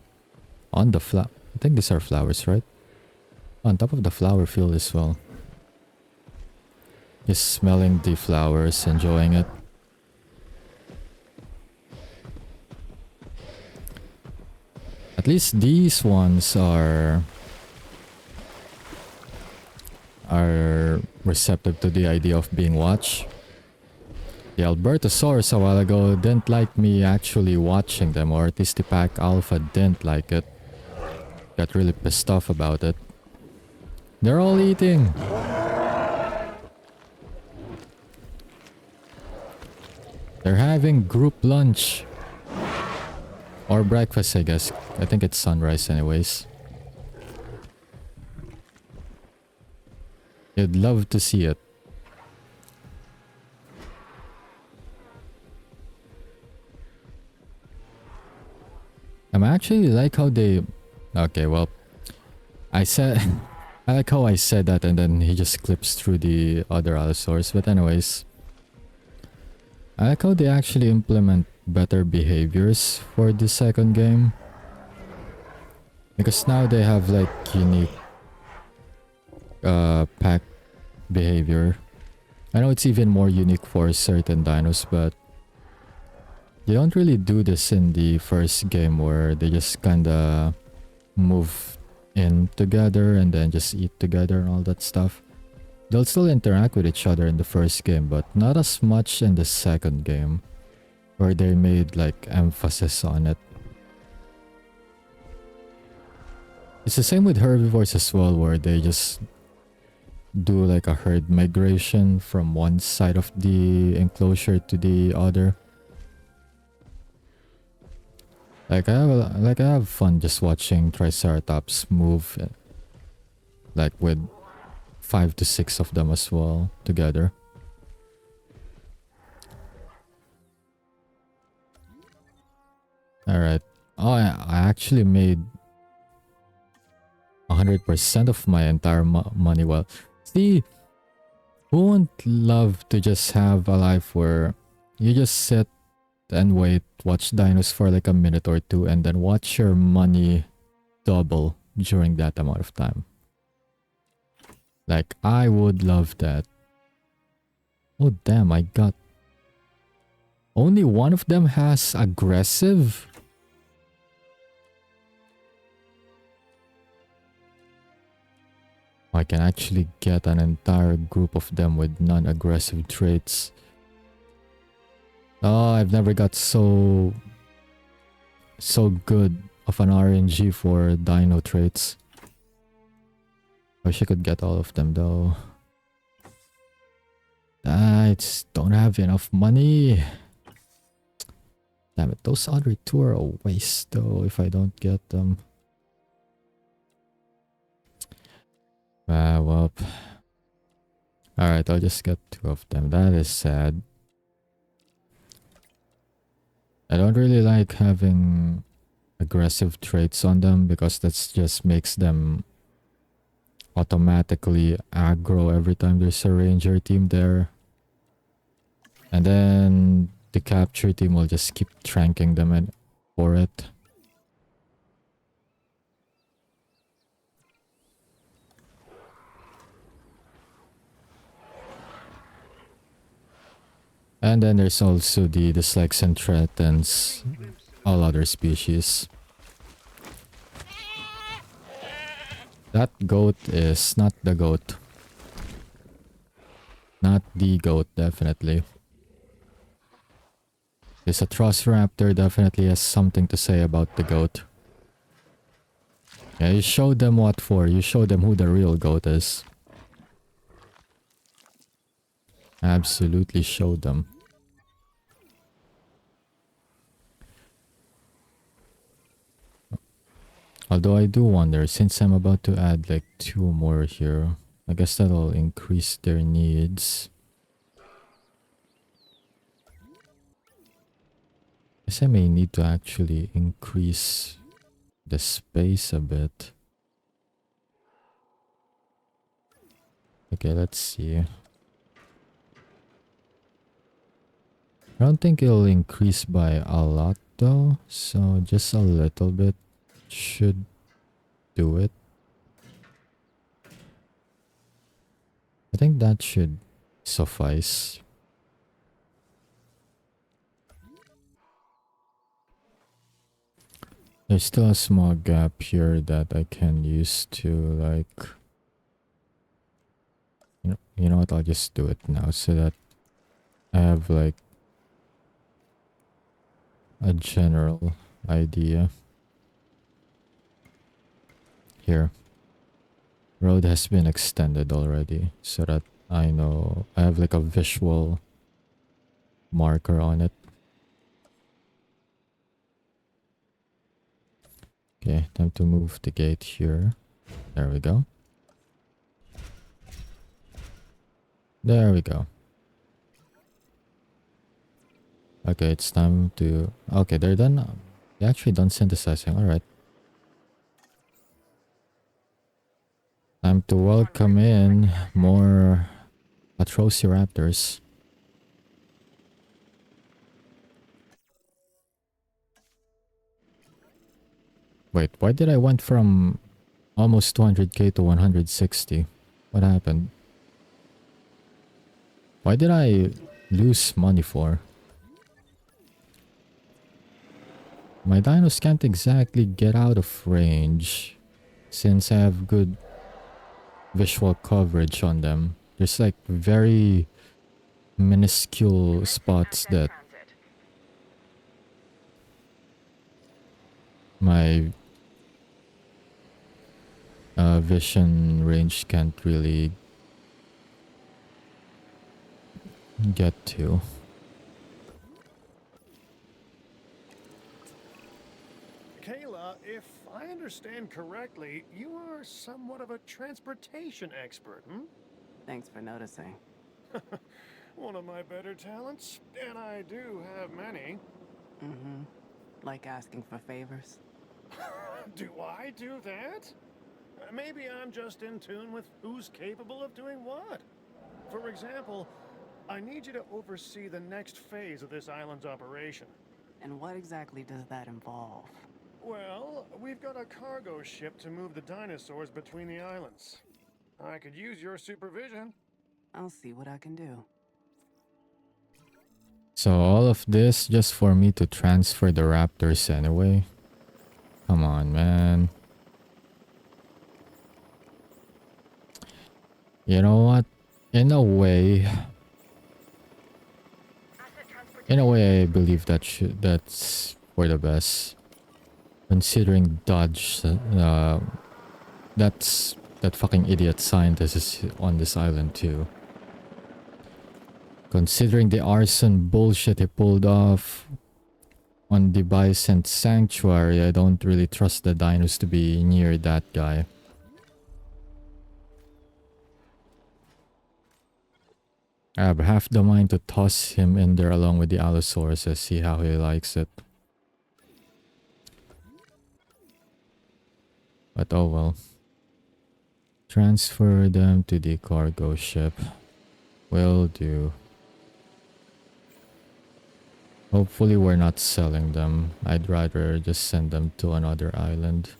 On the flower. I think these are flowers, right? On top of the flower field as well. Just smelling the flowers, enjoying it. At least these ones are receptive to the idea of being watched. The Albertosaurus a while ago didn't like me actually watching them, or at least the pack alpha didn't like it. Got really pissed off about it. They're all eating! They're having group lunch. Or breakfast, I guess. I think it's sunrise anyways. You'd love to see it. I actually like how they... Okay, well... I said... I like how I said that and then he just clips through the other Allosaurus. But anyways... I like how they actually implement better behaviors for the second game. Because now they have like unique pack behavior. I know it's even more unique for certain dinos, but you don't really do this in the first game where they just kinda move in together and then just eat together and all that stuff. They'll still interact with each other in the first game, but not as much in the second game, where they made like emphasis on it. It's the same with herbivores as well, where they just do like a herd migration from one side of the enclosure to the other. Like I have fun just watching Triceratops move, like with 5 to 6 of them as well together. Alright. Oh, I actually made 100% of my entire money. Well, see, who wouldn't love to just have a life where you just sit and wait, watch dinos for like a minute or two, and then watch your money double during that amount of time? Like, I would love that. Oh damn, I got... Only one of them has aggressive? I can actually get an entire group of them with non-aggressive traits. Oh, I've never got so good of an RNG for dino traits. Wish I could get all of them though. I just don't have enough money. Damn it, those other two are a waste though if I don't get them. Ah, well. Alright, I'll just get two of them. That is sad. I don't really like having aggressive traits on them because that just makes them automatically aggro every time there's a ranger team there. And then the capture team will just keep tranking them for it. And then there's also the dislikes and threatens all other species. That goat is not the goat. Not the goat, definitely. This Atrociraptor definitely has something to say about the goat. Yeah, you showed them what for. You showed them who the real goat is. Absolutely showed them. Although I do wonder, since I'm about to add like 2 more here, I guess that'll increase their needs. I guess I may need to actually increase the space a bit. Okay, let's see. I don't think it'll increase by a lot though, so just a little bit should do it. I think that should suffice. There's still a small gap here that I can use to like... You know what, I'll just do it now so that I have like a general idea. Here. Road has been extended already so that I know I have like a visual marker on it. Okay, time to move the gate here. There we go. There we go. Okay, it's time to... Okay, they're done. They're actually done synthesizing. Alright. Time to welcome in more Atrociraptors. Wait, why did I went from almost 200k to 160? What happened? Why did I lose money for? My dinos can't exactly get out of range since I have good visual coverage on them. There's like very minuscule spots that my vision range can't really get to. Kayla, if I understand correctly, you are somewhat of a transportation expert, hmm? Thanks for noticing. One of my better talents, and I do have many. Mm-hmm. Like asking for favors. Do I do that? Maybe I'm just in tune with who's capable of doing what. For example, I need you to oversee the next phase of this island's operation. And what exactly does that involve? Well, we've got a cargo ship to move the dinosaurs between the islands. I could use your supervision. I'll see what I can do. So all of this just for me to transfer the raptors anyway? Come on, man. You know what? In a way, I believe that's for the best. Considering Dodge, that fucking idiot scientist is on this island too. Considering the arson bullshit he pulled off on the Bison Sanctuary, I don't really trust the dinos to be near that guy. I have half the mind to toss him in there along with the Allosaurus and see how he likes it. But oh well. Transfer them to the cargo ship. Will do. Hopefully we're not selling them. I'd rather just send them to another island.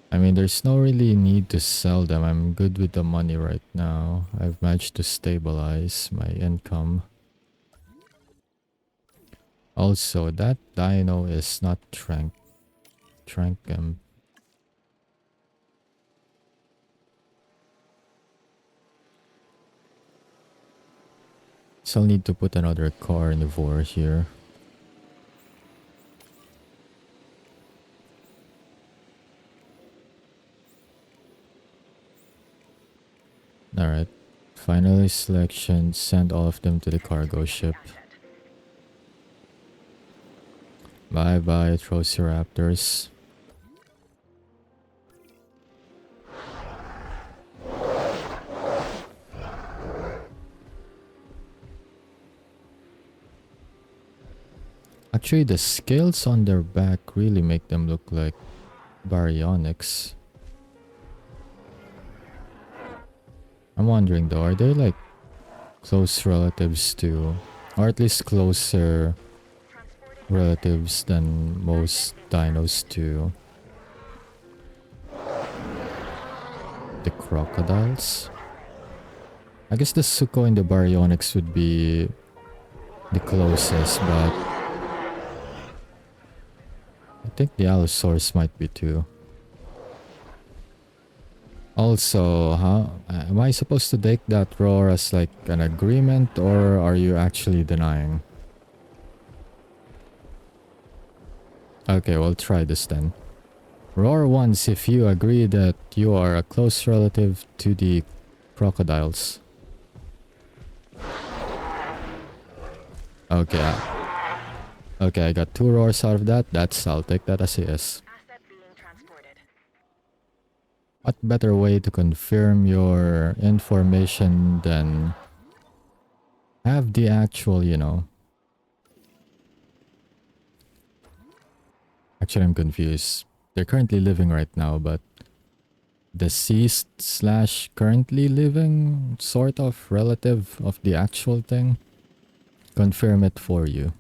I mean, there's no really need to sell them. I'm good with the money right now. I've managed to stabilize my income. Also, that dino is not Trankum. So I'll need to put another carnivore here. Alright. Finally selection. Send all of them to the cargo ship. Bye bye, Trociraptors. Actually, the scales on their back really make them look like baryonyx. I'm wondering though, are they like close relatives to, or at least closer relatives than most dinos to the crocodiles? I guess the Suko and the baryonyx would be the closest, but I think the Allosaurus might be too. Also, am I supposed to take that roar as like an agreement, or are you actually denying? Okay, we'll try this then. Roar once if you agree that you are a close relative to the crocodiles. Okay. Okay, I got 2 roars out of that. I'll take that as a yes. What better way to confirm your information than have the actual, you know. Actually, I'm confused. They're currently living right now, but deceased / currently living sort of relative of the actual thing. Confirm it for you.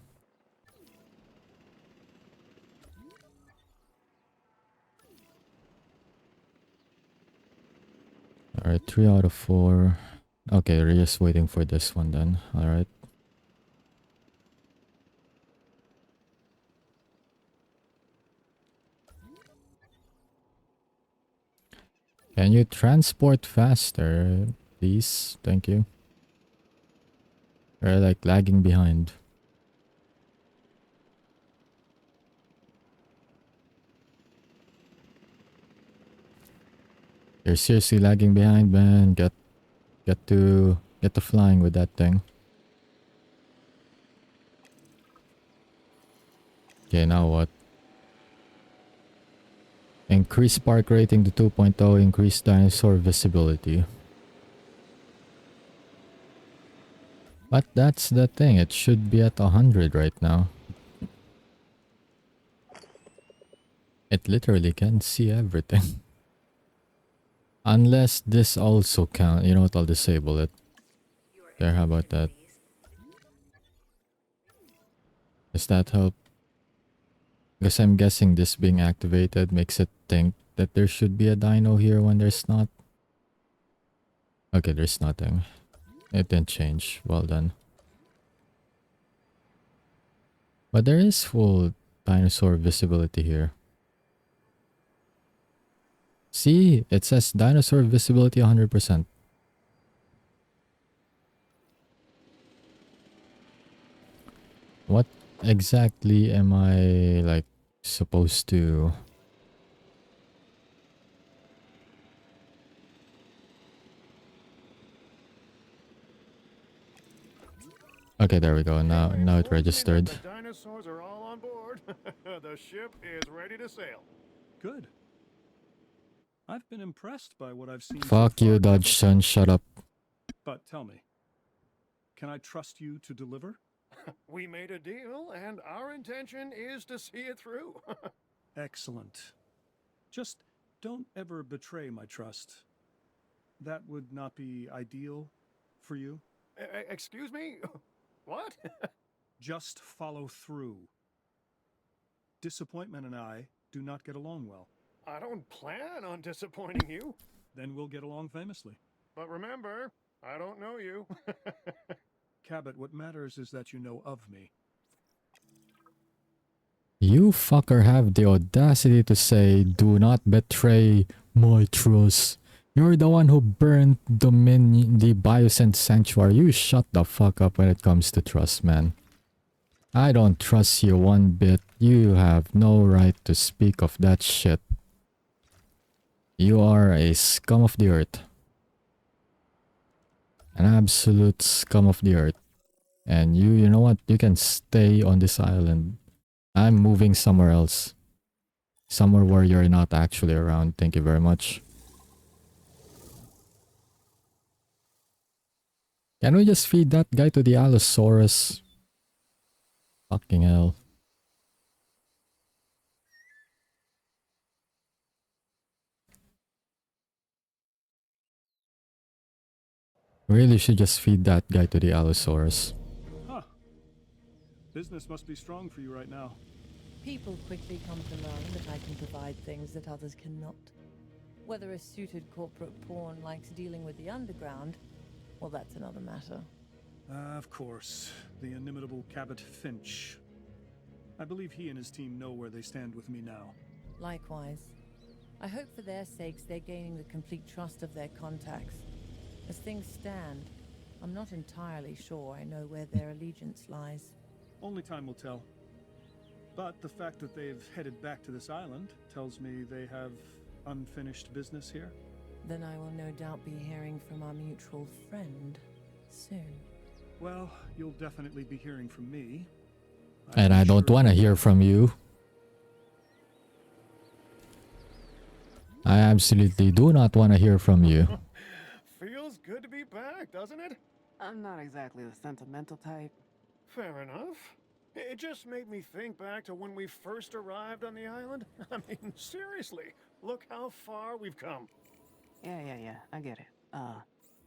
Alright, 3 out of 4. Okay, we're just waiting for this one then. Alright. Can you transport faster, please? Thank you. We're like lagging behind. You're seriously lagging behind, man. Get to flying with that thing. Okay, now what? Increase spark rating to 2.0, increase dinosaur visibility. But that's the thing, it should be at 100 right now. It literally can't see everything. Unless this also count. You know what, I'll disable it. There, how about that? Does that help? Because I'm guessing this being activated makes it think that there should be a dino here when there's not. Okay, there's nothing. It didn't change. Well done. But there is full dinosaur visibility here. See, it says dinosaur visibility 100%. What exactly am I like supposed to? Okay, there we go. Now it registered. The dinosaurs are all on board. The ship is ready to sail. Good. I've been impressed by what I've seen. Fuck so you, far, Dodge son, shut up. But tell me, can I trust you to deliver? We made a deal, and our intention is to see it through. Excellent. Just don't ever betray my trust. That would not be ideal for you. Excuse me? What? Just follow through. Disappointment and I do not get along well. I don't plan on disappointing you. Then we'll get along famously. But remember, I don't know you. Cabot, what matters is that you know of me. You fucker have the audacity to say, do not betray my trust. You're the one who burned the Biosynth Sanctuary. You shut the fuck up when it comes to trust, man. I don't trust you one bit. You have no right to speak of that shit. You are a scum of the earth. An absolute scum of the earth. And you know what? You can stay on this island. I'm moving somewhere else. Somewhere where you're not actually around. Thank you very much. Can we just feed that guy to the Allosaurus? Fucking hell. Really should just feed that guy to the Allosaurus. Huh. Business must be strong for you right now. People quickly come to learn that I can provide things that others cannot. Whether a suited corporate pawn likes dealing with the underground, well, that's another matter. Of course. The inimitable Cabot Finch. I believe he and his team know where they stand with me now. Likewise. I hope for their sakes they're gaining the complete trust of their contacts. As things stand, I'm not entirely sure I know where their allegiance lies. Only time will tell. But the fact that they've headed back to this island tells me they have unfinished business here. Then I will no doubt be hearing from our mutual friend soon. Well, you'll definitely be hearing from me. And I don't want to hear from you. I absolutely do not want to hear from you. Feels good to be back, doesn't it? I'm not exactly the sentimental type. Fair enough. It just made me think back to when we first arrived on the island. I mean, seriously, look how far we've come. Yeah, I get it.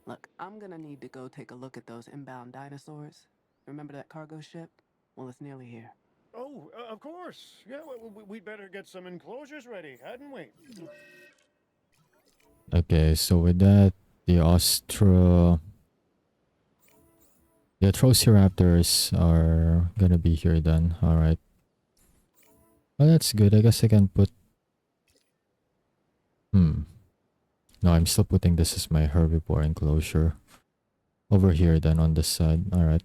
Look, I'm gonna need to go take a look at those inbound dinosaurs. Remember that cargo ship? Well, it's nearly here. Oh, of course. Yeah, we'd better get some enclosures ready, hadn't we? Okay, so with that, the Atrociraptors are gonna be here then. Alright. Well, that's good. I guess I can put... No, I'm still putting this as my herbivore enclosure. Over here then on this side. Alright.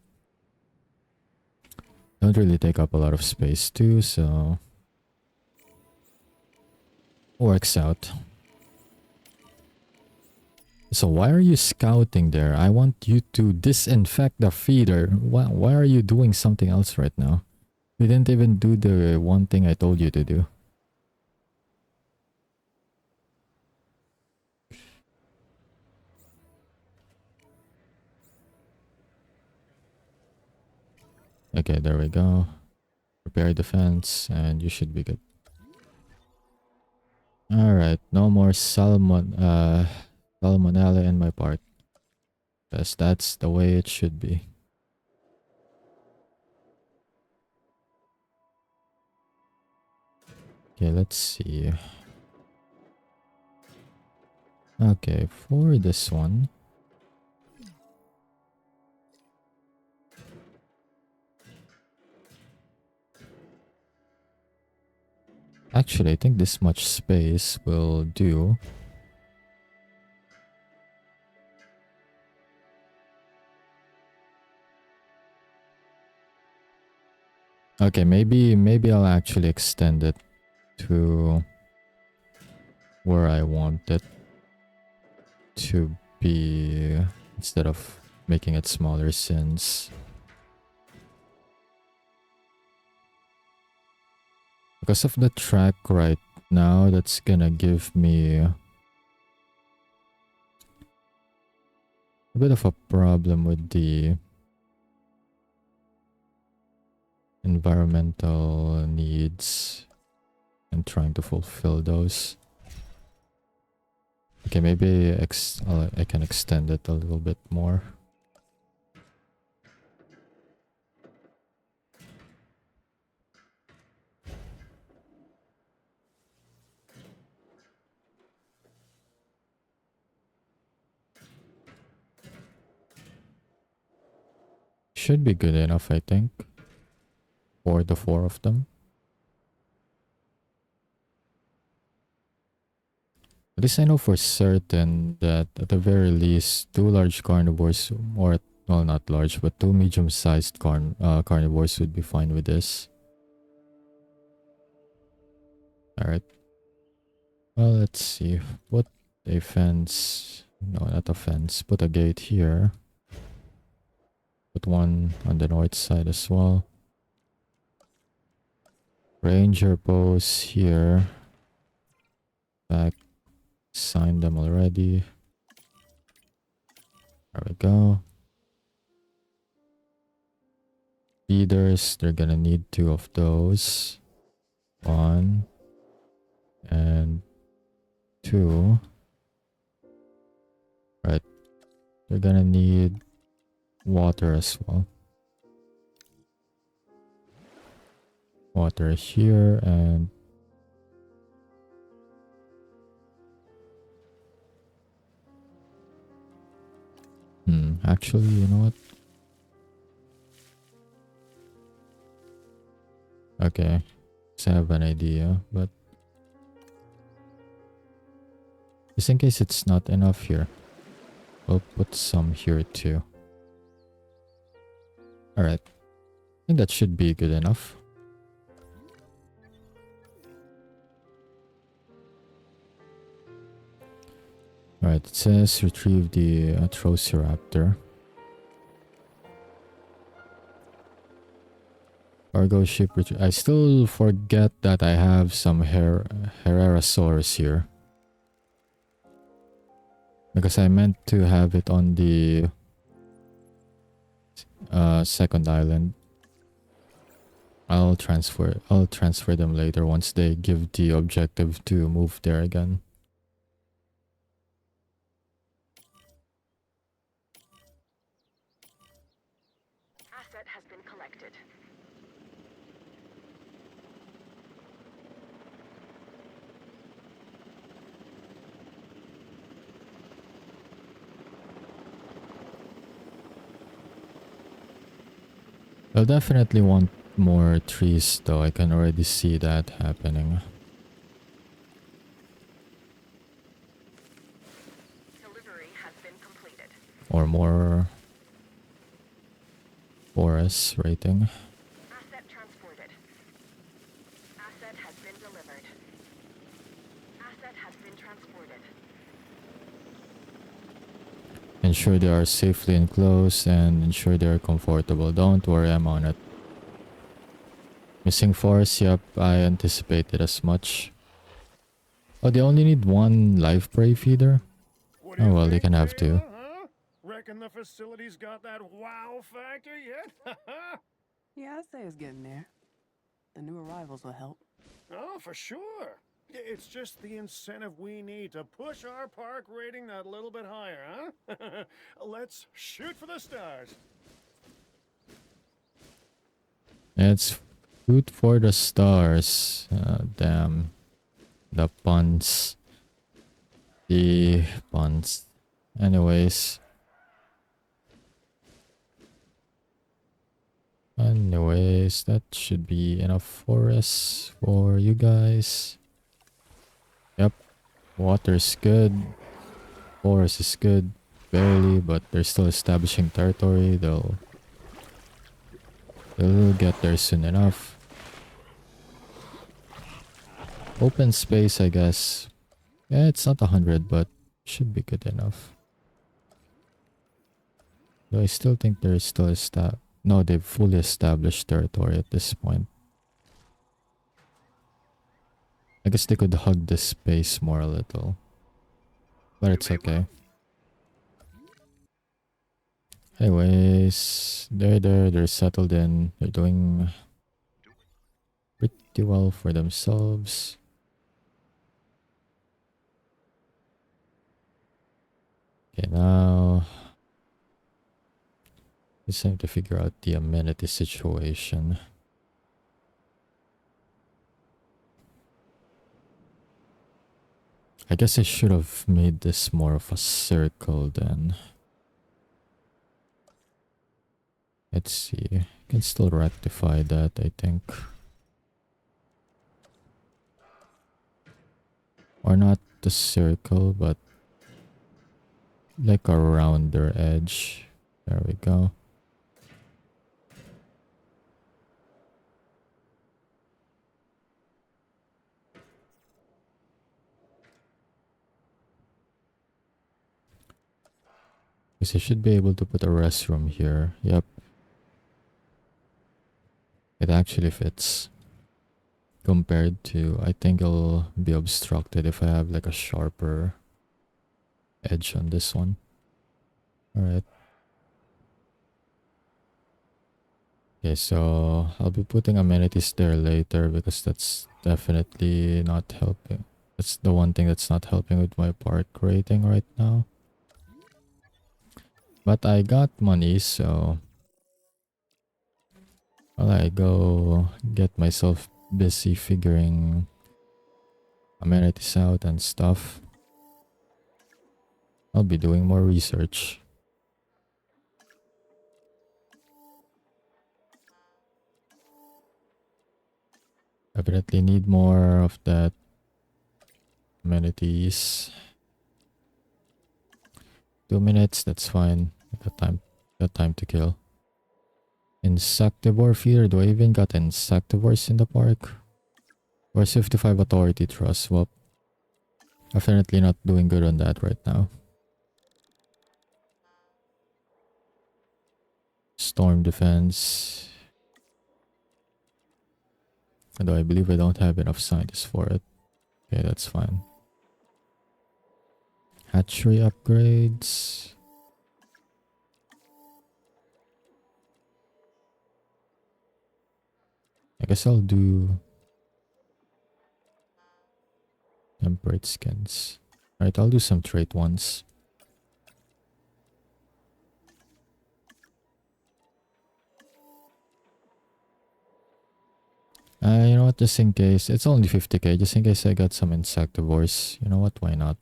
Don't really take up a lot of space too, so... Works out. So why are you scouting there? I want you to disinfect the feeder. Why are you doing something else right now? You didn't even do the one thing I told you to do. Okay, there we go. Prepare defense and you should be good. Alright, no more salmonella in my part. Because that's the way it should be. Okay, let's see. Okay, for this one. Actually, I think this much space will do. Okay, maybe I'll actually extend it to where I want it to be instead of making it smaller, since because of the track right now, that's gonna give me a bit of a problem with the environmental needs and trying to fulfill those. Okay, maybe I can extend it a little bit more. Should be good enough, I think, for the 4 of them. At least I know for certain that at the very least 2 large carnivores, or well, not large, but 2 medium-sized carnivores would be fine with this. Alright. Well, let's see. Put a fence. No, not a fence. Put a gate here. Put one on the north side as well. Ranger posts here. Back. Signed them already. There we go. Feeders, they're gonna need 2 of those. 1 and 2. Right. They're gonna need water as well. Water here and actually, you know what? Okay. I have an idea, but just in case it's not enough here, we'll put some here too. Alright. I think that should be good enough. Alright, it says retrieve the Atrociraptor. Cargo ship I still forget that I have some Herrerasaurus here. Because I meant to have it on the second island. I'll transfer them later once they give the objective to move there again. Asset has been collected. I'll definitely want more trees though. I can already see that happening. Delivery has been completed. Or more forest rating. Asset transported. Asset has been delivered. Asset has been transported. Ensure they are safely enclosed and ensure they are comfortable. Don't worry, I'm on it. Missing forest, yep, I anticipated as much. Oh, they only need 1 live prey feeder? Oh well, they can have 2. Huh? Reckon the facility's got that wow factor yet? Yeah, I'd say it's getting there. The new arrivals will help. Oh, for sure. It's just the incentive we need to push our park rating that little bit higher, huh? Let's shoot for the stars. It's food for the stars. Damn. The puns. The puns. Anyways. Anyways, that should be enough forest for you guys. Yep, water's good. Forest is good. Barely, but they're still establishing territory. They'll get there soon enough. Open space, I guess. Yeah, it's not 100, but should be good enough. Though I still think there's still no, they've fully established territory at this point. I guess they could hug this space more a little. But it's okay. Anyways, they're settled in. They're doing pretty well for themselves. Okay, now it's time to figure out the amenity situation. I guess I should have made this more of a circle then. Let's see. I can still rectify that, I think. Or not the circle, but like a rounder edge. There we go. Because I should be able to put a restroom here. Yep. It actually fits. Compared to, I think it'll be obstructed if I have like a sharper edge on this one. Alright. Okay, so I'll be putting amenities there later because that's definitely not helping. That's the one thing that's not helping with my park rating right now. But I got money, so while I go get myself busy figuring amenities out and stuff, I'll be doing more research. Definitely need more of that amenities. 2 minutes, that's fine. Got time to kill. Insectivore feeder. Do I even got insectivores in the park? Where's 55 authority trust? Well, definitely not doing good on that right now. Storm defense. Although I believe I don't have enough scientists for it. Okay, that's fine. Hatchery upgrades. I guess I'll do temperate skins. Alright, I'll do some trait ones. You know what, just in case, it's only 50k, just in case I got some insectivores. You know what, why not?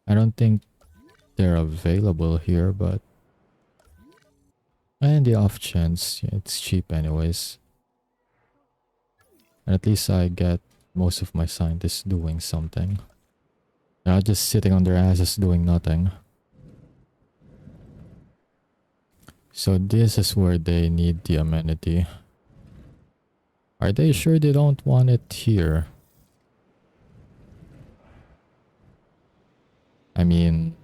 I don't think they're available here, but and the off chance, yeah, it's cheap anyways. And at least I get most of my scientists doing something. They're not just sitting on their asses doing nothing. So this is where they need the amenity. Are they sure they don't want it here? I mean,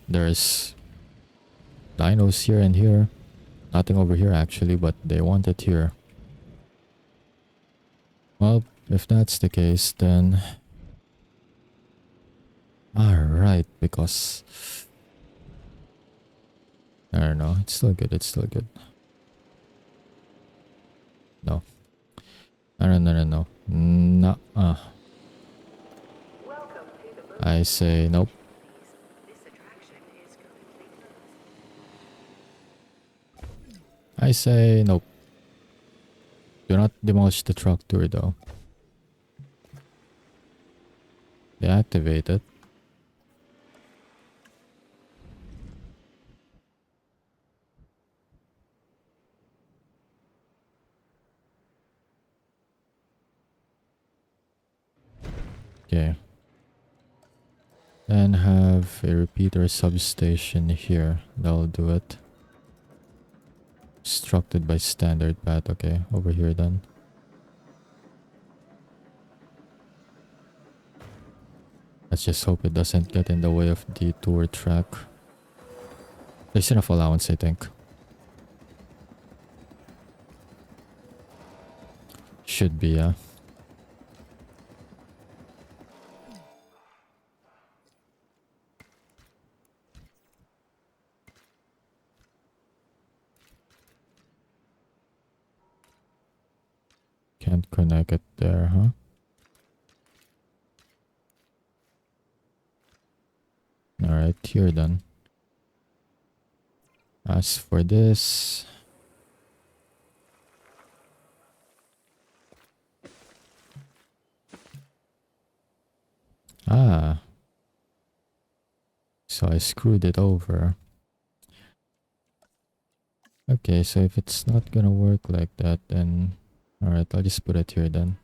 there's dinos here and here. Nothing over here actually, but they want it here. Well, if that's the case, then alright, because I don't know, it's still good, it's still good. No. No. Nuh-uh. I say nope. I say nope. Do not demolish the truck tour though. Deactivate it. Okay. Then have a repeater substation here. That'll do it. Constructed by standard path. Okay, over here then. Let's just hope it doesn't get in the way of the tour track. There's enough allowance, I think. Should be, yeah. Can't connect it there, huh? Alright, here then. As for this... Ah. So I screwed it over. Okay, so if it's not gonna work like that, then... Alright, I'll just put it here then.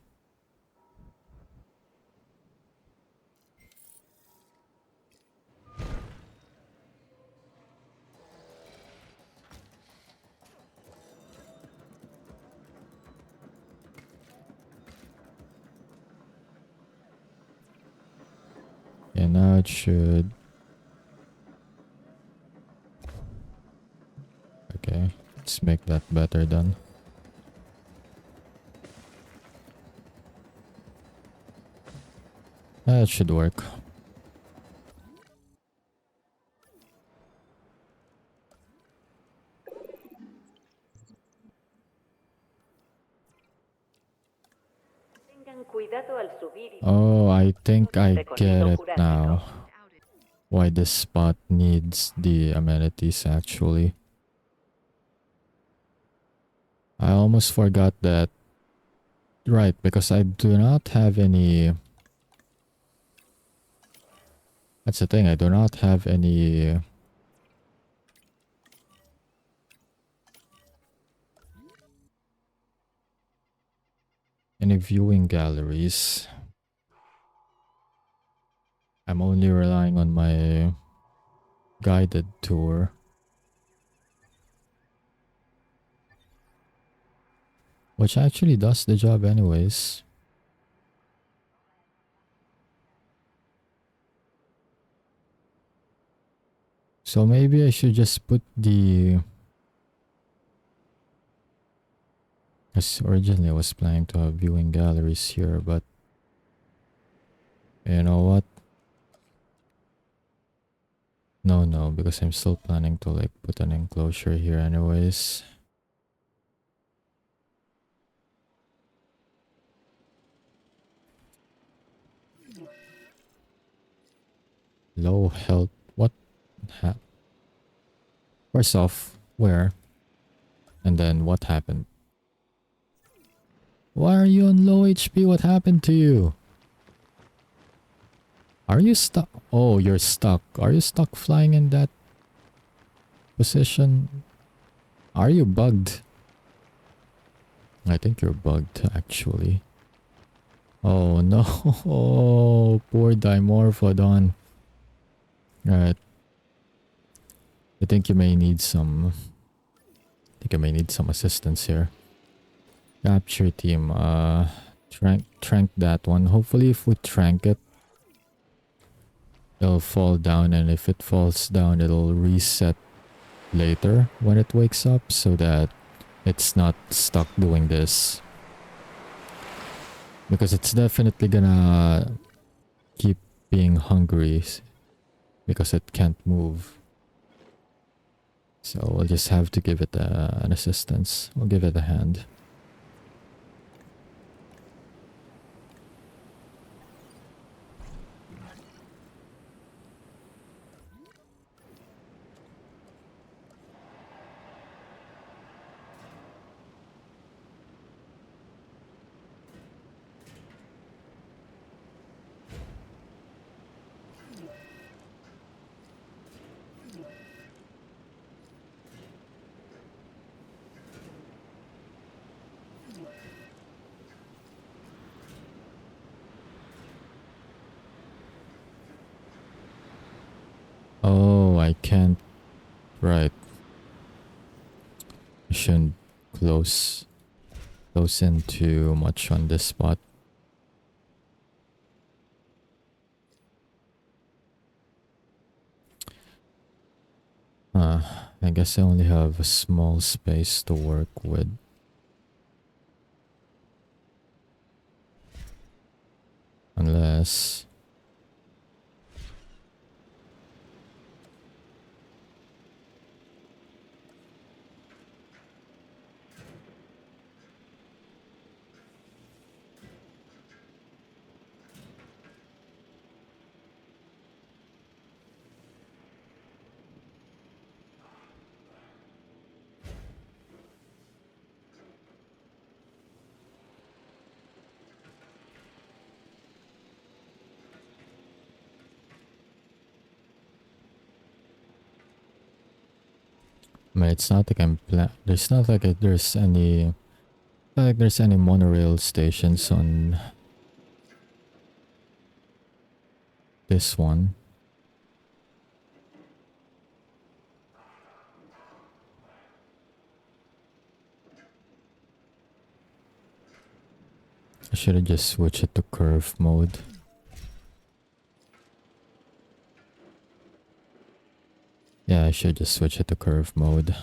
Yeah, now it should... Okay, let's make that better then. That should work. Oh, I think I get it now. Why this spot needs the amenities actually. I almost forgot that. Right, because I do not have any... That's the thing, I do not have any... Any viewing galleries. I'm only relying on my guided tour. Which actually does the job anyways. So maybe I should just put the... Because originally I was planning to have viewing galleries here, but... You know what? No, because I'm still planning to like put an enclosure here anyways. Low health. What? First off, where? And then what happened? Why are you on low HP? What happened to you? Are you stuck? Oh, you're stuck. Are you stuck flying in that position? Are you bugged? I think you're bugged actually. Oh no. Oh, poor Dimorphodon. Alright. I think you may need some... assistance here. Capture team. Trank that one. Hopefully if we trank it, it'll fall down, and if it falls down, it'll reset later when it wakes up so that it's not stuck doing this. Because it's definitely gonna keep being hungry because it can't move. So we'll just have to give it an assistance. We'll give it a hand. can't. Right. I shouldn't close in too much on this spot. I guess I only have a small space to work with. Unless... I mean, it's not like I'm there's not like there's any monorail stations on this one. I should have just switched it to curve mode. Yeah, I should just switch it to curve mode.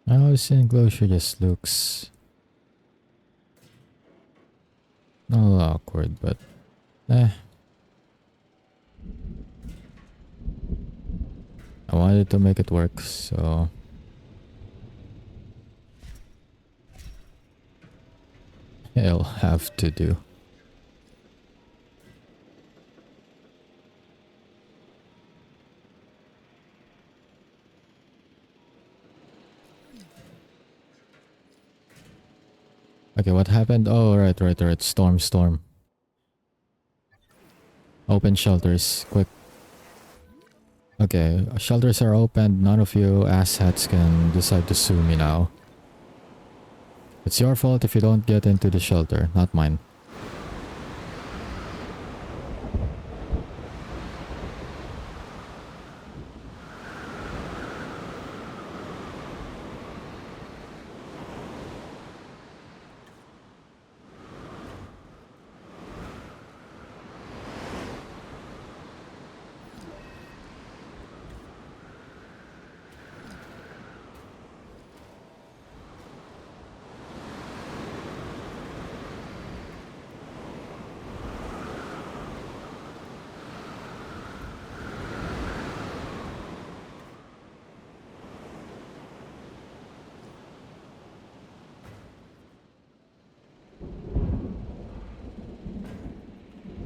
Oh, this enclosure just looks a little awkward, but I wanted to make it work, so it'll have to do. Okay, what happened? Oh, right. Storm. Open shelters, quick. Okay, shelters are open. None of you asshats can decide to sue me now. It's your fault if you don't get into the shelter, not mine.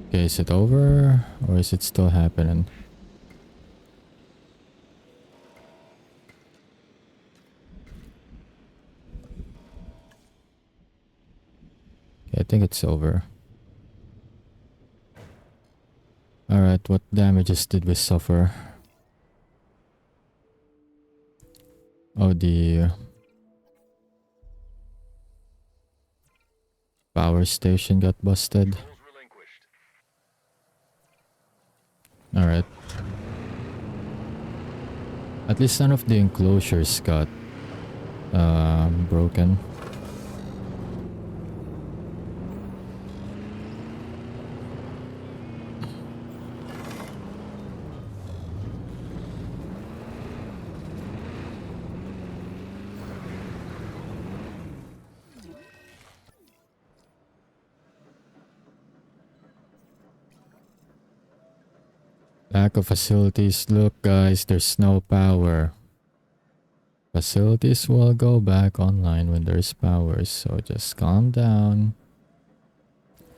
Okay, is it over or is it still happening? Okay, I think it's over. Alright, what damages did we suffer? Oh, the power station got busted. Alright. At least none of the enclosures got broken. Lack of facilities. Look guys, there's no power. Facilities will go back online when there's power, so just calm down.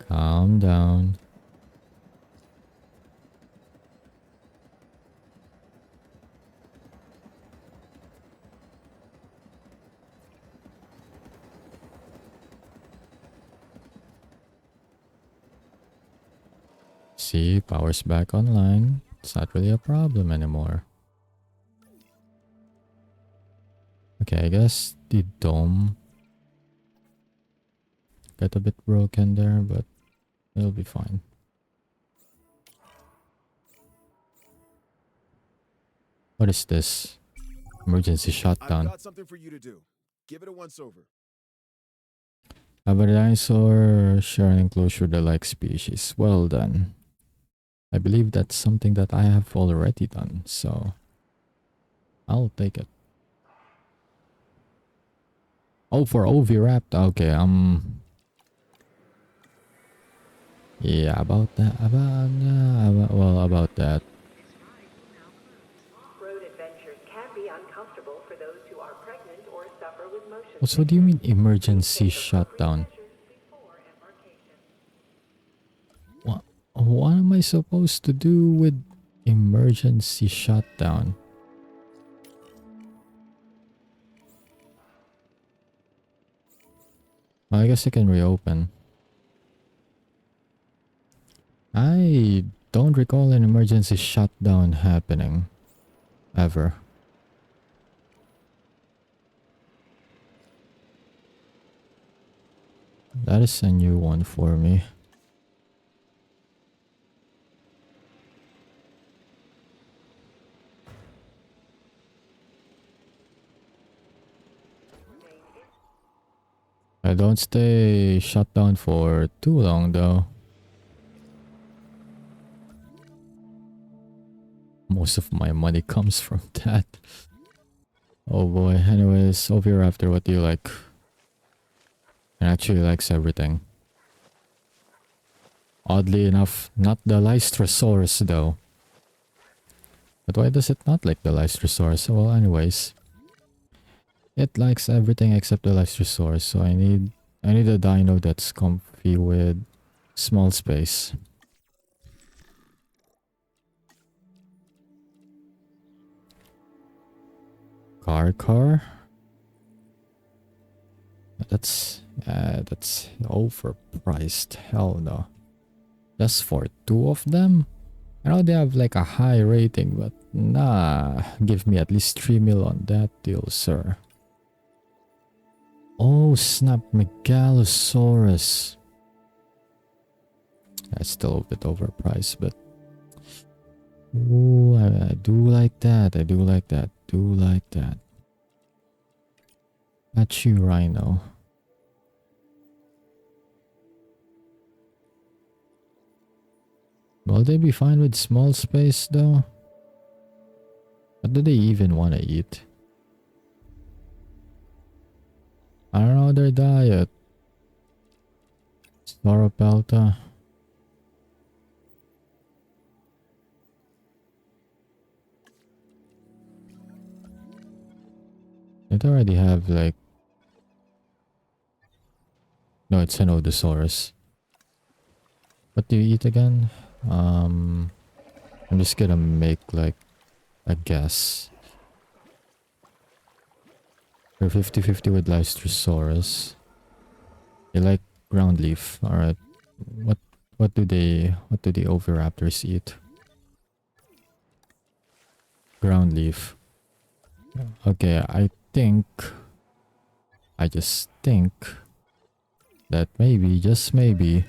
Calm down. See, power's back online. It's not really a problem anymore. Okay, I guess the dome got a bit broken there, but it'll be fine. What is this? Emergency shutdown. I've got something for you to do. Give it a once over. Have a dinosaur share an enclosure with the like species. Well done. I believe that's something that I have already done, so I'll take it. Oh, for Oviraptor. Okay, yeah, about that. About that. Road adventures can be uncomfortable for those who are pregnant or suffer with motion So what do you mean emergency shutdown? What am I supposed to do with emergency shutdown? I guess I can reopen. I don't recall an emergency shutdown happening. Ever. That is a new one for me. I don't stay shut down for too long though. Most of my money comes from that. Oh boy. Anyways, Oviraptor, what do you like? It actually likes everything. Oddly enough, not the Lystrosaurus though. But why does it not like the Lystrosaurus? Well, anyways. It likes everything except the Lystrosaurus, so I need a dino that's comfy with small space. Car? That's overpriced. Hell no. Just for two of them? I know they have like a high rating, but nah. Give me at least 3 mil on that deal, sir. Oh, snap. Megalosaurus. That's still a bit overpriced, but... Ooh, I do like that. I do like that. Apache Rhino. Will they be fine with small space though? What do they even want to eat? I don't know their diet. Sauropelta. It already have like... No, it's Enodosaurus. What do you eat again? I'm just gonna make like a guess. You're 50-50 with Lystrosaurus. You like ground leaf. Alright. What do the Oviraptors eat? Ground leaf. Okay, I just think that maybe, just maybe,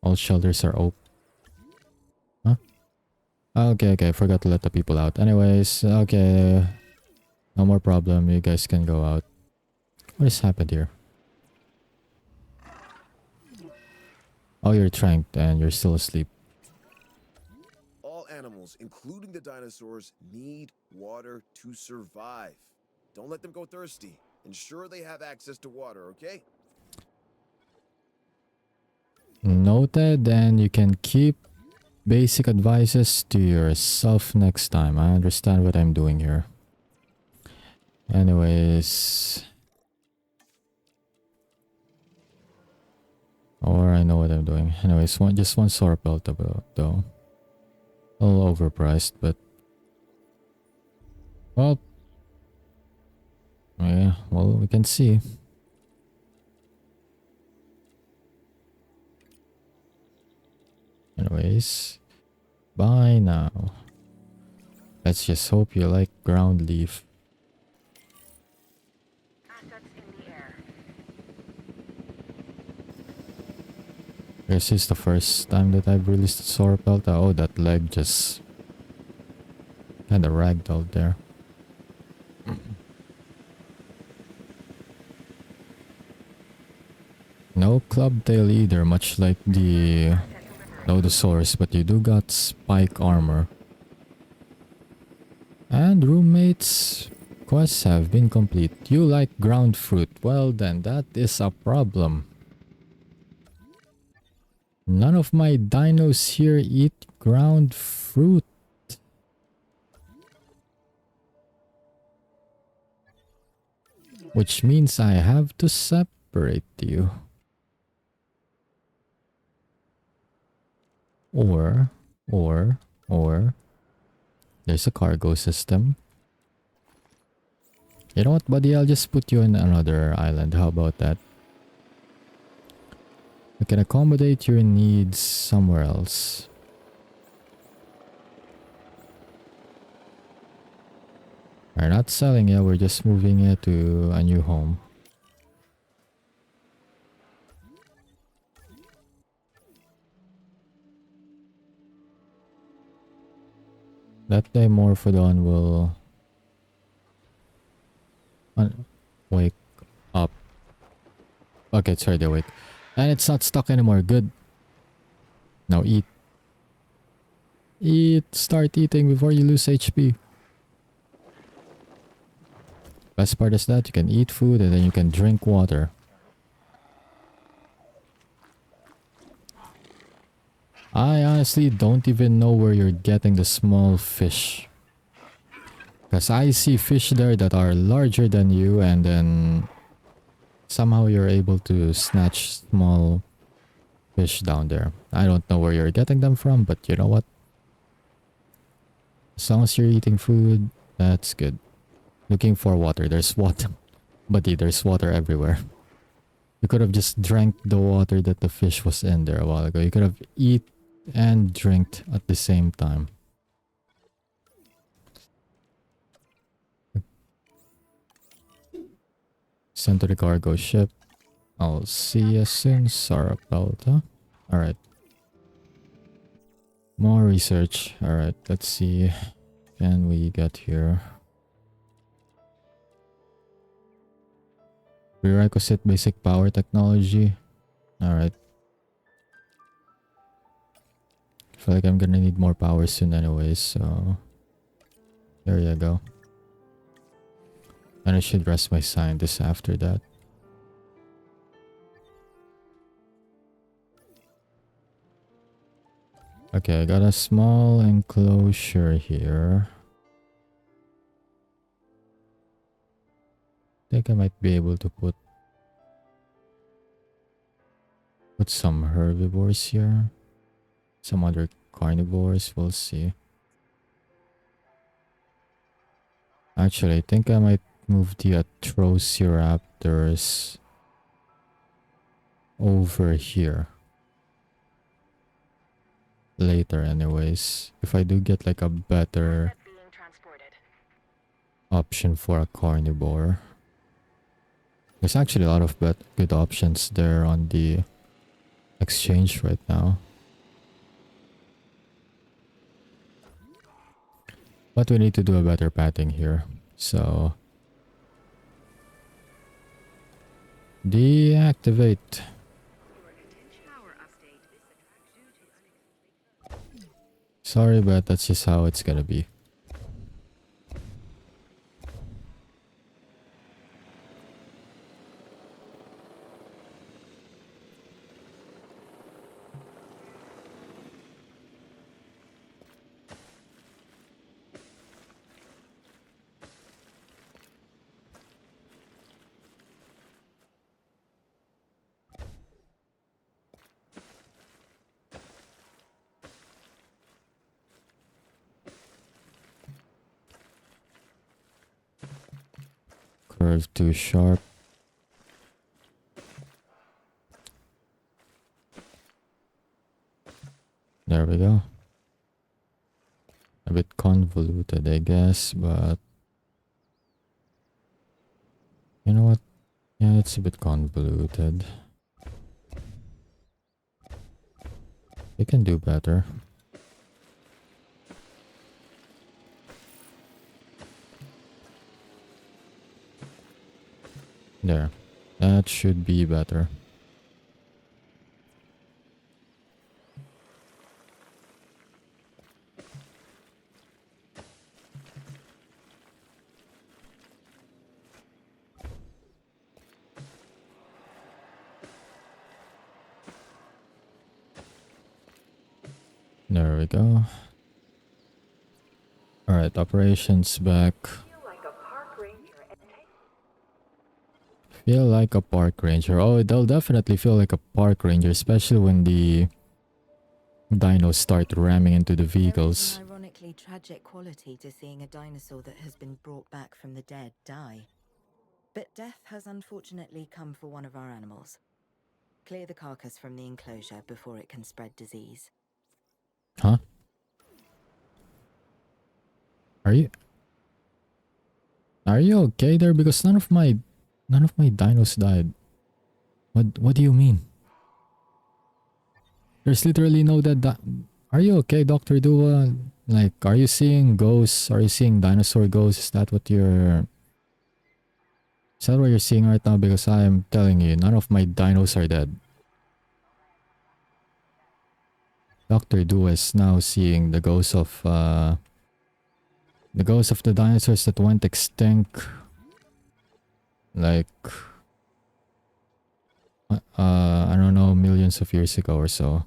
all shelters are open. Huh? Okay, I forgot to let the people out. Anyways, okay. No more problem. You guys can go out. What has happened here? Oh, you're tranked and you're still asleep. All animals, including the dinosaurs, need water to survive. Don't let them go thirsty. Ensure they have access to water, okay? Noted, and you can keep basic advices to yourself next time. I understand what I'm doing here. Anyways. Or I know what I'm doing. Anyways, just one Sauropelta though. A little overpriced, but... Well... Yeah, well, we can see. anyways. Bye now. Let's just hope you like ground leaf. Assets in the air. This is the first time that I've released the Sorpelt. Oh, that leg just kinda ragdolled there. No club tail either, much like the Nodosaurus, but you do got spike armor. And roommates' quests have been complete. You like ground fruit? Well then, that is a problem. None of my dinos here eat ground fruit. Which means I have to separate you. Or, there's a cargo system. You know what, buddy? I'll just put you in another island. How about that? We can accommodate your needs somewhere else. We're not selling it, we're just moving it to a new home. That Dimorphodon will wake up. Okay, it's already awake. And it's not stuck anymore. Good. Now eat. Eat. Start eating before you lose HP. Best part is that you can eat food and then you can drink water. I honestly don't even know where you're getting the small fish. Because I see fish there that are larger than you and then somehow you're able to snatch small fish down there. I don't know where you're getting them from, but you know what? As long as you're eating food, that's good. Looking for water. There's water. Buddy, there's water everywhere. You could have just drank the water that the fish was in there a while ago. You could have eat and drinked at the same time. Send to the cargo ship. I'll see you soon, Sarapelta. Alright. More research. Alright, let's see. Can we get here? Prerequisite basic power technology. Alright. I feel like I'm gonna need more power soon anyways, so there you go. And I should rest my scientist after that. Okay, I got a small enclosure here. I think I might be able to put some herbivores here. Some other carnivores, we'll see. Actually, I think I might move the Atrociraptors over here. Later anyways. If I do get like a better option for a carnivore. There's actually a lot of good options there on the exchange right now. But we need to do a better padding here. So deactivate. Sorry, but that's just how it's gonna be. Curve too sharp. There we go. A bit convoluted, I guess, but you know what? Yeah, it's a bit convoluted. They can do better. There. That should be better. There we go. Alright, operations back. Feel like a park ranger and take Feel like a park ranger. Oh, they'll definitely feel like a park ranger, especially when the dinos start ramming into the There is vehicles. an ironically tragic quality to seeing a dinosaur that has been brought back from the dead die. But death has unfortunately come for one of our animals. Clear the carcass from the enclosure before it can spread disease. Huh? Are you okay there? Because none of my dinos died. What do you mean? There's literally no dead Are you okay, Dr. Dua? Like, are you seeing ghosts? Are you seeing dinosaur ghosts? Is that what you're seeing right now? Because I am telling you, none of my dinos are dead. Dr. Dua is now seeing the ghosts of the dinosaurs that went extinct. Like, I don't know, millions of years ago or so.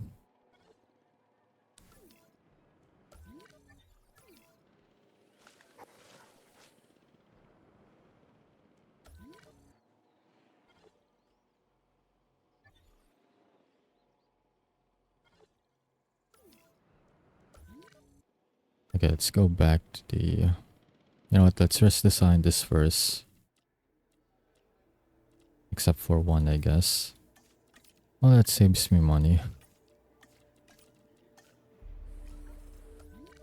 Okay, let's go back to the... You know what, let's just design this first. Except for one, I guess. Well, that saves me money.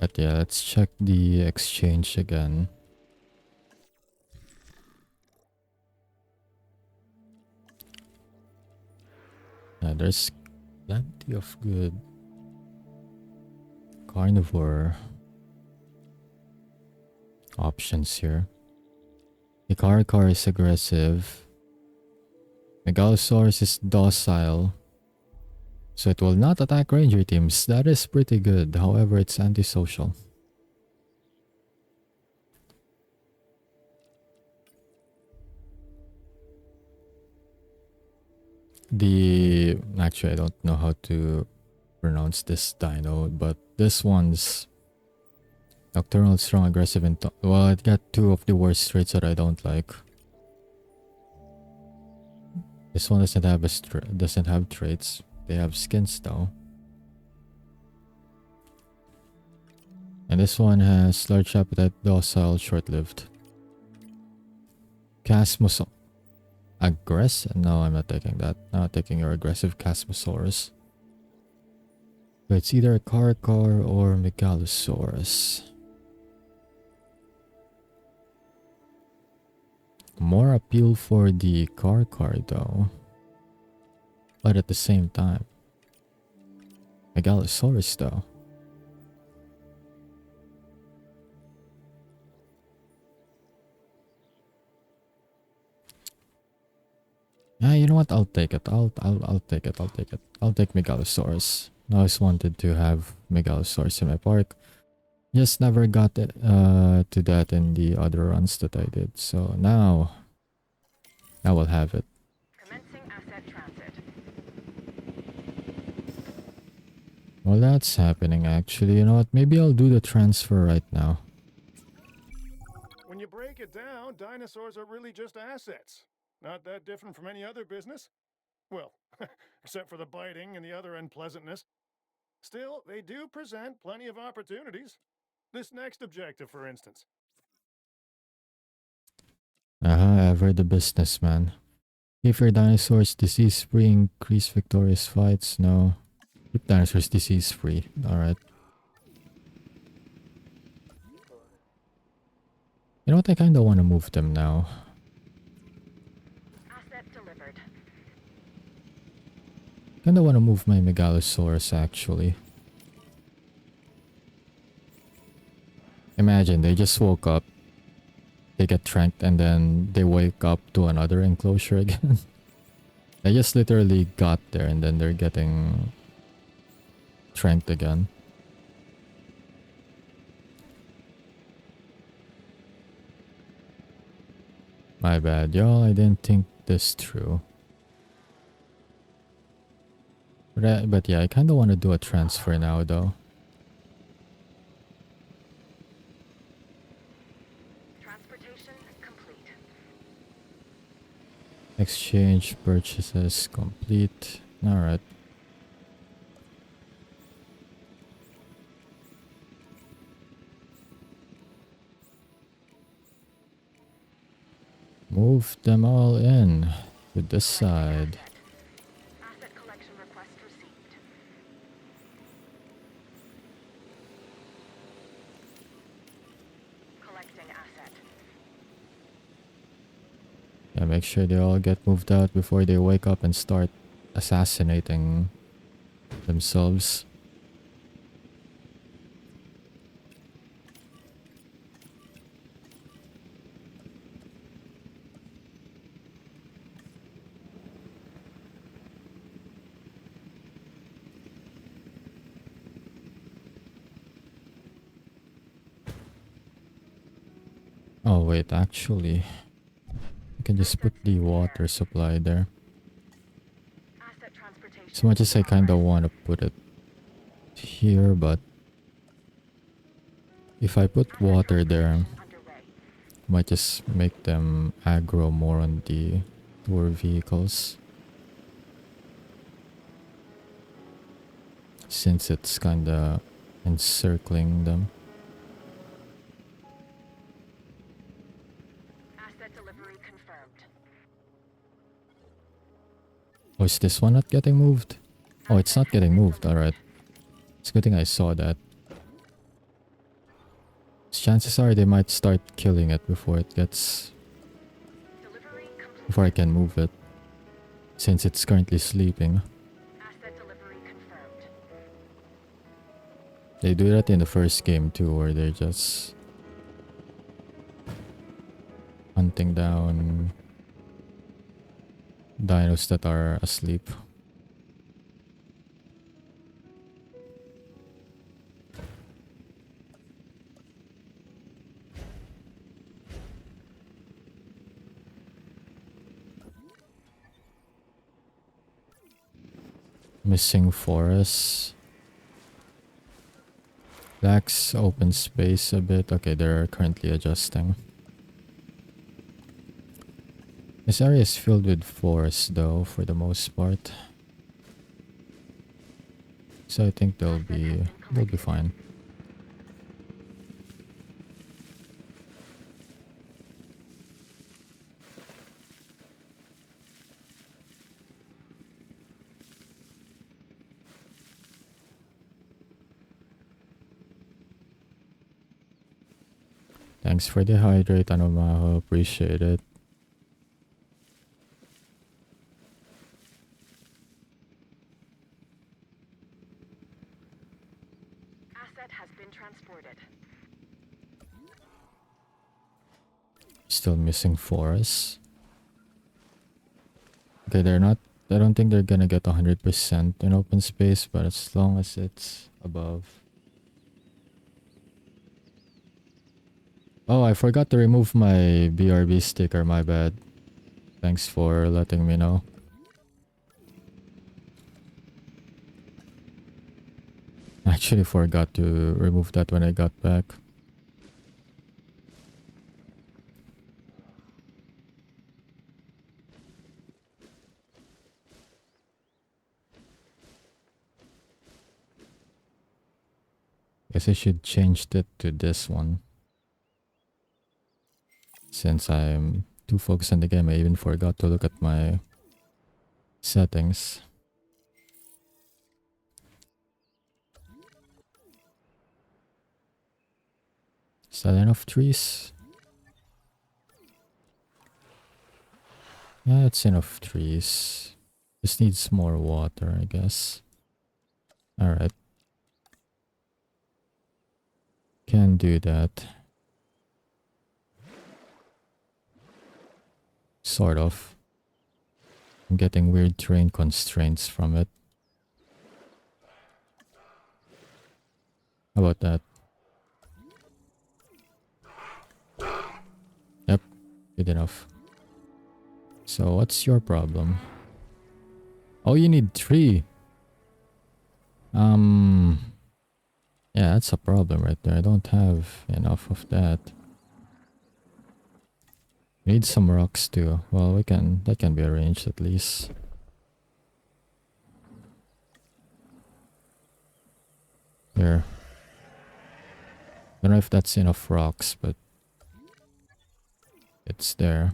But yeah, let's check the exchange again. Yeah, there's plenty of good carnivore options here. The Car is aggressive. Megalosaurus is docile, so it will not attack ranger teams. That is pretty good. However, it's antisocial. Actually, I don't know how to pronounce this dino, but this one's nocturnal, strong, aggressive, and well, it got two of the worst traits that I don't like. This one doesn't have traits. They have skins though. And this one has large appetite, docile, short-lived. Casmosaurus. Aggressive? No, I'm not taking that. I'm not taking your aggressive Casmosaurus. But it's either a Car or Megalosaurus. More appeal for the Car though. But at the same time, Megalosaurus though. Yeah, you know what? I'll take it. I'll take it. I'll take Megalosaurus. I always wanted to have Megalosaurus in my park. Just never got it, to that in the other runs that I did. So now I will have it. commencing asset transit. Well, that's happening actually. You know what? Maybe I'll do the transfer right now. When you break it down, dinosaurs are really just assets. Not that different from any other business. Well, except for the biting and the other unpleasantness. Still, they do present plenty of opportunities. This next objective, for instance. Ever the businessman. If your dinosaurs disease-free, increase victorious fights, no. Keep dinosaurs disease free. Alright. You know what? I kinda wanna move them now. Asset delivered. Kinda wanna move my Megalosaurus actually. Imagine they just woke up, they get tranked, and then they wake up to another enclosure again. They just literally got there and then they're getting tranked again. My bad, y'all. I didn't think this through. But yeah, I kind of want to do a transfer now, though. Transportation complete. Exchange purchases complete. Alright. Move them all in to this side. Asset collection request received. Collecting asset. Yeah, make sure they all get moved out before they wake up and start assassinating themselves. Oh wait, actually, I can just put the water supply there. Asset transportation. As much as I kinda want to put it here, but if I put water there, Underway. might just make them aggro more on the tour vehicles. Since it's kinda encircling them. Asset delivery confirmed. Oh, is this one not getting moved? Oh, it's not getting moved. Alright. It's a good thing I saw that. Chances are they might start killing it before it gets... Delivery complete. before I can move it. Since it's currently sleeping. Asset delivery confirmed. They do that in the first game too, where they're just... hunting down... dinos that are asleep. Missing forests. Lacks open space a bit. Okay, they're currently adjusting. This area is filled with forest though, for the most part. So I think they'll be fine. Thanks for the hydrate, Anomaho. Appreciate it. Asset has been transported. Still missing forests. Okay, they're not... I don't think they're gonna get 100% in open space, but as long as it's above... Oh, I forgot to remove my BRB sticker, my bad. Thanks for letting me know. I actually forgot to remove that when I got back. Guess I should change it to this one. Since I'm too focused on the game, I even forgot to look at my settings. that enough trees? Yeah, it's enough trees. Just needs more water, I guess. Alright. Can do that. Sort of. I'm getting weird terrain constraints from it. How about that? Yep, good enough. So what's your problem? Oh, you need 3. Yeah, that's a problem right there. I don't have enough of that. Need some rocks too. Well, that can be arranged at least. Here. Don't know if that's enough rocks, but it's there.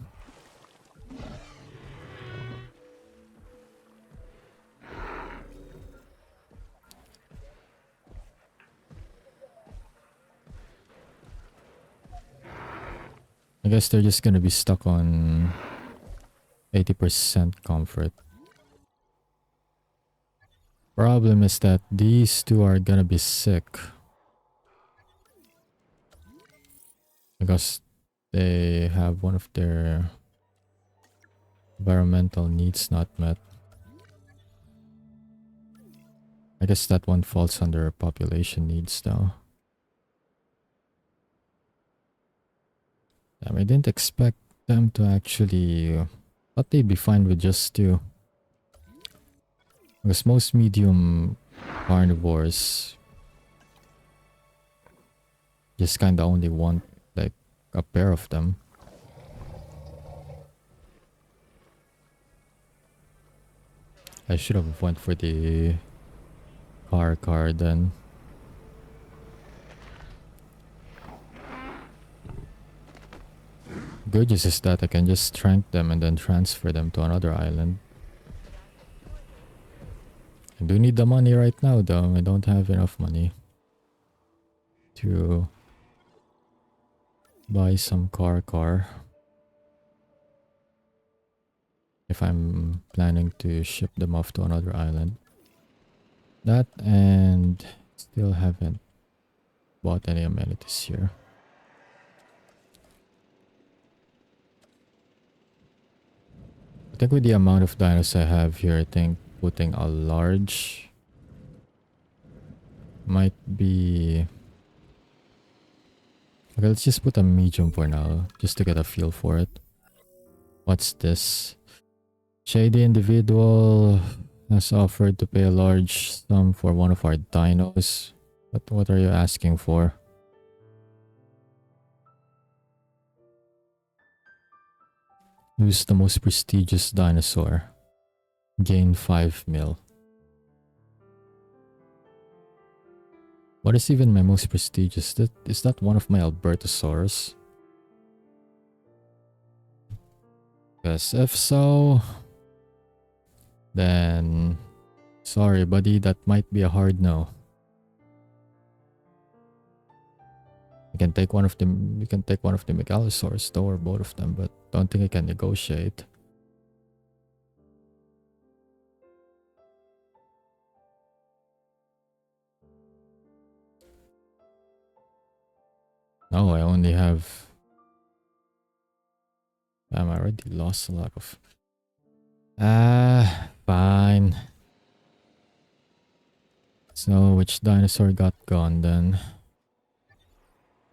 I guess they're just gonna be stuck on 80% comfort. Problem is that these two are gonna be sick. Because they have one of their environmental needs not met. I guess that one falls under population needs though. Damn, I didn't expect them to actually... thought they'd be fine with just 2. Because most medium carnivores just kinda only want like a pair of them. I should have went for the car then. Good news is that I can just trank them and then transfer them to another island. I do need the money right now though. I don't have enough money to buy some car. If I'm planning to ship them off to another island. That and still haven't bought any amenities here. I think with the amount of dinos I have here, I think putting a large might be... Okay, let's just put a medium for now, just to get a feel for it. What's this? Shady individual has offered to pay a large sum for one of our dinos. What are you asking for? Who's the most prestigious dinosaur? Gain 5 mil. What is even my most prestigious? Is that one of my Albertosaurus? Because if so, then sorry buddy, that might be a hard no. You can take one of the Megalosaurus though, or both of them, but don't think I can negotiate. No, I only have... Damn, I already lost a lot of... Fine. So, which dinosaur got gone then?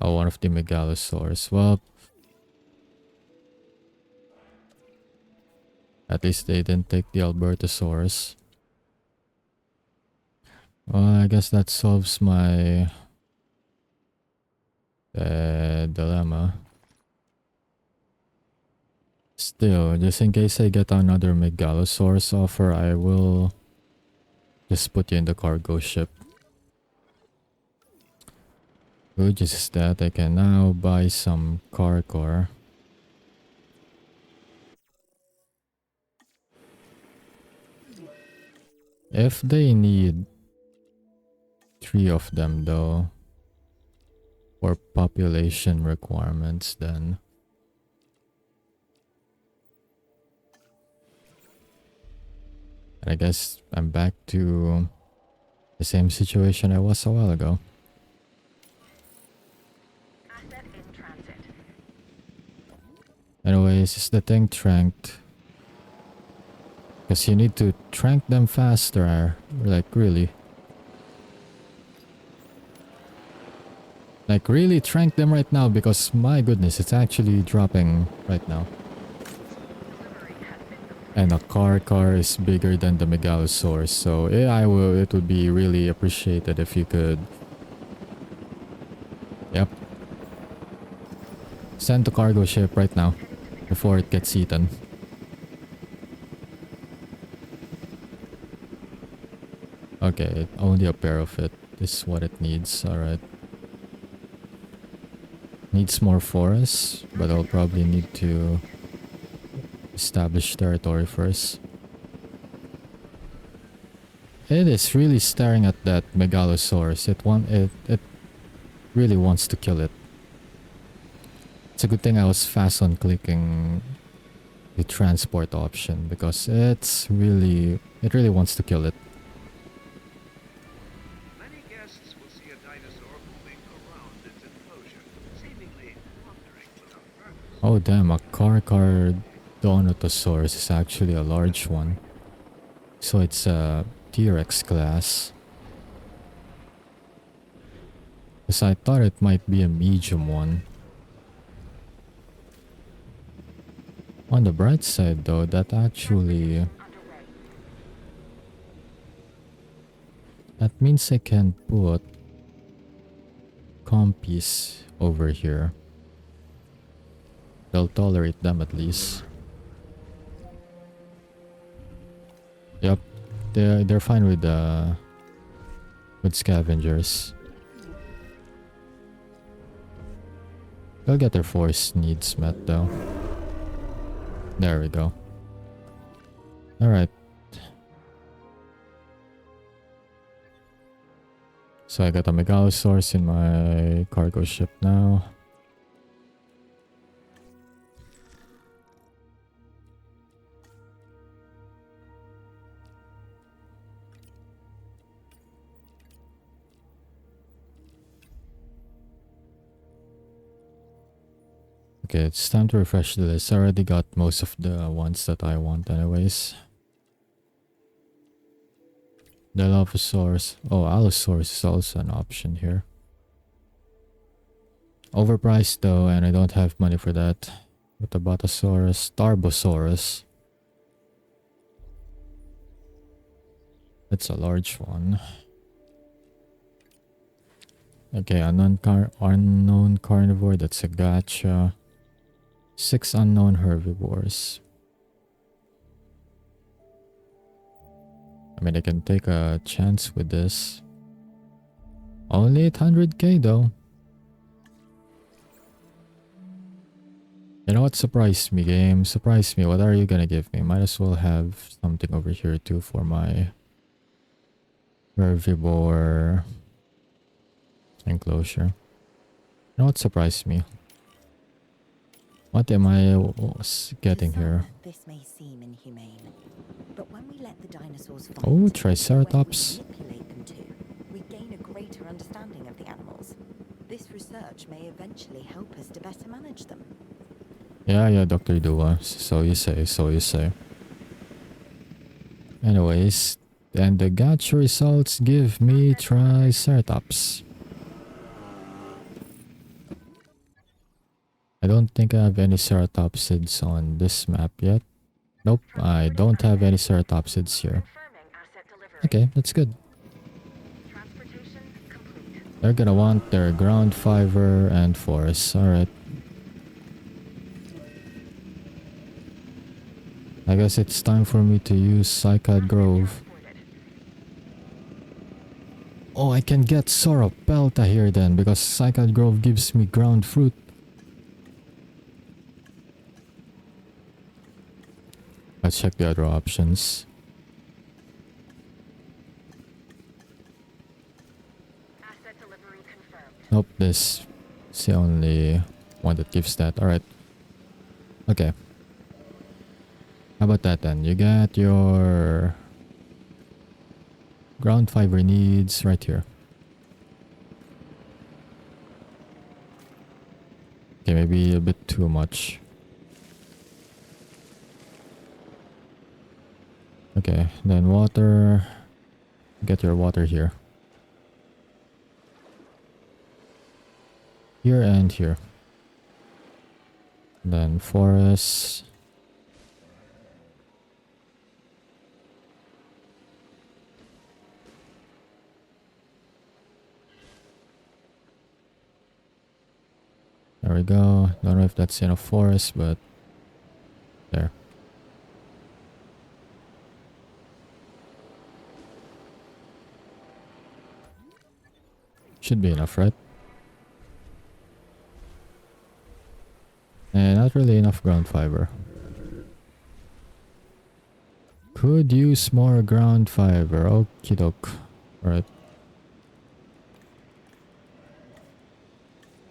Oh, one of the Megalosaurus. Well, at least they didn't take the Albertosaurus. Well, I guess that solves my dilemma. Still, just in case I get another Megalosaurus offer, I will just put you in the cargo ship. Good is that I can now buy some car. If they need 3 of them though, for population requirements then. And I guess I'm back to the same situation I was a while ago. Asset in transit. Anyways, is the thing tranked? Because you need to trank them faster. Like, really. Like, really trank them right now because, my goodness, it's actually dropping right now. And a car is bigger than the Megalosaurus, so yeah, it would be really appreciated if you could... Yep. Send the cargo ship right now, before it gets eaten. Okay, only a pair of it is what it needs, alright. Needs more forests, but I'll probably need to establish territory first. It is really staring at that Megalosaurus. It really wants to kill it. It's a good thing I was fast on clicking the transport option because it really wants to kill it. Many guests will see a dinosaur moving around its enclosure, seemingly wandering without purpose. Oh damn, a car Donatosaurus is actually a large one. So it's a T-Rex class. Because I thought it might be a medium one. On the bright side though, that actually... That means I can put compies over here. They'll tolerate them at least. Yep, they're fine with scavengers. They'll get their force needs met though. There we go. Alright. So I got a Megalosaurus in my cargo ship now. Okay, it's time to refresh the list. I already got most of the ones that I want anyways. Dilophosaurus. Oh, Allosaurus is also an option here. Overpriced though, and I don't have money for that. With the Batasaurus, Tarbosaurus. That's a large one. Okay, unknown carnivore, that's a gacha. 6 unknown herbivores. I mean, I can take a chance with this. Only 800k though. You know what surprised me, game? Surprised me. What are you gonna give me? Might as well have something over here too for my herbivore enclosure. You know what surprised me? What am I getting here? This may seem inhumane, but when we let the dinosaurs fight, Oh, Triceratops. when we manipulate them to, we gain a greater understanding of the animals. This research may eventually help us to better manage them. Yeah, Dr. Dua. So you say. Anyways, and the gacha results give me Triceratops. I don't think I have any ceratopsids on this map yet. Nope, I don't have any ceratopsids here. Okay, that's good. They're gonna want their ground fiber and forest. Alright. I guess it's time for me to use Cycad Grove. Oh, I can get Sauropelta here then, because Cycad Grove gives me ground fruit. Let's check the other options. Nope, this It's the only one that gives that. Alright. Okay. How about that then? You get your ground fiber needs right here. Okay, maybe a bit too much. Okay, then water. Get your water here. Here and here. Then forest. There we go. Don't know if that's in a forest, but there. Should be enough, right? And not really enough ground fiber. Could use more ground fiber. Okie doke. Alright.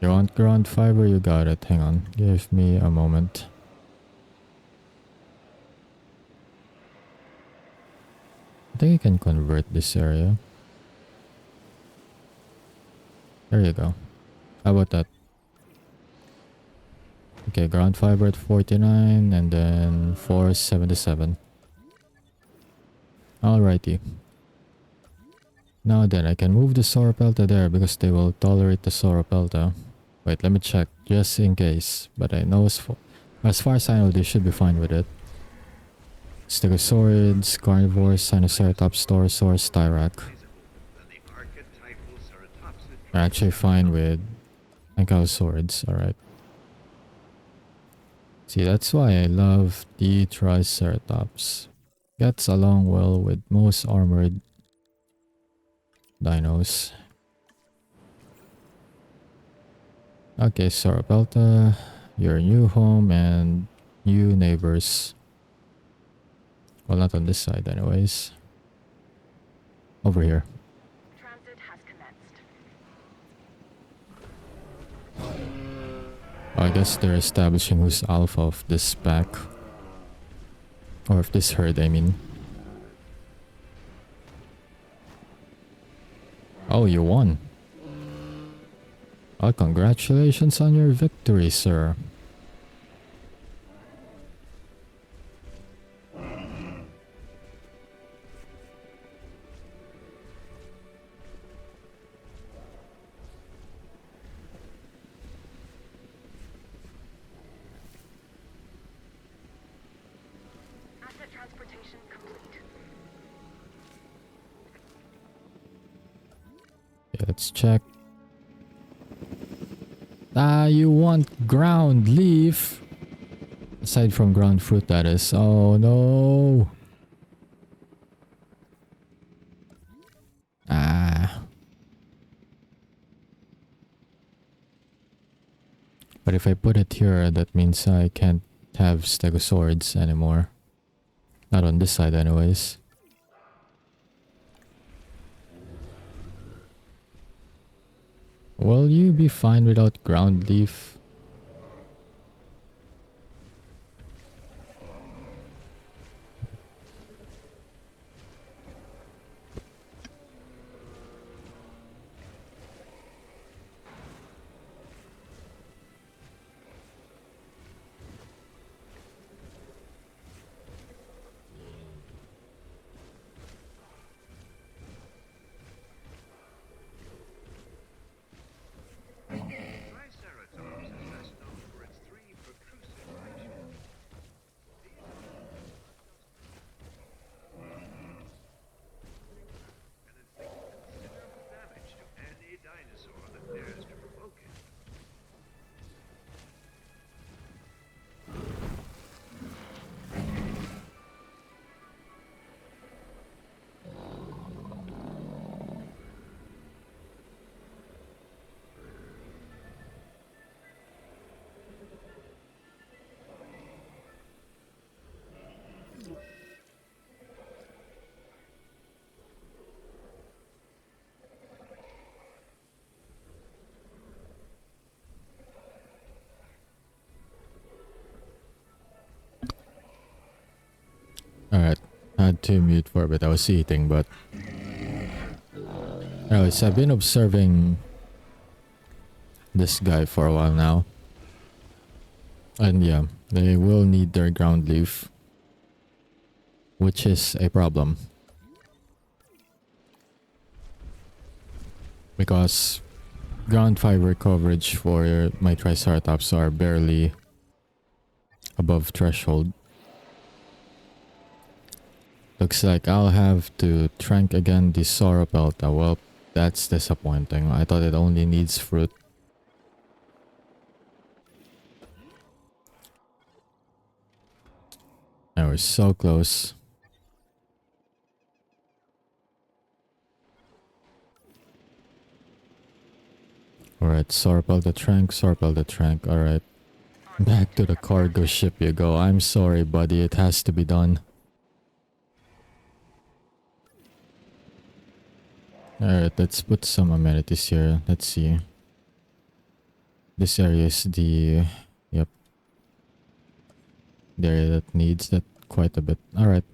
You want ground fiber? You got it. Hang on. Give me a moment. I think I can convert this area. There you go. How about that? Okay, ground fiber at 49 and then 477. Alrighty. Now then, I can move the Sauropelta there because they will tolerate the Sauropelta. Wait, let me check just in case. But I know as far as I know, they should be fine with it. Stegosaurids, carnivores, Sinoceratops, Torosaurs, Styrac. Are actually fine with Ankylosaurids, alright. See, that's why I love the Triceratops. Gets along well with most armored dinos. Okay, Sauropelta, your new home and new neighbors. Well, not on this side anyways. Over here. Transit has commenced. I guess they're establishing who's alpha of this pack. Or of this herd, I mean. Oh, you won. Oh, congratulations on your victory, sir. Asset transportation complete. Okay, let's check. Ah, you want ground leaf? Aside from ground fruit, that is. Oh no. Ah. But if I put it here, that means I can't have stegosaurids anymore. Not on this side anyways. Will you be fine without ground leaf? Triceratops has to mute for a bit. I was eating, but anyways, I've been observing this guy for a while now. And yeah, they will need their ground leaf, which is a problem. Because ground fiber coverage for my Triceratops are barely above threshold. Looks like I'll have to trank again the Sauropelta. Well, that's disappointing. I thought it only needs fruit. And we're so close. Alright, Sauropelta trank, alright. Back to the cargo ship you go. I'm sorry, buddy, it has to be done. Alright, let's put some amenities here. Let's see. This area is the... Yep. The area that needs that quite a bit. Alright.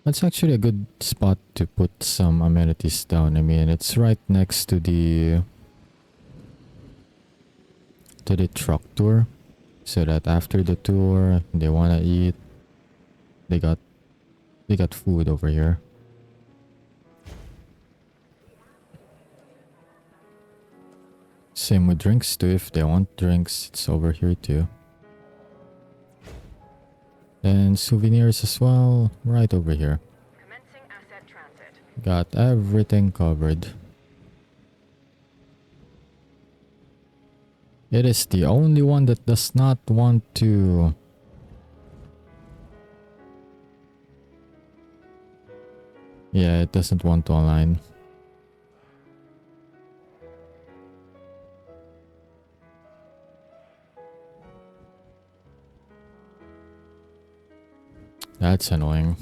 That's actually a good spot to put some amenities down. I mean, it's right next to the truck tour. So that after the tour, they wanna eat. They got food over here. Same with drinks too. If they want drinks, it's over here too. And souvenirs as well, right over here. Commencing asset transit. Got everything covered. It is the only one that does not want to... Yeah, it doesn't want to align. That's annoying.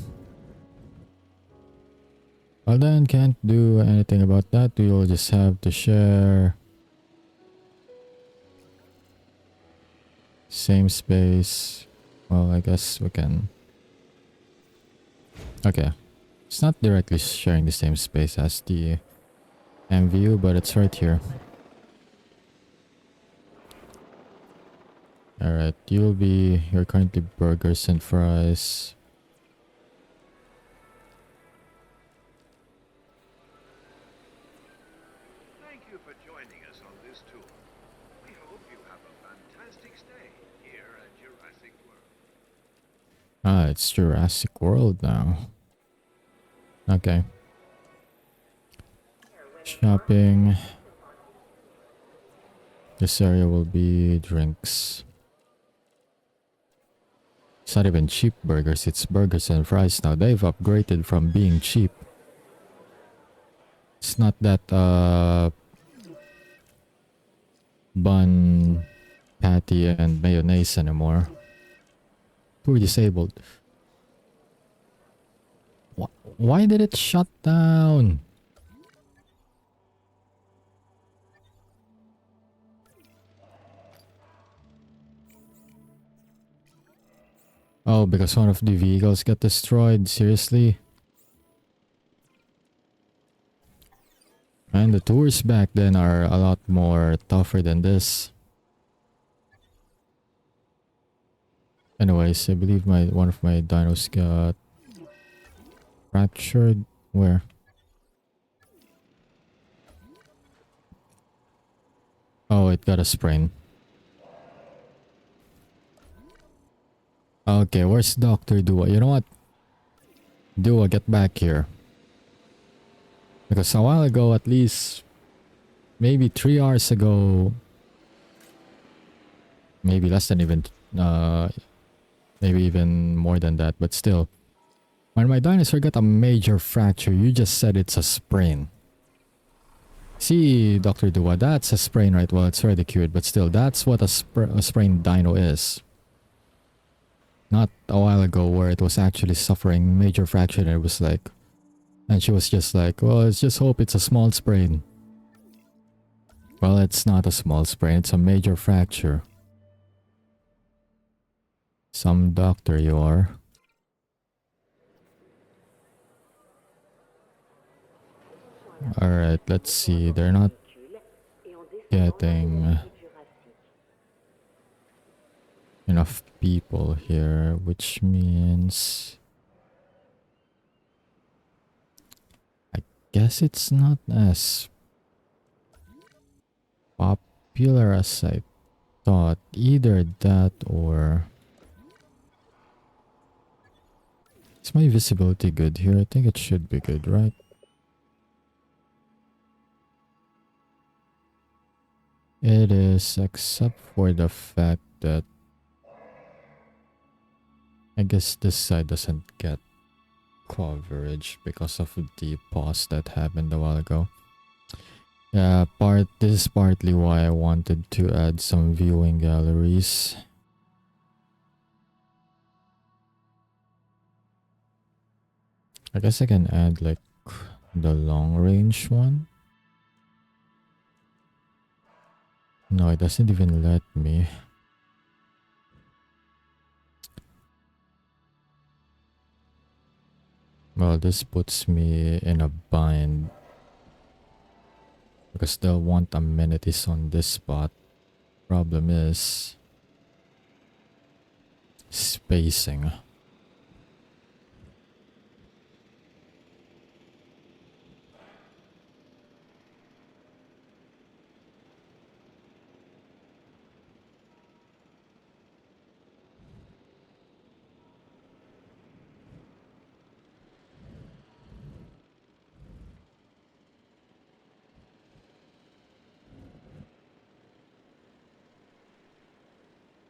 Well then, can't do anything about that. We'll just have to share. Same space. Well, I guess we can. Okay. It's not directly sharing the same space as the MVU, but it's right here. Alright, you're currently burgers and fries. Thank you for joining us on this tour. We hope you have a fantastic stay here at Jurassic World. Ah, it's Jurassic World now. Okay. Shopping. This area will be drinks. It's not even cheap burgers, it's burgers and fries now. They've upgraded from being cheap. It's not that bun, patty, and mayonnaise anymore. We're disabled. Why did it shut down? Oh, because one of the vehicles got destroyed? Seriously? And the tours back then are a lot more tougher than this. Anyways, I believe one of my dinos got fractured. Where? Oh, it got a sprain. Okay, where's Dr. Dua? You know what? Dua, get back here. Because a while ago, at least maybe 3 hours ago, maybe less than even, maybe even more than that, but still, when my dinosaur got a major fracture, you just said it's a sprain. See, Dr. Dua, that's a sprain, right? Well, it's already cured, but still, that's what a sprained dino is. Not a while ago where it was actually suffering major fracture and it was like... And she was just like, well, let's just hope it's a small sprain. Well, it's not a small sprain, it's a major fracture. Some doctor you are. Alright, let's see. They're not getting enough people here, which means I guess it's not as popular as I thought. Either that or is my visibility good here? I think it should be good, right? It is, except for the fact that I guess this side doesn't get coverage because of the pause that happened a while ago. Yeah, this is partly why I wanted to add some viewing galleries. I guess I can add like the long range one. No, it doesn't even let me. Well, this puts me in a bind because they'll want amenities on this spot. Problem is spacing.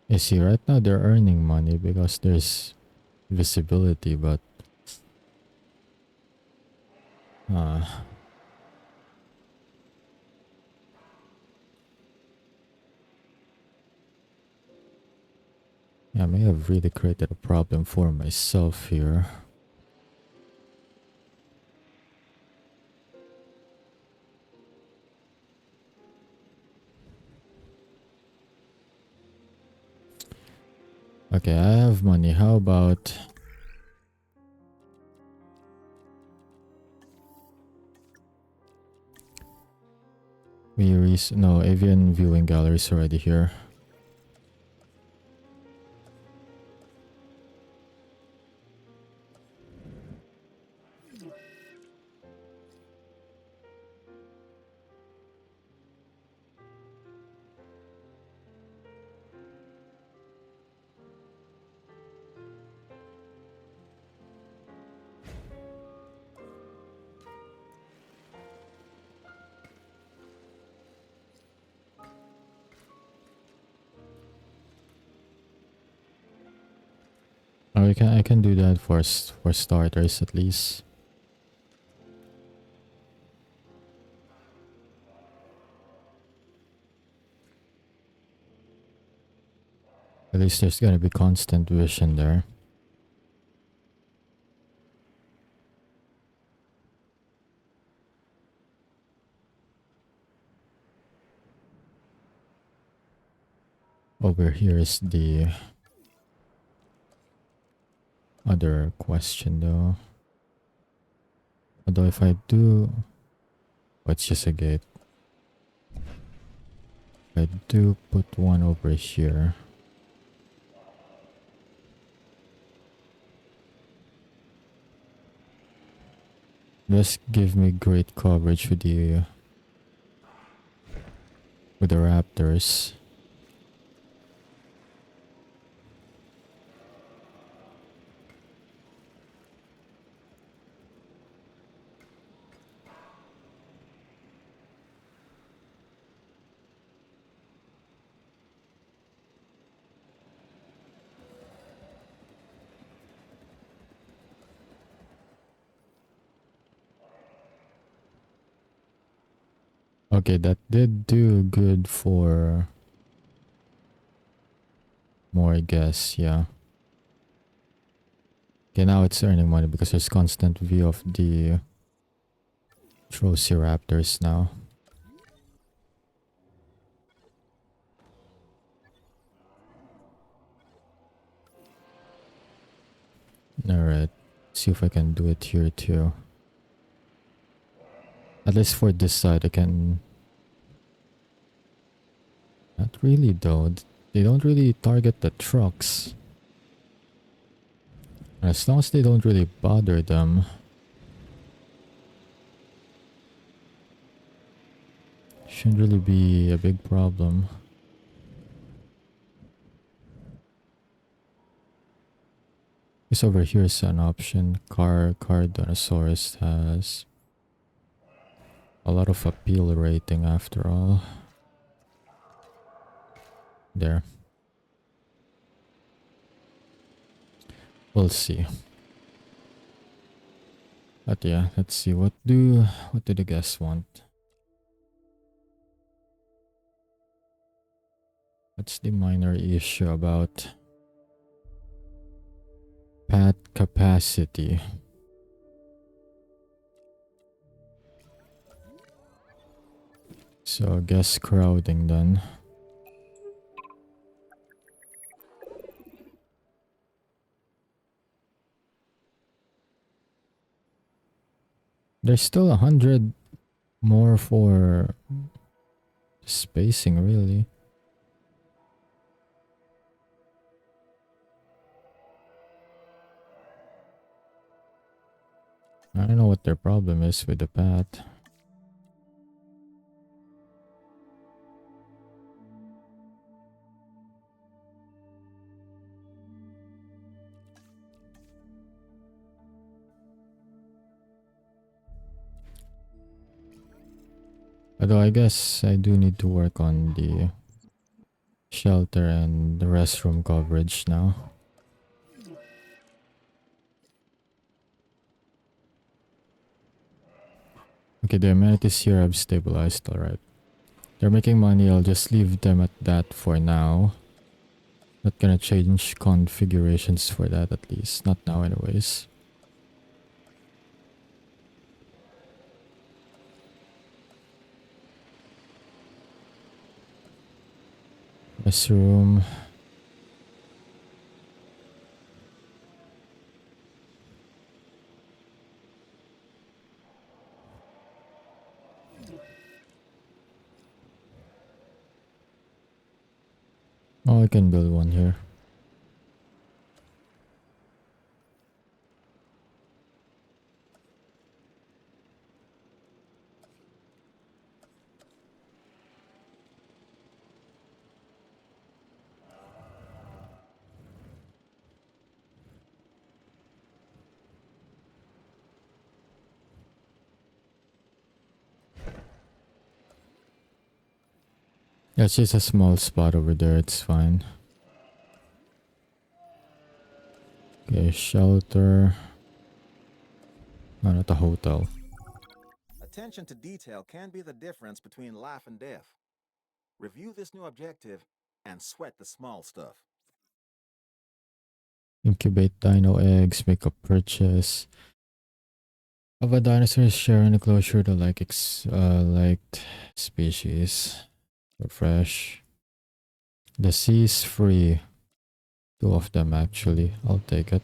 You see, right now they're earning money because there's visibility, but yeah, I may have really created a problem for myself here. Okay, I have money. How about no, avian viewing galleries already here. Oh, I can do that for starters at least. At least there's gonna be constant vision there. Over here is the other question though. Although if I do... Oh, it's just a gate. If I do put one over here... Just give me great coverage with the raptors. Okay, that did do good for more, I guess, yeah. Okay, now it's earning money because there's constant view of the Raptors now. Alright, see if I can do it here too. At least for this side I can... Not really though. They don't really target the trucks. And as long as they don't really bother them, shouldn't really be a big problem. This over here is an option. Cardonosaurus has a lot of appeal rating after all. There. We'll see. But yeah, let's see. What do the guests want? What's the minor issue about pad capacity? So guest crowding then. There's still 100 more for spacing, really. I don't know what their problem is with the pad. Although I guess I do need to work on the shelter and the restroom coverage now. Okay, the amenities here have stabilized, alright. They're making money, I'll just leave them at that for now. Not gonna change configurations for that at least, not now anyways. Restroom. Oh, I can build one here. Yeah, it's just a small spot over there, it's fine. Okay, shelter. No, not a hotel. Attention to detail can be the difference between life and death. Review this new objective and sweat the small stuff. Incubate dino eggs, make a purchase of a dinosaur, share an enclosure to liked species. Refresh. The sea is free. 2 of them actually. I'll take it.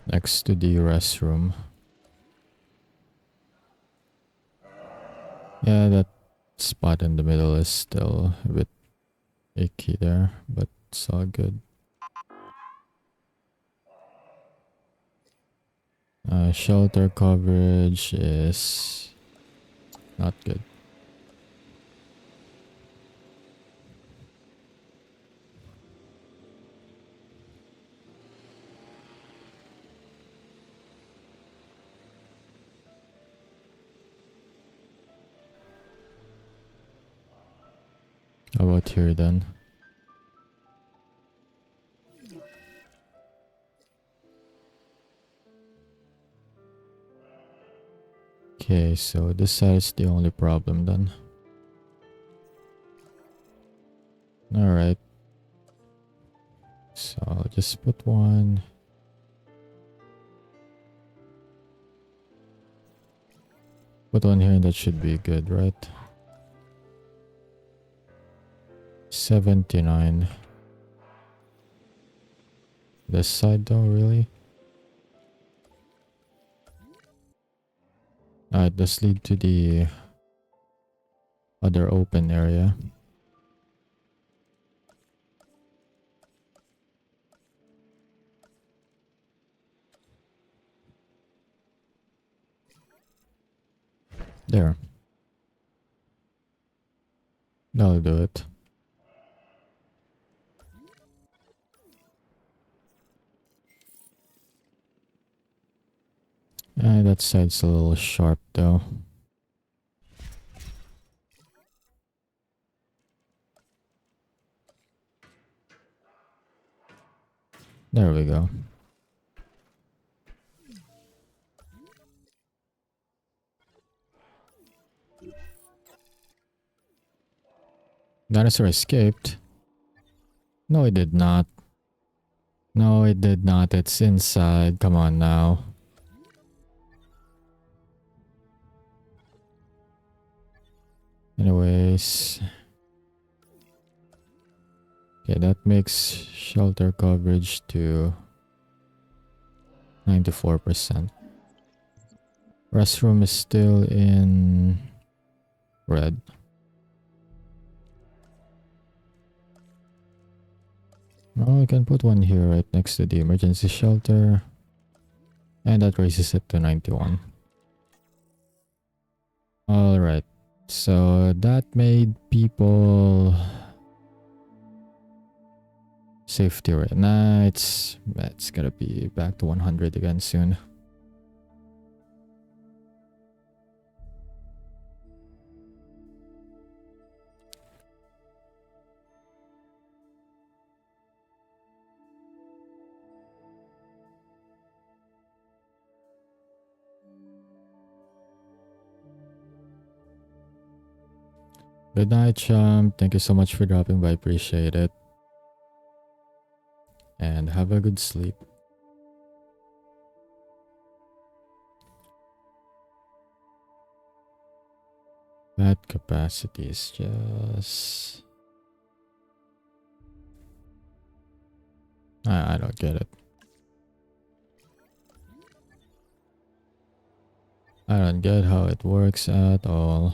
Next to the restroom. Yeah, that spot in the middle is still a bit icky there, but it's all good. Shelter coverage is not good. How about here then? Okay, so this side is the only problem then. Alright. So I'll just put one. Put one here and that should be good, right? 79. This side though, really? Alright, let's lead to the other open area. There. That'll do it. That side's a little sharp though. There we go. Dinosaur escaped. No, it did not. No, it did not. It's inside. Come on now. Anyways. Okay, that makes shelter coverage to 94%. Restroom is still in red. Oh, we can put one here right next to the emergency shelter. And that raises it to 91. Alright. So that made people safety rate. Nah, it's gonna be back to 100 again soon. Good night, champ. Thank you so much for dropping by. Appreciate it. And have a good sleep. That capacity is just... I don't get it. I don't get how it works at all.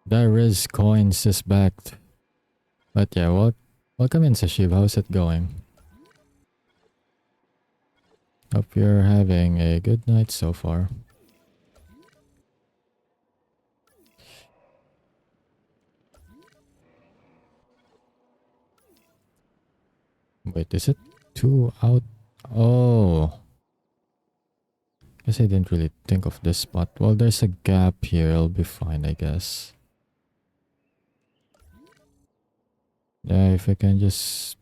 There is coins is backed. But yeah, welcome in, Sashib. How's it going? Hope you're having a good night so far. Wait, is it 2 out? Oh. Guess I didn't really think of this spot. Well, there's a gap here. It'll be fine, I guess. Yeah, if I can just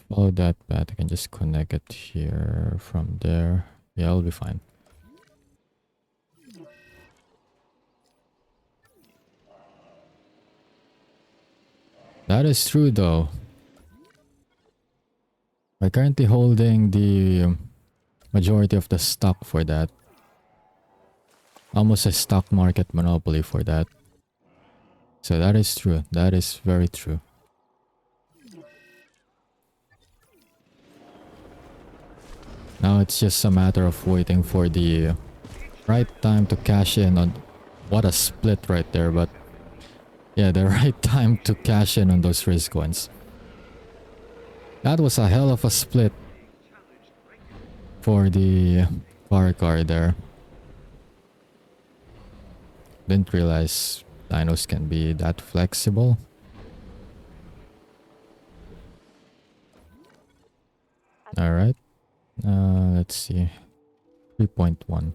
follow that path, I can just connect it here from there. Yeah, I'll be fine. That is true though. I'm currently holding the majority of the stock for that. Almost a stock market monopoly for that. So that is true. That is very true. Now it's just a matter of waiting for the right time to cash in on... What a split right there, but... Yeah, the right time to cash in on those risk coins. That was a hell of a split for the car there. Didn't realize dinos can be that flexible. Alright. Let's see. 3.1.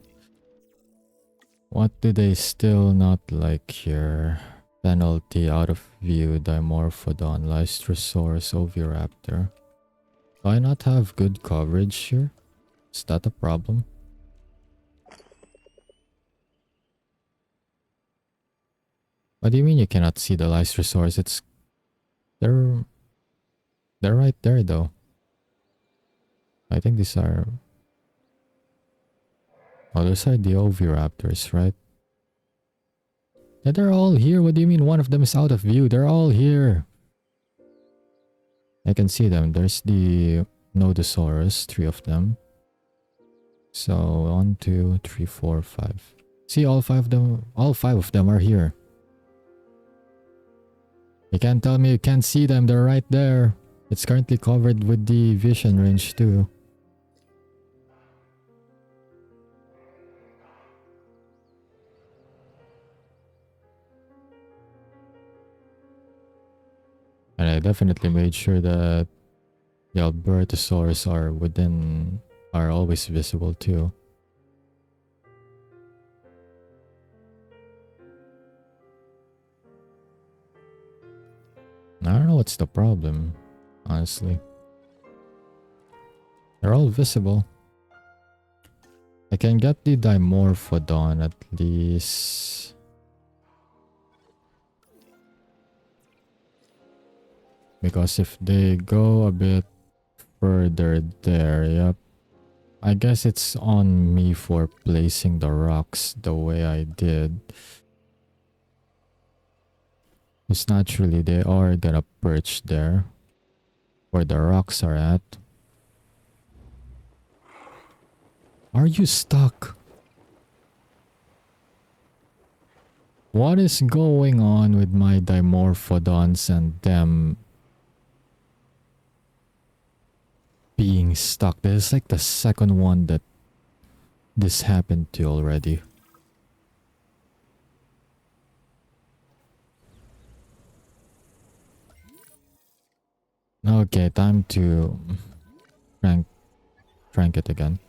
What do they still not like here? Penalty, out of view, Dimorphodon, Lystrosaurus, Oviraptor. Do I not have good coverage here? Is that a problem? What do you mean you cannot see the Lysosaurs? They're right there though. I think these are... Oh, those are the Oviraptors, right? Yeah, they're all here. What do you mean one of them is out of view? They're all here. I can see them. There's the Nodosaurus, 3 of them. So 1, 2, 3, 4, 5. See, all 5 of them. All 5 of them are here. You can't tell me you can't see them. They're right there. It's currently covered with the vision range too. And I definitely made sure that the Albertosaurus are always visible too. I don't know what's the problem, honestly. They're all visible. I can get the Dimorphodon at least. Because if they go a bit further there, yep. I guess it's on me for placing the rocks the way I did. Because naturally they are gonna perch there, where the rocks are at. Are you stuck? What is going on with my Dimorphodons and them being stuck? This is like the second one that this happened to already. Okay, time to crank it again.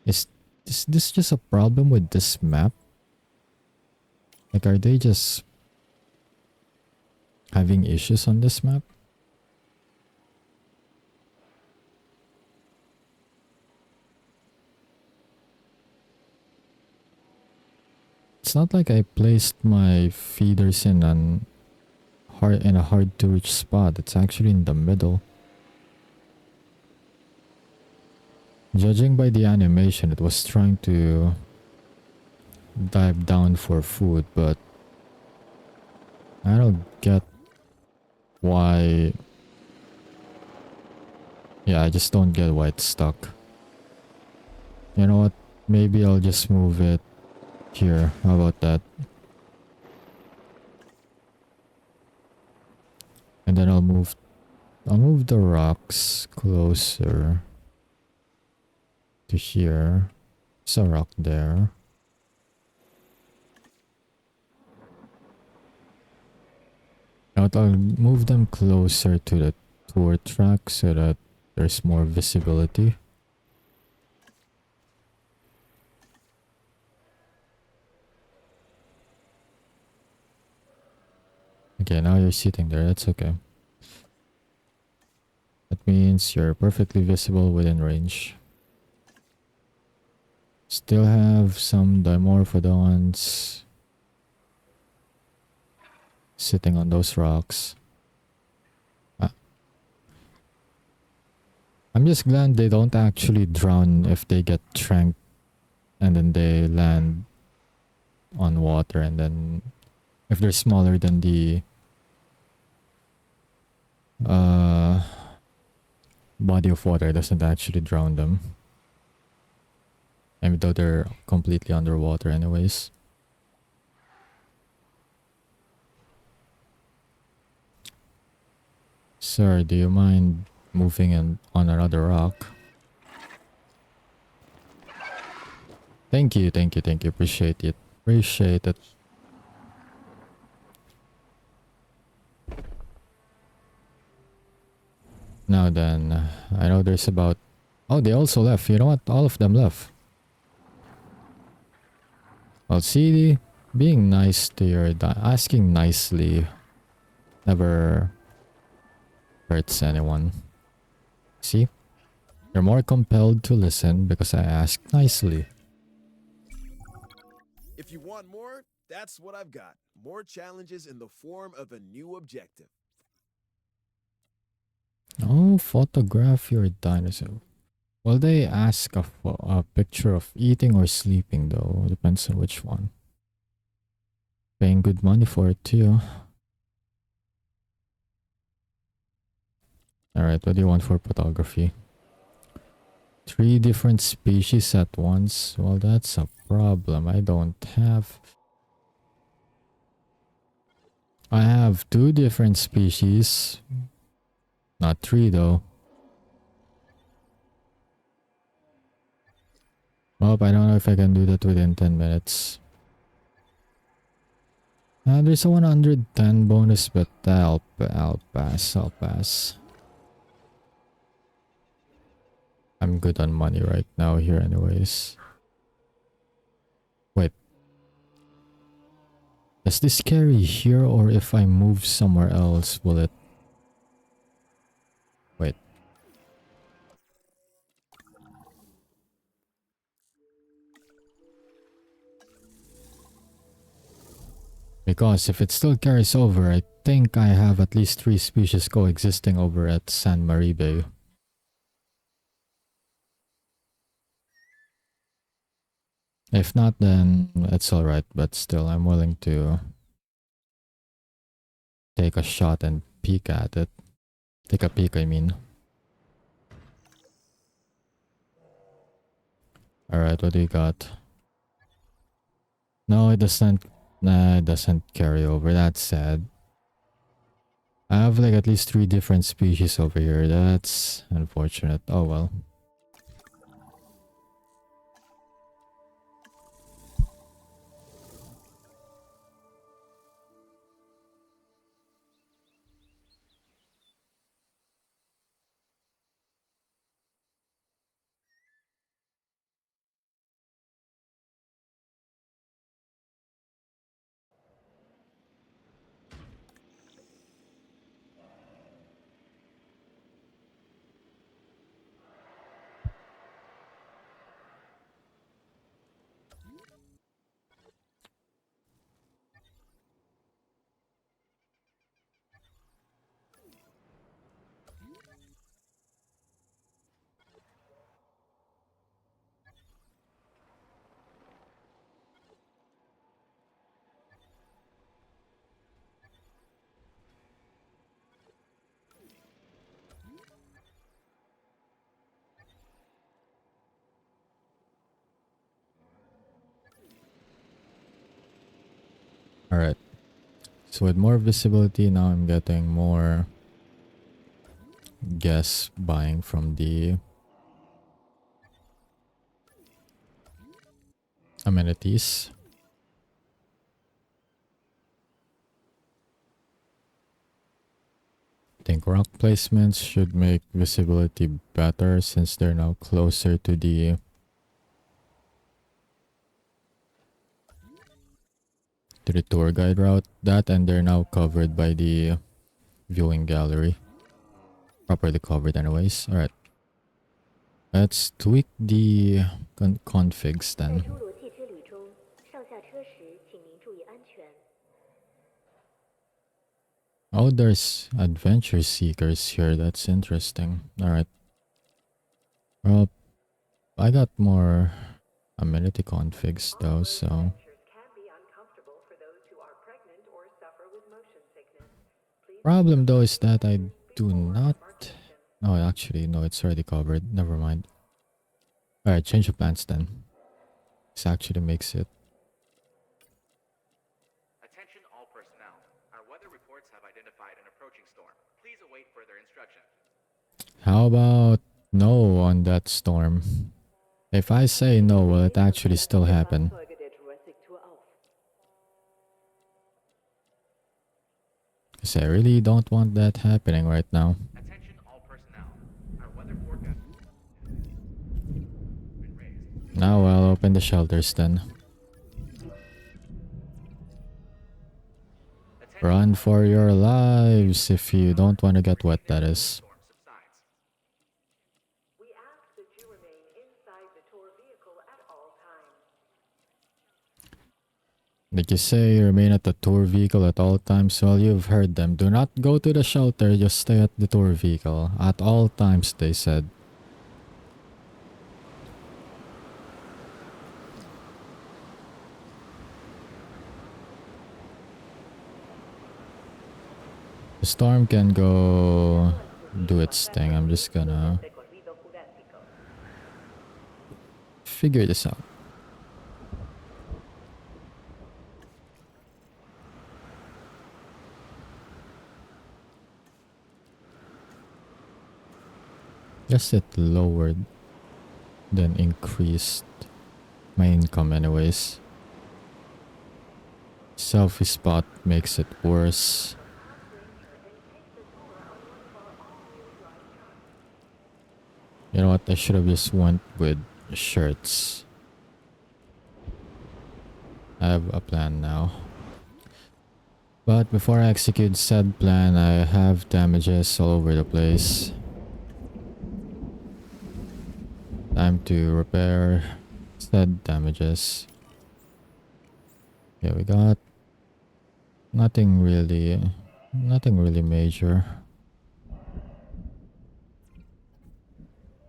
Is this just a problem with this map? Like, are they just having issues on this map? It's not like I placed my feeders in a hard to reach spot. It's actually in the middle. Judging by the animation, it was trying to dive down for food, but I don't get why. Yeah, I just don't get why it's stuck. You know what? Maybe I'll just move it here. How about that? And then I'll move the rocks closer to here. There's a rock there. Now I'll move them closer to the tour track so that there's more visibility. Okay, now you're sitting there. That's okay. That means you're perfectly visible within range. Still have some Dimorphodons sitting on those rocks. I'm just glad they don't actually drown if they get tranked and then they land on water, and then if they're smaller than the body of water, it doesn't actually drown them. Even though they're completely underwater anyways. Sir, do you mind moving on another rock? Thank you. Appreciate it. Now then, I know there's about... Oh, they also left. You know what? All of them left. Well, see, being nice to your... asking nicely never hurts anyone. See? You're more compelled to listen because I asked nicely. If you want more, That's what I've got. More challenges in the form of a new objective. Oh, photograph your dinosaur. Well, they ask a picture of eating or sleeping though. Depends on which one. Paying good money for it too. Alright, what do you want for photography? 3 different species at once? Well, that's a problem. I have 2 different species. Not 3 though. Well, I don't know if I can do that within 10 minutes. There's a 110 bonus, but I'll pass. I'm good on money right now here anyways. Wait. Does this carry here, or if I move somewhere else, will it... Wait. Because if it still carries over, I think I have at least 3 species coexisting over at San Marie Bay. If not, then it's alright, but still, I'm willing to take a shot and peek at it. Take a peek, I mean. Alright, what do you got? No, it doesn't. Nah, it doesn't carry over. That's sad. I have like at least 3 different species over here. That's unfortunate. Oh well. Alright. So with more visibility, now I'm getting more guests buying from the amenities. I think rock placements should make visibility better since they're now closer to the tour guide route. That, and they're now covered by the viewing gallery. Properly covered anyways. Alright. Let's tweak the configs then. Oh, there's adventure seekers here. That's interesting. Alright. Well, I got more amenity configs though, so... Problem though is that I do not... Oh, actually, no, it's already covered. Never mind. Alright, change of plans then. This actually makes it. Attention all personnel. Our weather reports have identified an approaching storm. Please await further instruction. How about no on that storm? If I say no, will it actually still happen? Because I really don't want that happening right now. Attention all personnel. Our weather forecast been raised. Now I'll open the shelters then. Run for your lives if you don't want to get wet, that is. We ask that you remain inside the tour vehicle at all times. Did you say remain at the tour vehicle at all times? Well, you've heard them. Do not go to the shelter, just stay at the tour vehicle. At all times, they said. The storm can go do its thing. I'm just gonna figure this out. Guess it lowered, then increased my income anyways. Selfie spot makes it worse. You know what? I should have just went with shirts. I have a plan now. But before I execute said plan, I have damages all over the place. Time to repair said damages. Yeah, we got nothing really major.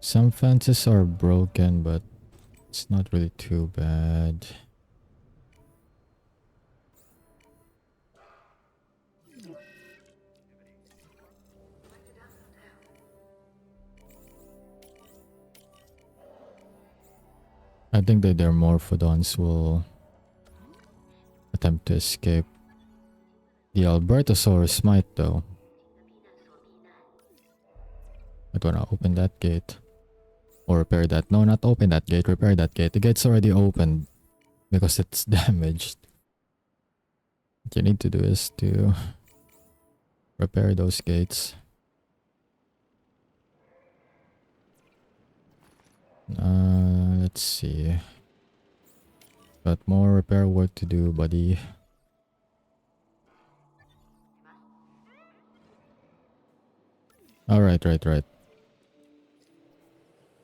Some fences are broken, but it's not really too bad. I think that their Morphodons will attempt to escape. The Albertosaurus might though. I don't wanna open that gate. Or repair that. No, not open that gate. Repair that gate. The gate's already opened because it's damaged. What you need to do is to repair those gates. Let's see. Got more repair work to do, buddy. Alright, right.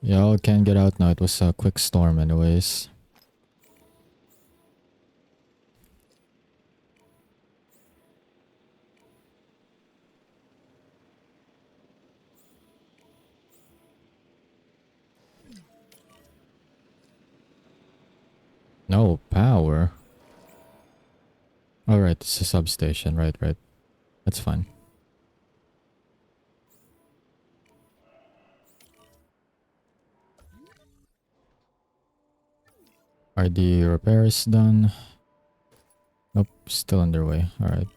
Y'all can get out now. It was a quick storm anyways. No power. Alright, it's a substation. Right. That's fine. Are the repairs done? Nope, still underway. Alright.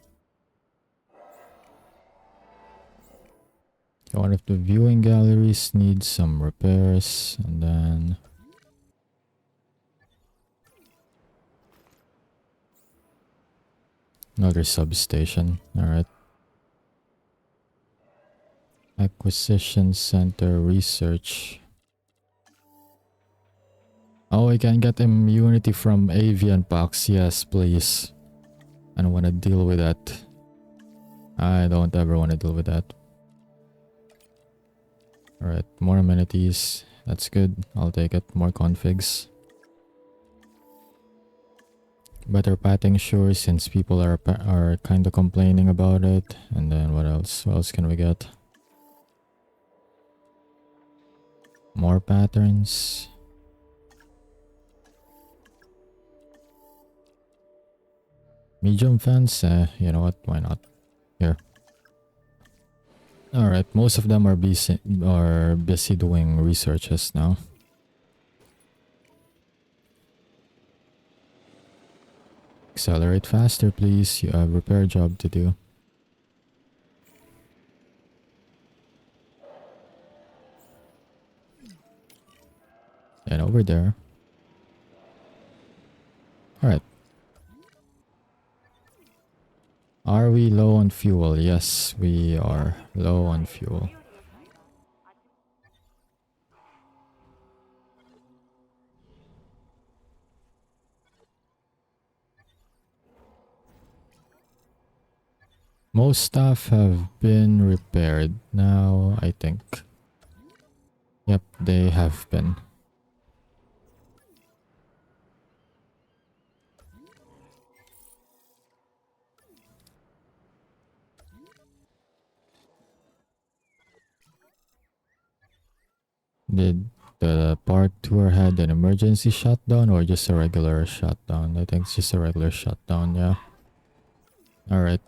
One of the viewing galleries needs some repairs, and then another substation. Alright. Acquisition Center Research. Oh, I can get immunity from avian pox. Yes, please. I don't want to deal with that. I don't ever want to deal with that. Alright, more amenities. That's good. I'll take it. More configs. Better pathing sure, since people are kind of complaining about it. And then what else? What else can we get? More patterns. Medium fence? You know what? Why not? Here. Alright, most of them are busy doing researches now. Accelerate faster, please. You have a repair job to do. And over there. Alright. Are we low on fuel? Yes, we are low on fuel. Most stuff have been repaired now, I think. Yep, they have been. Did the part tour had an emergency shutdown or just a regular shutdown? I think it's just a regular shutdown, yeah. Alright.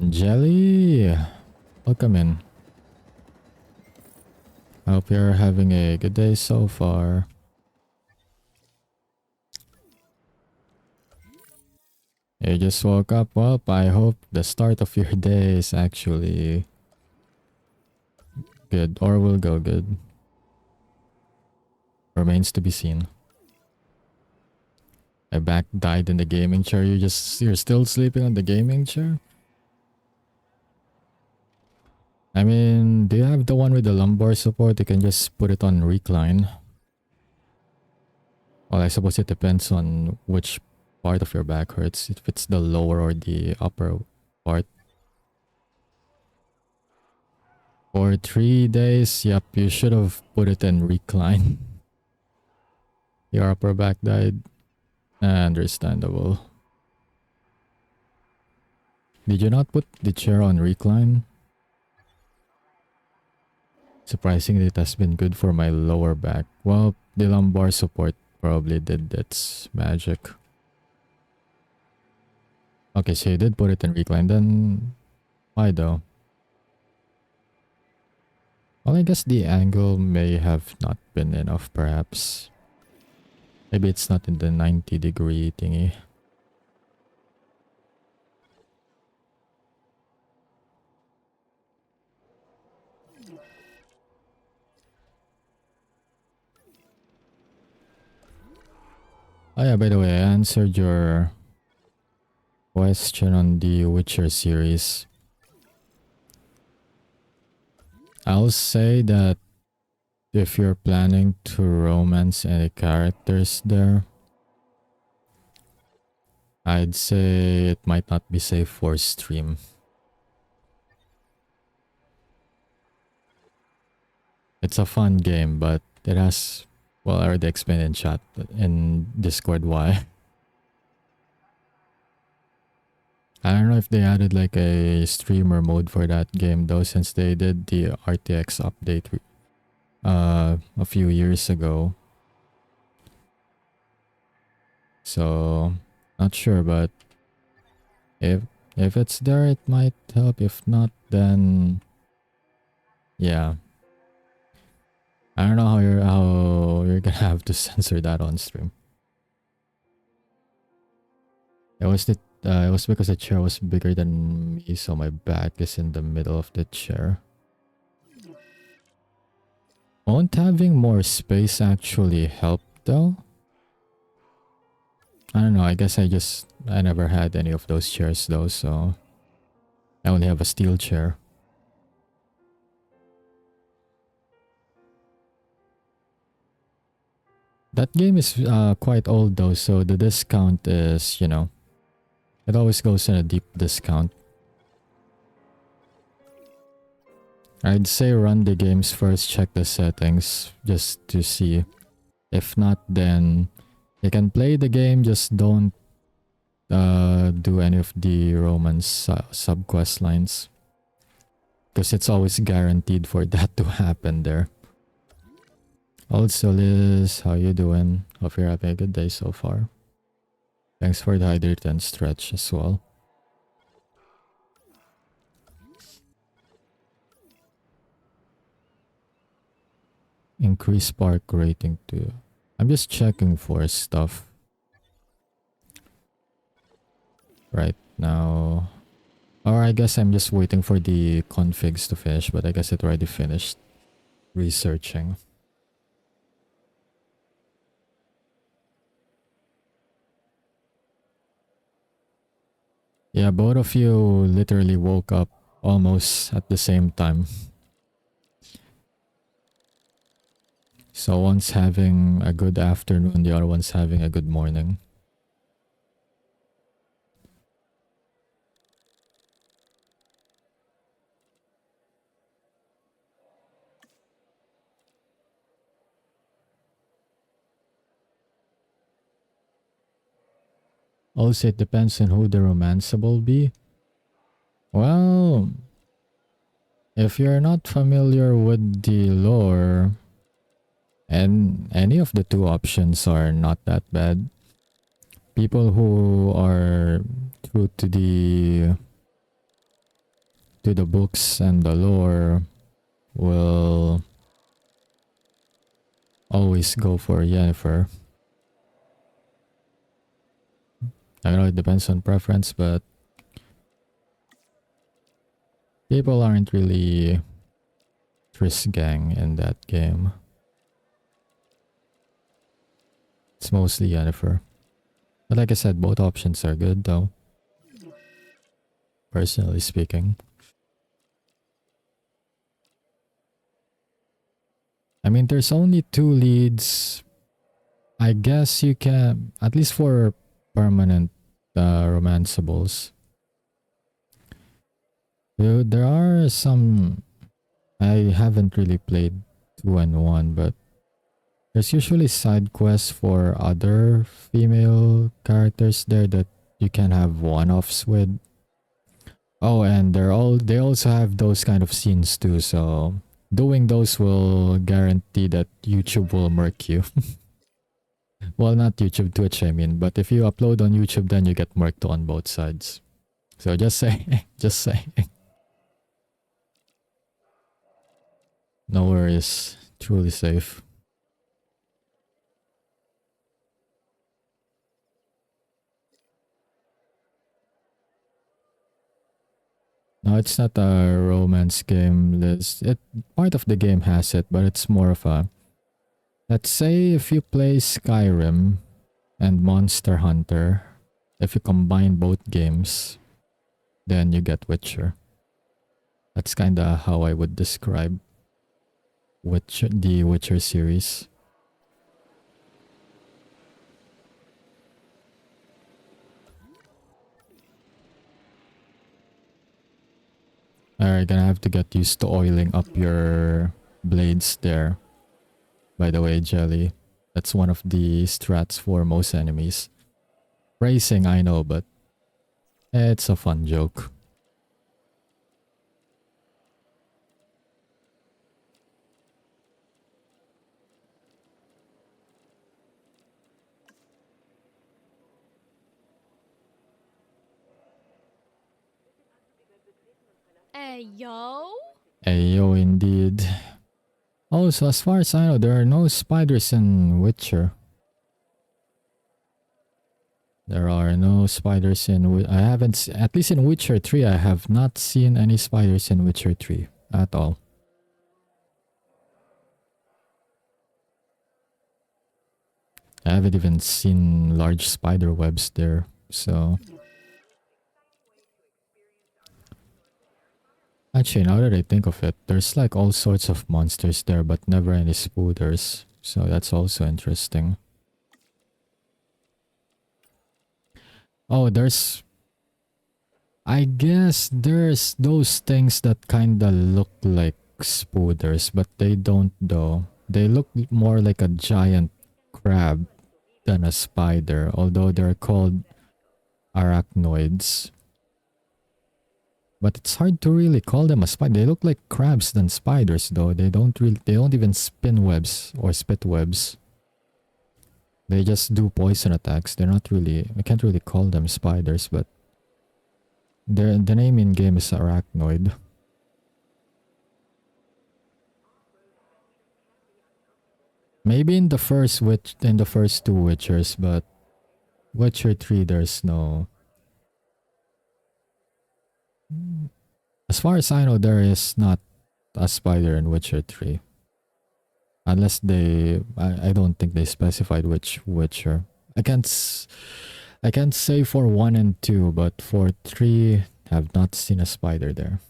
Jelly! Welcome in. I hope you're having a good day so far. You just woke up? Well, I hope the start of your day is actually good or will go good. Remains to be seen. My back died in the gaming chair. You're still sleeping on the gaming chair? I mean, do you have the one with the lumbar support? You can just put it on recline. Well, I suppose it depends on which part of your back hurts. If it's the lower or the upper part. For 3 days, yep, you should have put it in recline. Your upper back died. Understandable. Did you not put the chair on recline? Surprisingly, it has been good for my lower back. Well, the lumbar support probably did its magic. Okay, so you did put it in recline. Then why though? Well, I guess the angle may have not been enough, perhaps. Maybe it's not in the 90-degree thingy. Oh yeah, by the way, I answered your question on the Witcher series. I'll say that if you're planning to romance any characters there, I'd say it might not be safe for stream. It's a fun game, but it has, well, I already explained in chat, in Discord why. I don't know if they added like a streamer mode for that game though, since they did the RTX update a few years ago. So, not sure, but if it's there, it might help. If not, then yeah. I don't know how you're gonna have to censor that on stream. It was because the chair was bigger than me, so my back is in the middle of the chair. Won't having more space actually help though? I don't know, I guess I never had any of those chairs though, so I only have a steel chair. That game is quite old though, so the discount is, you know, it always goes in a deep discount. I'd say run the games first, check the settings just to see. If not, then you can play the game, just don't do any of the romance sub-quest lines. Because it's always guaranteed for that to happen there. Also, Liz, how you doing? Hope you're having a good day so far. Thanks for the hydrate and stretch as well. Increase spark rating too. I'm just checking for stuff right now. Or I guess I'm just waiting for the configs to finish, but I guess it already finished researching. Yeah, both of you literally woke up almost at the same time. So one's having a good afternoon, the other one's having a good morning. Also, it depends on who the romanceable be. Well, if you're not familiar with the lore, and any of the two options are not that bad. People who are true to the books and the lore will always go for Yennefer. I know it depends on preference, but people aren't really Triss gang in that game. It's mostly Yennefer. But like I said, both options are good though. Personally speaking. I mean, there's only 2 leads. I guess you can, at least for permanent romanceables. There are some, I haven't really played 2 and 1, but there's usually side quests for other female characters there that you can have one-offs with. Oh, and they also have those kind of scenes too, so doing those will guarantee that YouTube will murk you. Well, not YouTube, Twitch, I mean, but if you upload on YouTube, then you get murked on both sides. So just saying, just saying. No worries, truly safe. No, it's not a romance game. Part of the game has it, but it's more of a... Let's say if you play Skyrim and Monster Hunter, if you combine both games, then you get Witcher. That's kinda how I would describe the Witcher series. Alright, gonna have to get used to oiling up your blades there. By the way, Jelly, that's one of the strats for most enemies. Racing, I know, but it's a fun joke. Ayo? Ayo, indeed. Oh, so as far as I know, there are no spiders in Witcher. There are no spiders in... I haven't... At least in Witcher 3, I have not seen any spiders in Witcher 3 at all. I haven't even seen large spider webs there, so... Actually, now that I think of it, there's like all sorts of monsters there, but never any spooders. So that's also interesting. Oh, there's... I guess there's those things that kinda look like spooders, but they don't though. They look more like a giant crab than a spider, although they're called arachnoids. But it's hard to really call them a spider. They look like crabs than spiders though. They don't even spin webs or spit webs. They just do poison attacks. They're not really... I can't really call them spiders, but... The name in game is arachnoid. Maybe in the first two Witchers, but... Witcher 3 there's no... As far as I know, there is not a spider in Witcher 3. Unless they... I don't think they specified which Witcher. I can't say for 1 and 2, but for 3, have not seen a spider there.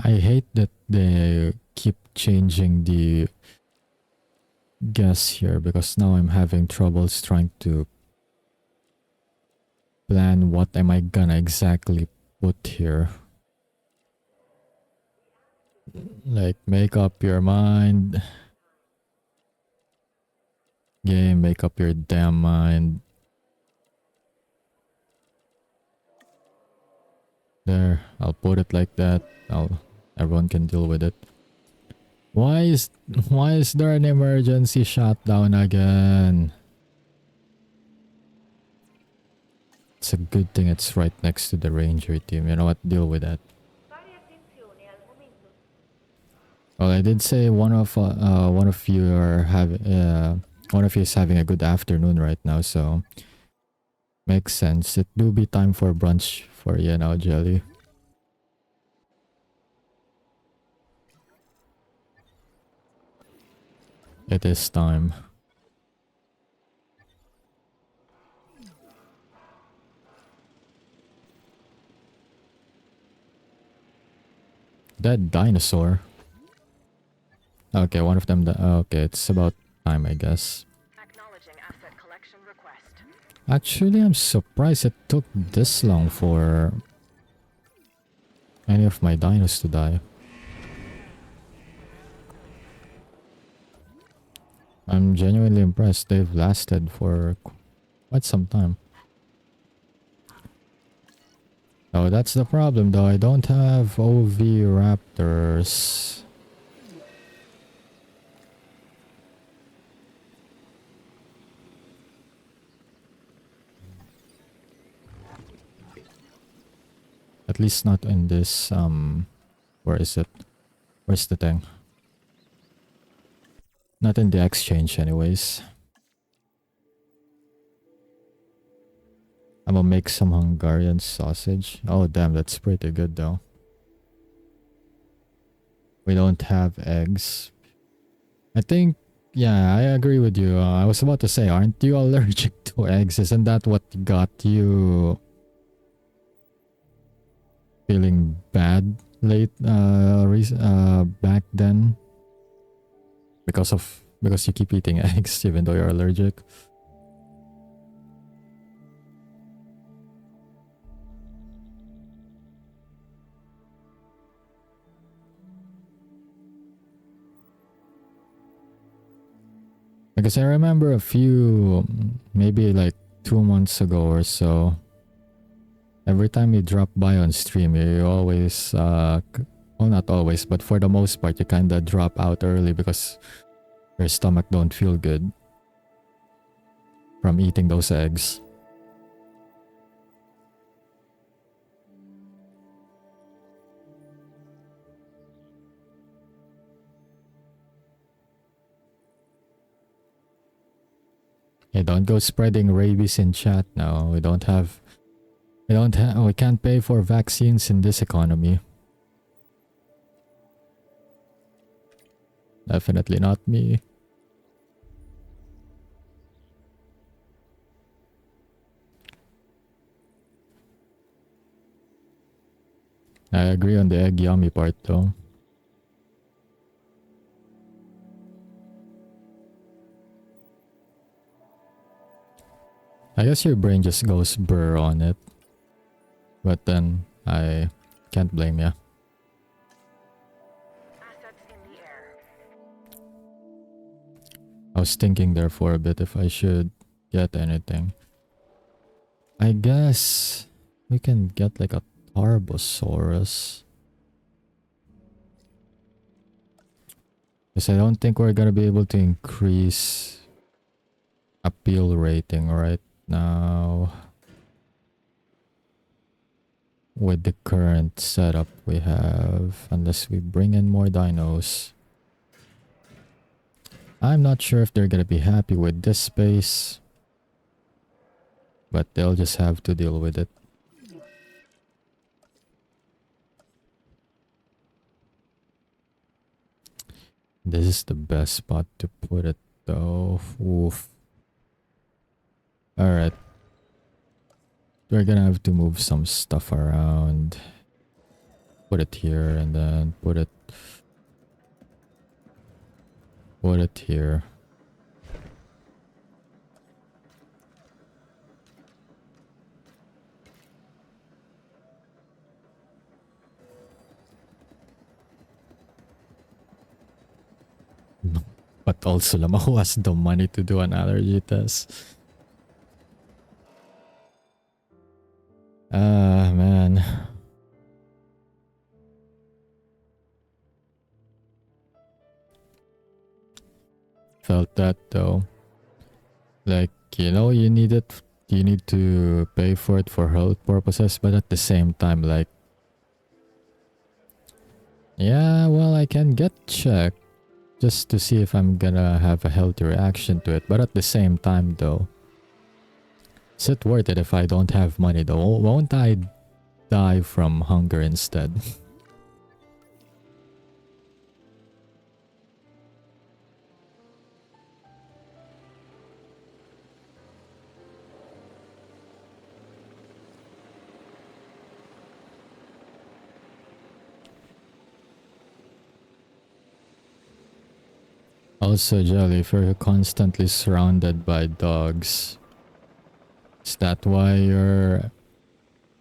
I hate that they keep changing the guess here because now I'm having troubles trying to plan what am I gonna exactly put here Like, make up your mind. Game, make up your damn mind. There, I'll put it like that. Everyone can deal with it. Why is there an emergency shutdown again? It's a good thing it's right next to the ranger team. You know what? Deal with that. Well, I did say one of you are one of you is having a good afternoon right now, so makes sense. It do be time for brunch for you now, Jelly. It is time. That dinosaur. Okay, one of them. Okay, it's about time, I guess. Actually, I'm surprised it took this long for any of my dinos to die. I'm genuinely impressed. They've lasted for quite some time. Oh, that's the problem though. I don't have OV Raptors. At least not in this, where is it? Where's the thing? Not in the exchange anyways. I'm gonna make some Hungarian sausage. Oh damn, that's pretty good though. We don't have eggs. I think, yeah, I agree with you. I was about to say, aren't you allergic to eggs? Isn't that what got you feeling bad back then? Because you keep eating eggs even though you're allergic? Because I remember a few, maybe like 2 months ago or so, every time you drop by on stream, you always, well, not always, but for the most part, you kinda drop out early because your stomach don't feel good from eating those eggs. Hey, don't go spreading rabies in chat now. We can't pay for vaccines in this economy. Definitely not me. I agree on the egg yummy part though. I guess your brain just goes burr on it. But then, I can't blame ya. I was thinking there for a bit if I should get anything. I guess we can get like a Tarbosaurus. Because I don't think we're gonna be able to increase appeal rating right now with the current setup we have, unless we bring in more dinos. I'm not sure if they're gonna be happy with this space, but they'll just have to deal with it. This is the best spot to put it though. Oof. Alright. We're gonna have to move some stuff around. Put it here and then put it here. also lang who has the money to do an allergy test. Ah, man. Felt that though. Like, you know, you need to pay for it for health purposes, but at the same time, like, yeah, well, I can get checked just to see if I'm gonna have a healthy reaction to it, but at the same time though, is it worth it if I don't have money though? Won't I die from hunger instead? Also, Jelly, if you're constantly surrounded by dogs, is that why you're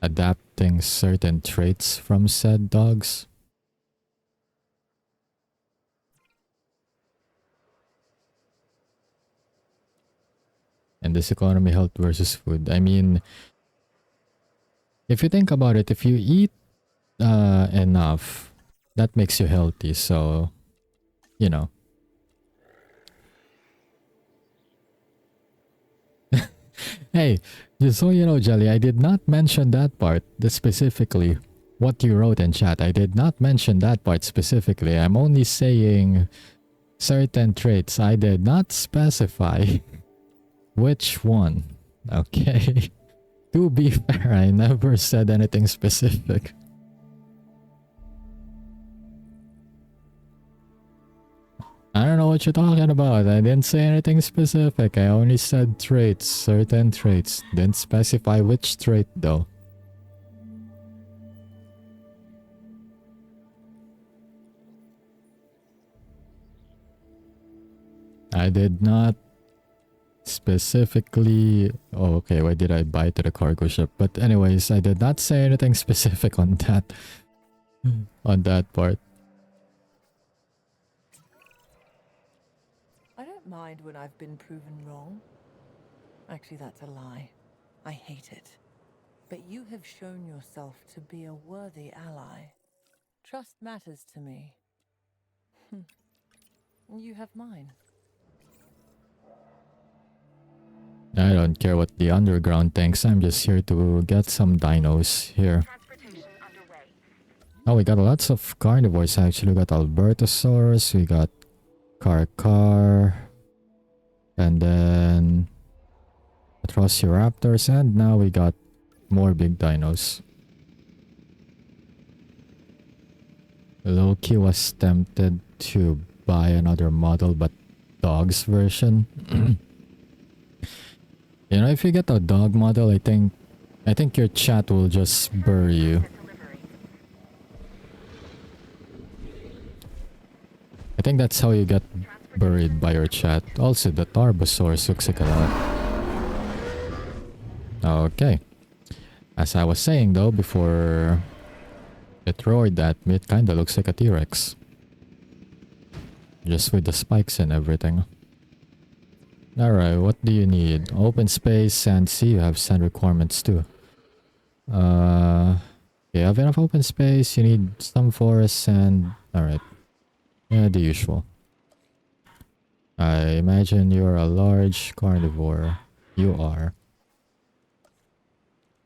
adapting certain traits from said dogs? And this economy, health versus food. I mean, if you think about it, if you eat enough, that makes you healthy. So, you know. Hey, just so you know, Jelly, I did not mention that part specifically. What you wrote in chat, I did not mention that part specifically. I'm only saying certain traits. I did not specify which one. Okay. To be fair, I never said anything specific. I don't know what you're talking about. I didn't say anything specific. I only said traits, certain traits. Didn't specify which trait though. I did not specifically... Oh, okay. Why did I buy to the cargo ship? But anyways, I did not say anything specific on that. On that part. I don't mind when I've been proven wrong. Actually, that's a lie. I hate it. But you have shown yourself to be a worthy ally. Trust matters to me. You have mine. I don't care what the underground thinks. I'm just here to get some dinos here. Oh, we got lots of carnivores actually. We got Albertosaurus, we got Carcar, and then Atrociraptors, and now we got more big dinos. Loki was tempted to buy another model, but dog's version. You know, if you get a dog model, I think your chat will just bury you. I think that's how you get buried by your chat. Also, the Tarbosaurus looks like a lot. Okay. As I was saying though, before it roared at me, it kinda looks like a T-Rex. Just with the spikes and everything. Alright, what do you need? Open space, sand, sea. You have sand requirements too. You have enough open space. You need some forest, sand. Alright. Yeah, the usual. I imagine you're a large carnivore. You are.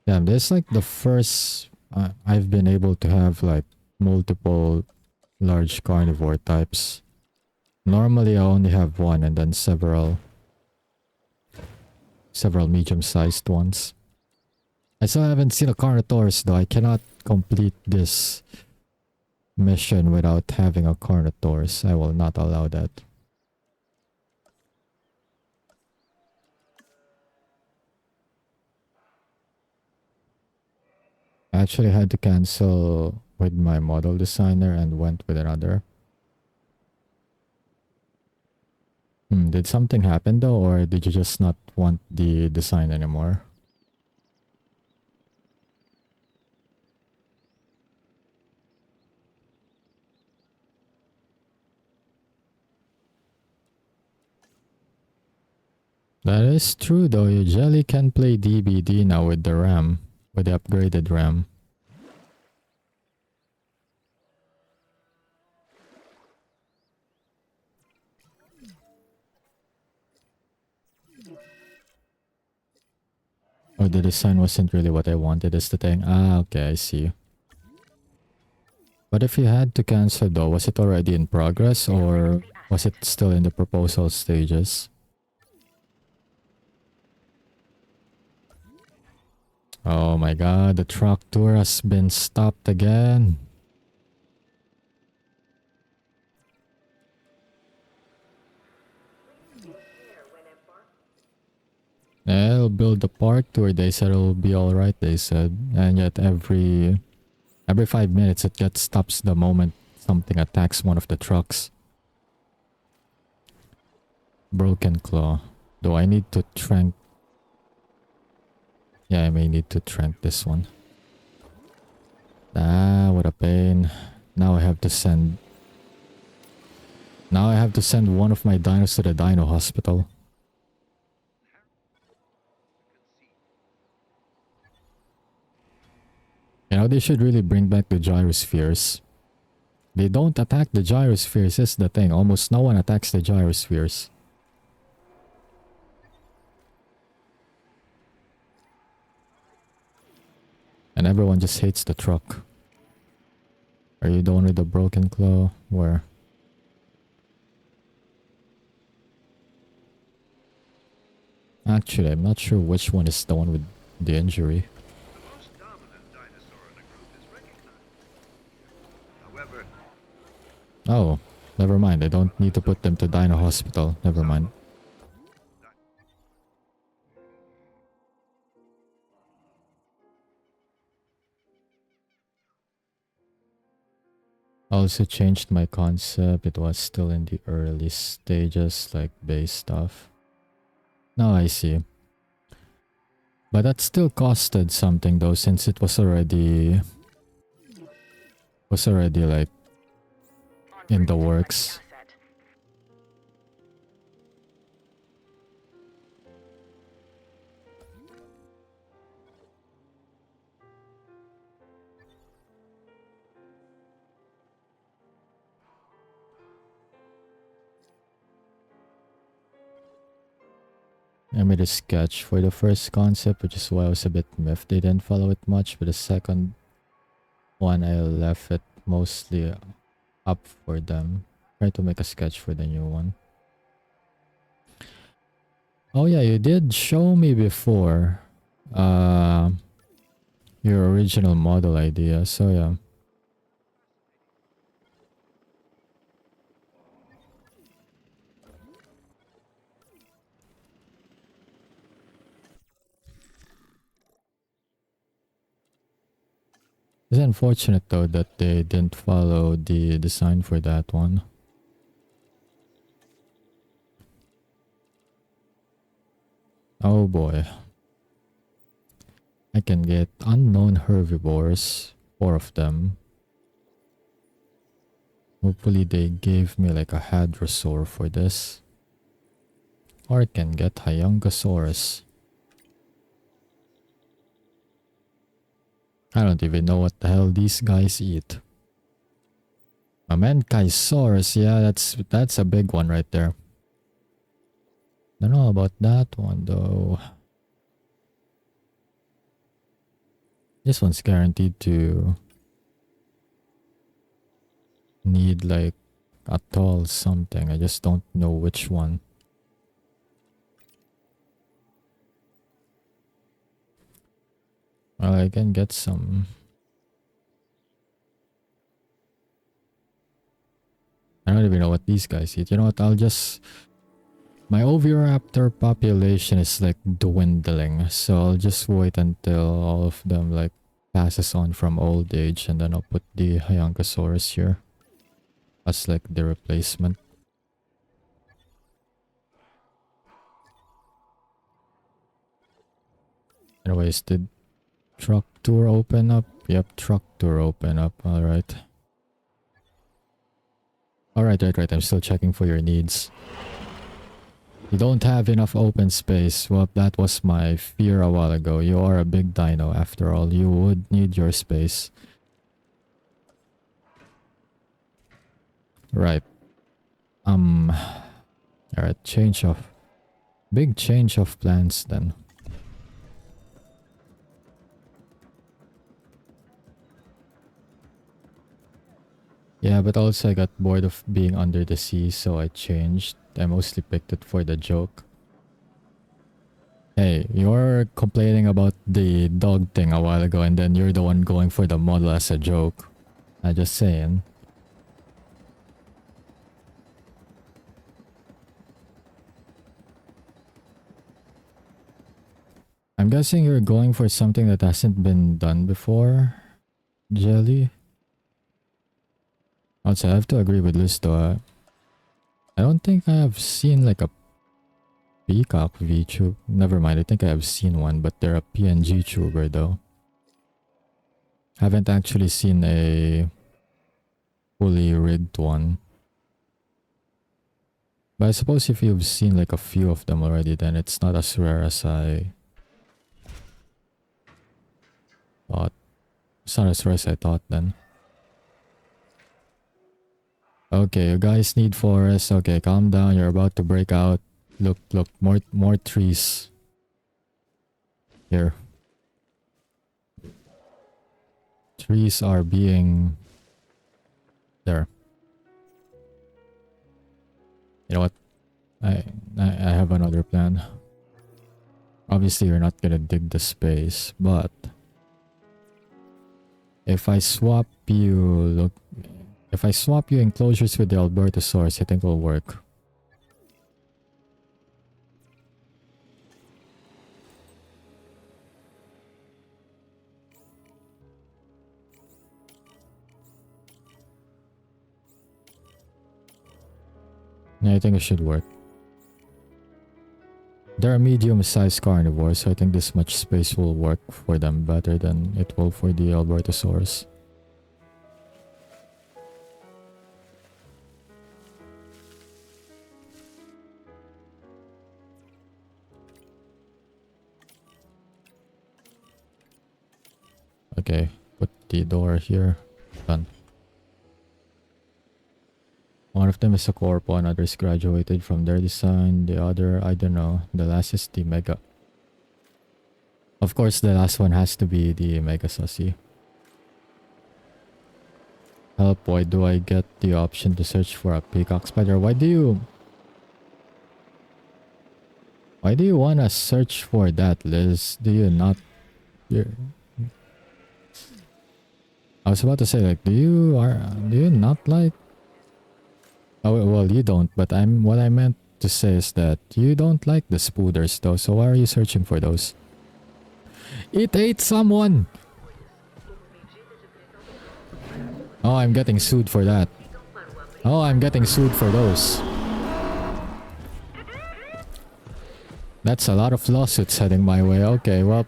Damn, this is like the first I've been able to have like multiple large carnivore types. Normally I only have one and then several medium-sized ones. I still haven't seen a Carnotaurus though. I cannot complete this mission without having a Carnotaurus. I will not allow that. I actually had to cancel with my model designer and went with another. Did something happen though, or did you just not want the design anymore? That is true though, you jelly can play DBD now with the RAM, with the upgraded RAM. Oh, the design wasn't really what I wanted is the thing. Ah, okay, I see. But if you had to cancel though, was it already in progress or was it still in the proposal stages? Oh my god, the truck tour has been stopped again. They'll build the park tour, they said it'll be alright, they said. And yet every 5 minutes it just stops the moment something attacks one of the trucks. Broken claw. Do I need to trank? Yeah, I may need to trank this one. Ah, what a pain. Now I have to send one of my dinos to the dino hospital. You know, they should really bring back the gyrospheres. They don't attack the gyrospheres, is the thing. Almost no one attacks the gyrospheres. And everyone just hates the truck. Are you the one with the broken claw? Where? Actually, I'm not sure which one is the one with the injury. Oh, never mind. I don't need to put them to Dino Hospital. Never mind. I also changed my concept. It was still in the early stages, like base stuff. Now I see. But that still costed something though, since it was already like in the works. I made a sketch for the first concept, which is why I was a bit miffed they didn't follow it much, but the second one I left it mostly up for them. Try to make a sketch for the new one. Oh yeah, you did show me before your original model idea, so yeah. It's unfortunate though that they didn't follow the design for that one. Oh boy. I can get unknown herbivores, 4 of them. Hopefully they gave me like a hadrosaur for this. Or I can get Hyungosaurus. I don't even know what the hell these guys eat. Mamenchisaurus, yeah, that's a big one right there. Don't know about that one though. This one's guaranteed to need like a tall something. I just don't know which one. Well, I can get some. I don't even know what these guys eat. You know what? I'll just... My Oviraptor population is like dwindling. So I'll just wait until all of them like passes on from old age. And then I'll put the Hyungosaurus here as like the replacement. Anyways, did truck tour open up? Yep, truck tour open up. Alright. Alright, right. I'm still checking for your needs. You don't have enough open space. Well, that was my fear a while ago. You are a big dino after all. You would need your space. Right. Alright, big change of plans then. Yeah, but also I got bored of being under the sea, so I changed. I mostly picked it for the joke. Hey, you're complaining about the dog thing a while ago and then you're the one going for the model as a joke. I'm just saying. I'm guessing you're going for something that hasn't been done before, Jelly? Also, I have to agree with Liz though. I don't think I have seen like a peacock VTuber. Never mind, I think I have seen one, but they're a PNG tuber though. Haven't actually seen a fully rigged one. But I suppose if you've seen like a few of them already, then it's not as rare as I thought. It's not as rare as I thought then. Okay, you guys need forest. Okay, calm down. You're about to break out. Look, more trees. Here. Trees are being... There. You know what? I have another plan. Obviously, you're not gonna dig the space, but... If I swap you... If I swap you enclosures with the Albertosaurus, I think it'll work. Yeah, I think it should work. They're medium-sized carnivores, so I think this much space will work for them better than it will for the Albertosaurus. Okay, put the door here. Done. One of them is a corpo, another is graduated from their design, the other, I don't know. The last is the Mega. Of course, the last one has to be the Mega Sussy. Help, why do I get the option to search for a peacock spider? Why do you wanna search for that, Liz? Do you not... I was about to say, like, do you not like... Oh, well, you don't, but what I meant to say is that you don't like the spooders though, so why are you searching for those? It ate someone! Oh, I'm getting sued for that. Oh, I'm getting sued for those. That's a lot of lawsuits heading my way. Okay, well...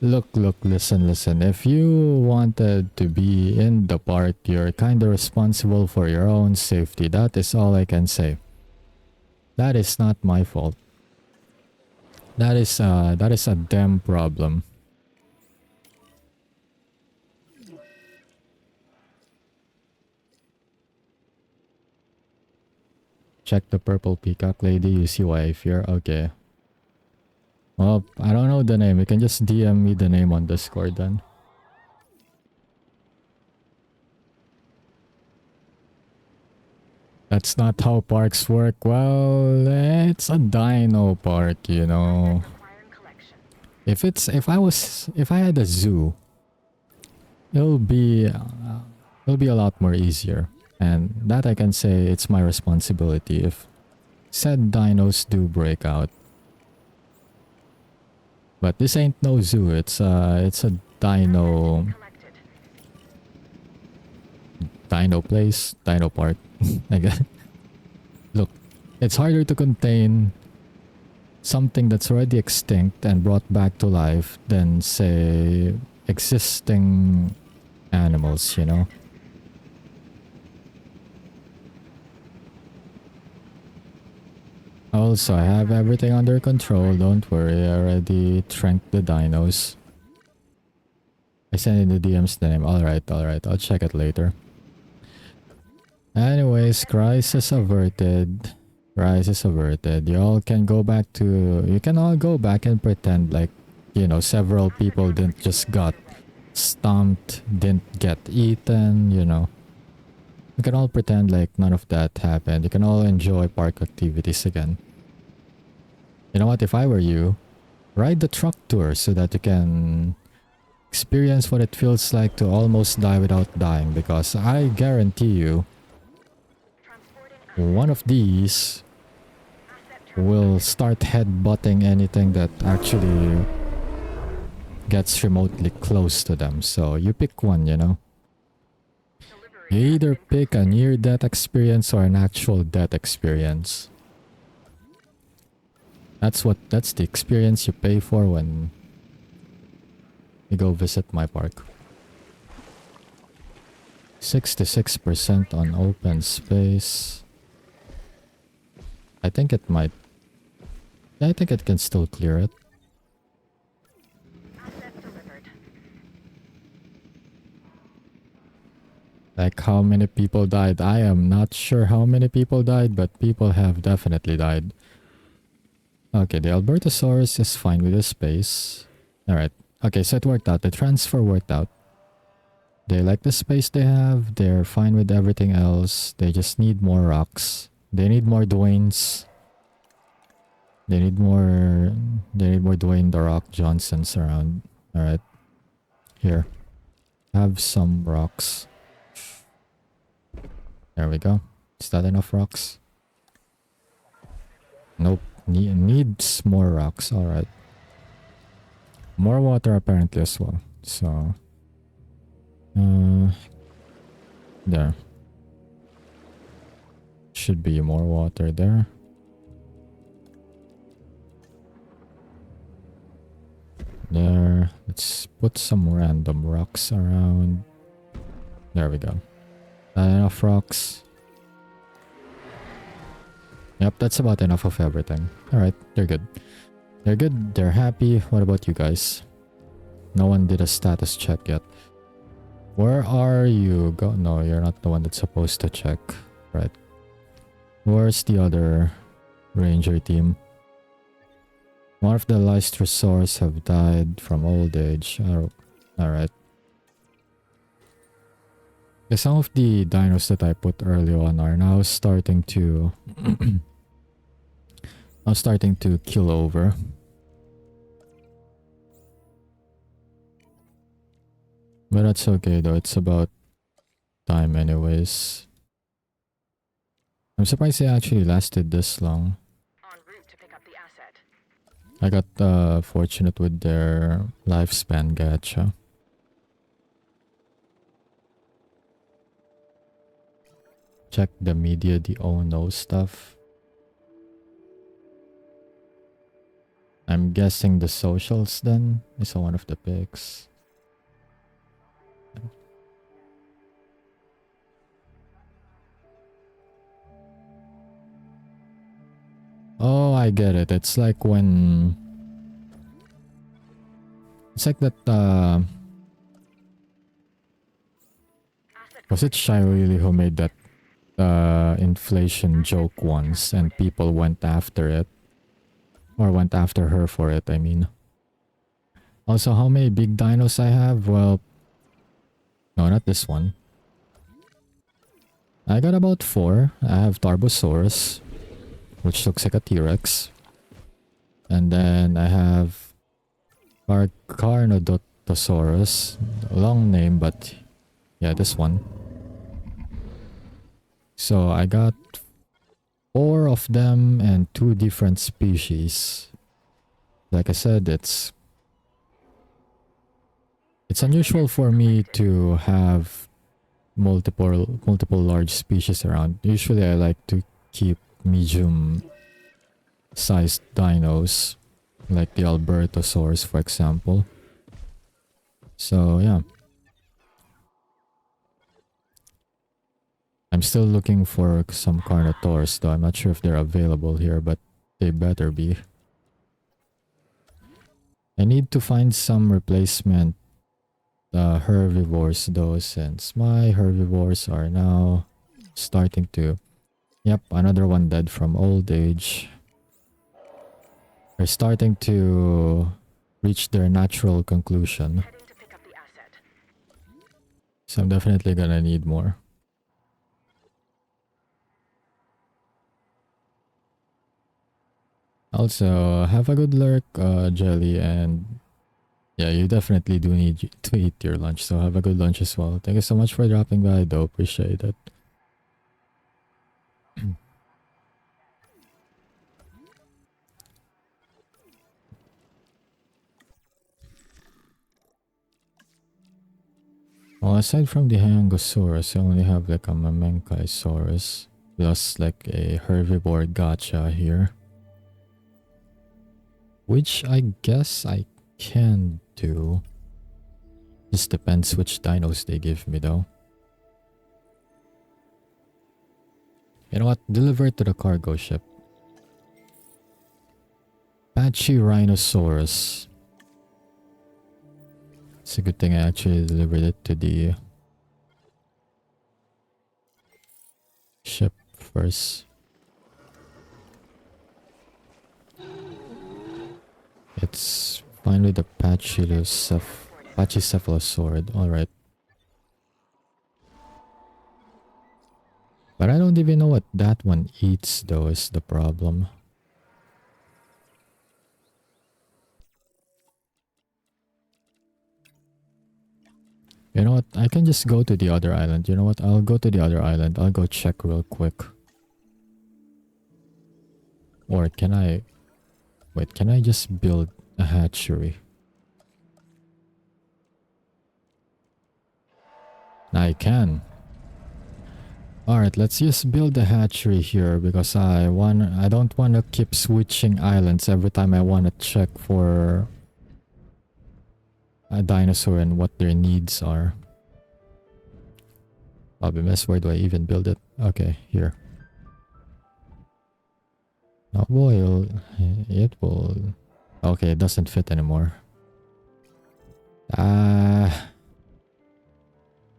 Look, listen. If you wanted to be in the park, you're kinda responsible for your own safety. That is all I can say. That is not my fault. That is a them problem. Check the purple peacock lady, you see why I fear? Okay. Well, I don't know the name. You can just DM me the name on Discord then. That's not how parks work. Well, it's a dino park, you know. If I had a zoo, it'll be a lot more easier. And that I can say it's my responsibility if said dinos do break out. But this ain't no zoo, it's a dino place, dino park. I guess. Look, it's harder to contain something that's already extinct and brought back to life than, say, existing animals, you know? Also, I have everything under control. Don't worry. I already tranked the dinos. I sent in the DM's name. Alright, alright. I'll check it later. Anyways, crisis averted. Crisis averted. You all can go back to... You can all go back and pretend like, you know, several people didn't just got stomped, didn't get eaten, you know. You can all pretend like none of that happened. You can all enjoy park activities again. You know what? If I were you, ride the truck tour so that you can experience what it feels like to almost die without dying. Because I guarantee you, one of these will start headbutting anything that actually gets remotely close to them. So you pick one, you know. You either pick a near-death experience or an actual death experience. That's the experience you pay for when you go visit my park. 66% on open space. I think it might... Yeah, I think it can still clear it. Like how many people died? I am not sure how many people died, but people have definitely died. Okay, the Albertosaurus is fine with the space. Alright. Okay, so it worked out. The transfer worked out. They like the space they have. They're fine with everything else. They just need more rocks. They need more Dwaynes. They need more Dwayne The Rock Johnsons around. Alright. Here. Have some rocks. There we go. Is that enough rocks? Nope. Needs more rocks. Alright. More water apparently as well. So... there. Should be more water there. There. Let's put some random rocks around. There we go. Enough rocks. Yep, that's about enough of everything. Alright, they're good. They're good, they're happy. What about you guys? No one did a status check yet. Where are you? No, you're not the one that's supposed to check. Right. Where's the other ranger team? One of the Lystrosaurs have died from old age. Oh, alright. Some of the dinos that I put early on are now starting to kill over. But that's okay though, it's about time anyways. I'm surprised they actually lasted this long. I got fortunate with their lifespan gacha. Check the media, the oh no stuff. I'm guessing the socials then is one of the picks. Oh, I get it. It's like when... It's like that, was it Shy Really who made that inflation joke once and people went after it? Or went after her for it, I mean. Also, how many big dinos I have? Well... No, not this one. I got about 4. I have Tarbosaurus, which looks like a T-Rex. And then I have Carnodotosaurus. Long name, but yeah, this one. So I got 4 of them and 2 different species. Like I said, it's unusual for me to have multiple large species around. Usually I like to keep medium sized dinos like the Albertosaurus, for example. So yeah, I'm still looking for some Carnotaurs though. I'm not sure if they're available here, but They better be. I need to find some replacement herbivores though, since my herbivores are now starting to... Yep, another one dead from old age. They're starting to reach their natural conclusion. So I'm definitely gonna need more. Also, have a good lurk, Jelly, and yeah, you definitely do need to eat your lunch, so have a good lunch as well. Thank you so much for dropping by though, appreciate it. Well, aside from the Hangosaurus, I only have like a Mamenchaisaurus, plus like a herbivore gacha here. Which I guess I can do. Just depends which dinos they give me though. You know what? Deliver it to the cargo ship. Pachyrhinosaurus. It's a good thing I actually delivered it to the ship first. It's finally the Pachycephalosaurid. Alright. But I don't even know what that one eats though, is the problem. You know what? I can just go to the other island. You know what? I'll go to the other island. I'll go check real quick. Or can I... Wait, can I just build a hatchery? I can. Alright, let's just build a hatchery here because I don't want to keep switching islands every time I want to check for a dinosaur and what their needs are. I'll be messed. Where do I even build it? Okay, here. Oh boy, it will... Okay, it doesn't fit anymore.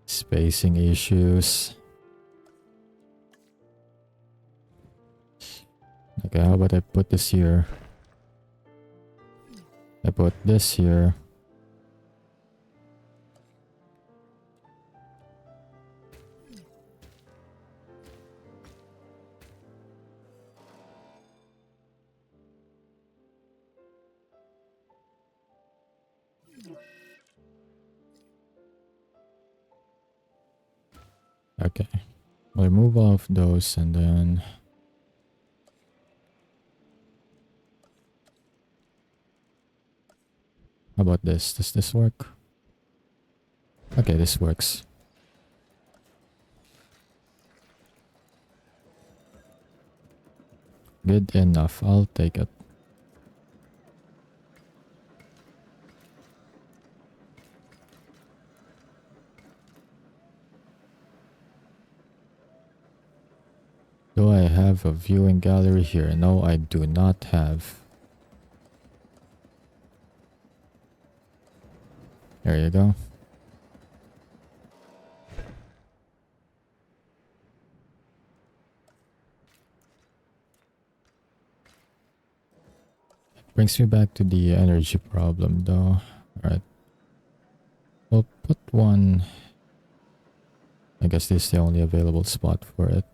Spacing issues. Okay, how about I put this here? I put this here. Okay, we'll remove all of those and then... How about this? Does this work? Okay, this works. Good enough, I'll take it. Do I have a viewing gallery here? No, I do not have. There you go. Brings me back to the energy problem though. Alright. We'll put one... I guess this is the only available spot for it.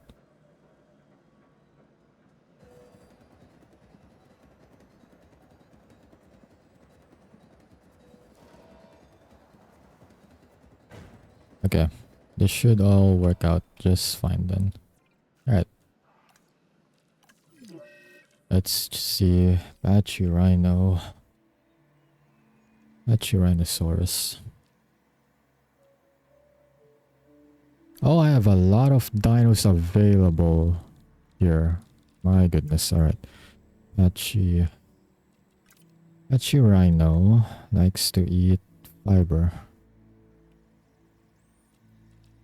Okay, this should all work out just fine then. Alright. Let's see. Pachyrhinosaurus. Oh, I have a lot of dinos available here. My goodness, alright. Pachyrhino likes to eat fiber.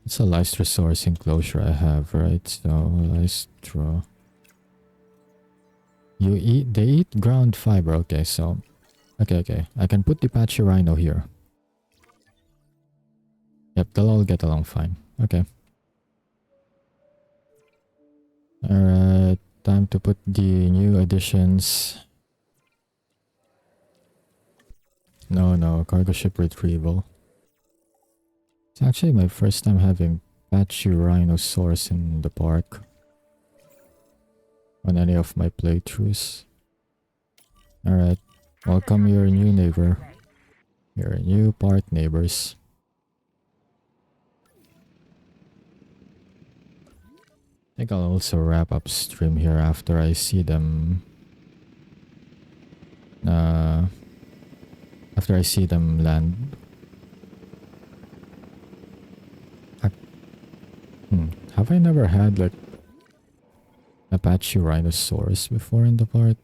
It's a Lystrosaurus enclosure I have, right? So, Lystro. They eat ground fiber. Okay, so okay. I can put the patchy rhino here. Yep, they'll all get along fine. Okay. Alright, time to put the new additions. No, cargo ship retrieval. It's actually my first time having patchy rhinosaurs in the park on any of my playthroughs. Alright, welcome your new neighbor. Your new park neighbors. I think I'll also wrap up stream here after I see them. After I see them land. Have I never had like Apache rhinosaurs before in the park?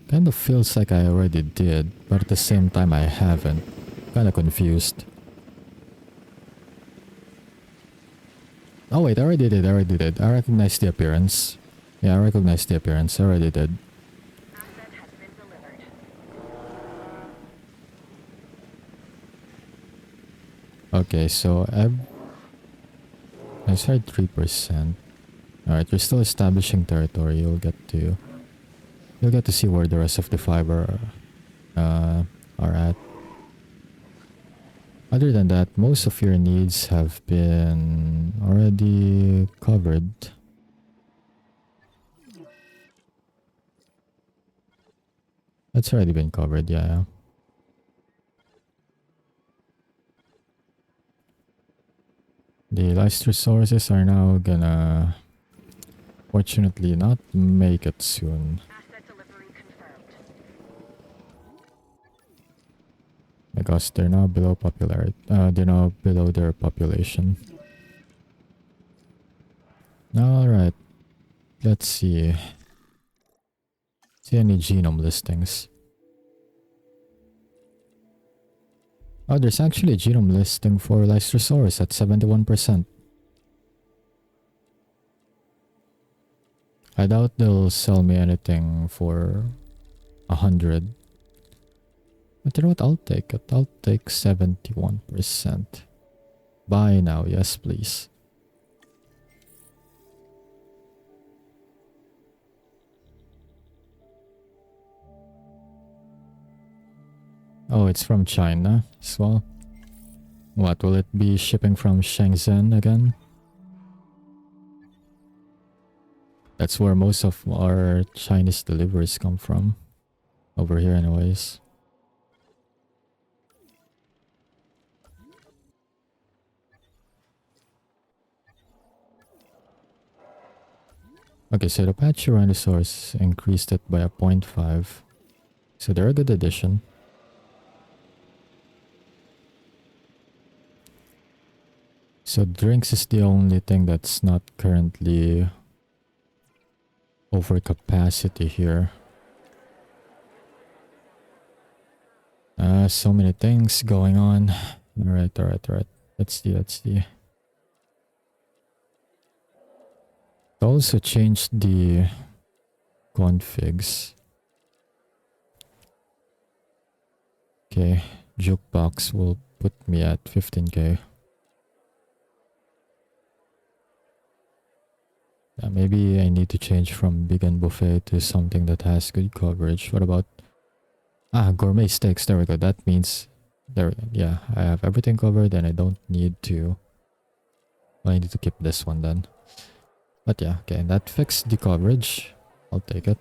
Kind of feels like I already did, but at the same time I haven't. Kinda confused. Oh wait, I already did. I recognize the appearance. Yeah, I recognize the appearance. I already did. Okay, so I said 3%. Alright, you're still establishing territory. You'll get to see where the rest of the fiber are at. Other than that, most of your needs have been already covered. That's already been covered, yeah. The last resources are now gonna fortunately not make it soon. Because they're now below they're now below their population. Alright. Let's see. See any genome listings. Oh, there's actually a genome listing for Lystrosaurus at 71%. I doubt they'll sell me anything for 100. But you know what? I'll take it. I'll take 71%. Buy now. Yes, please. Oh, it's from China as well. What, will it be shipping from Shenzhen again? That's where most of our Chinese deliveries come from. Over here anyways. Okay, so the Pachyrhinosaurus increased it by a 0.5. So they're a good addition. So drinks is the only thing that's not currently over capacity here. So many things going on. Alright. Let's see. I also changed the configs. Okay, jukebox will put me at 15k. Yeah, maybe I need to change from big and buffet to something that has good coverage. What about gourmet steaks? There we go. That means yeah, I have everything covered and I don't need to. Well, I need to keep this one then. But yeah, okay, that fixed the coverage. I'll take it.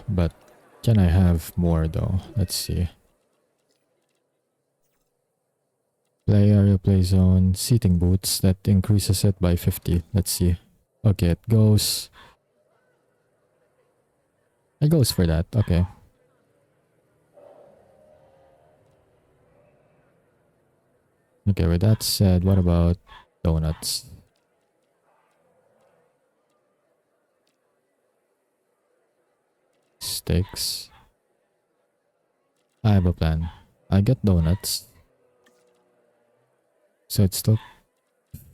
But can I have more though? Let's see. Play area, play zone, seating booths. That increases it by 50. Let's see. Okay, it goes for that. Okay. Okay, with that said, what about donuts? Steaks. I have a plan. I get donuts. So it's still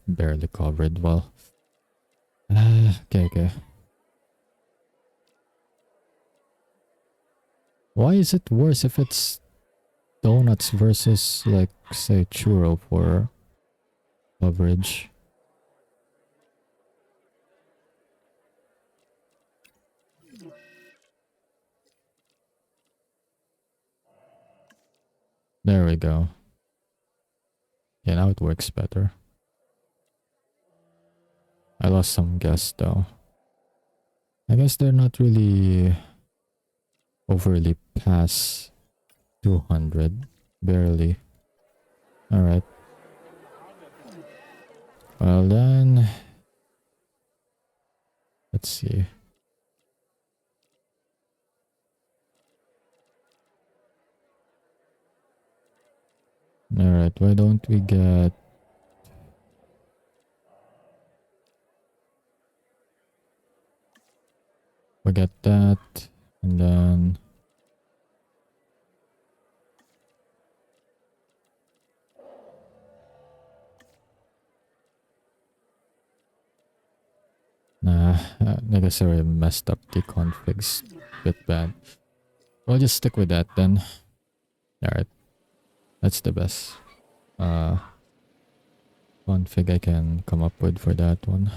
barely covered. Well, Okay. Why is it worse if it's donuts versus, like, say, churro for coverage? There we go. Yeah, now it works better. I lost some guests though. I guess they're not really overly past 200. Barely. Alright. Well then, let's see. Alright, why don't we get... We get that, and then... Nah, I guess I already messed up the configs. Bit bad. We'll just stick with that then. Alright. That's the best config I can come up with for that one.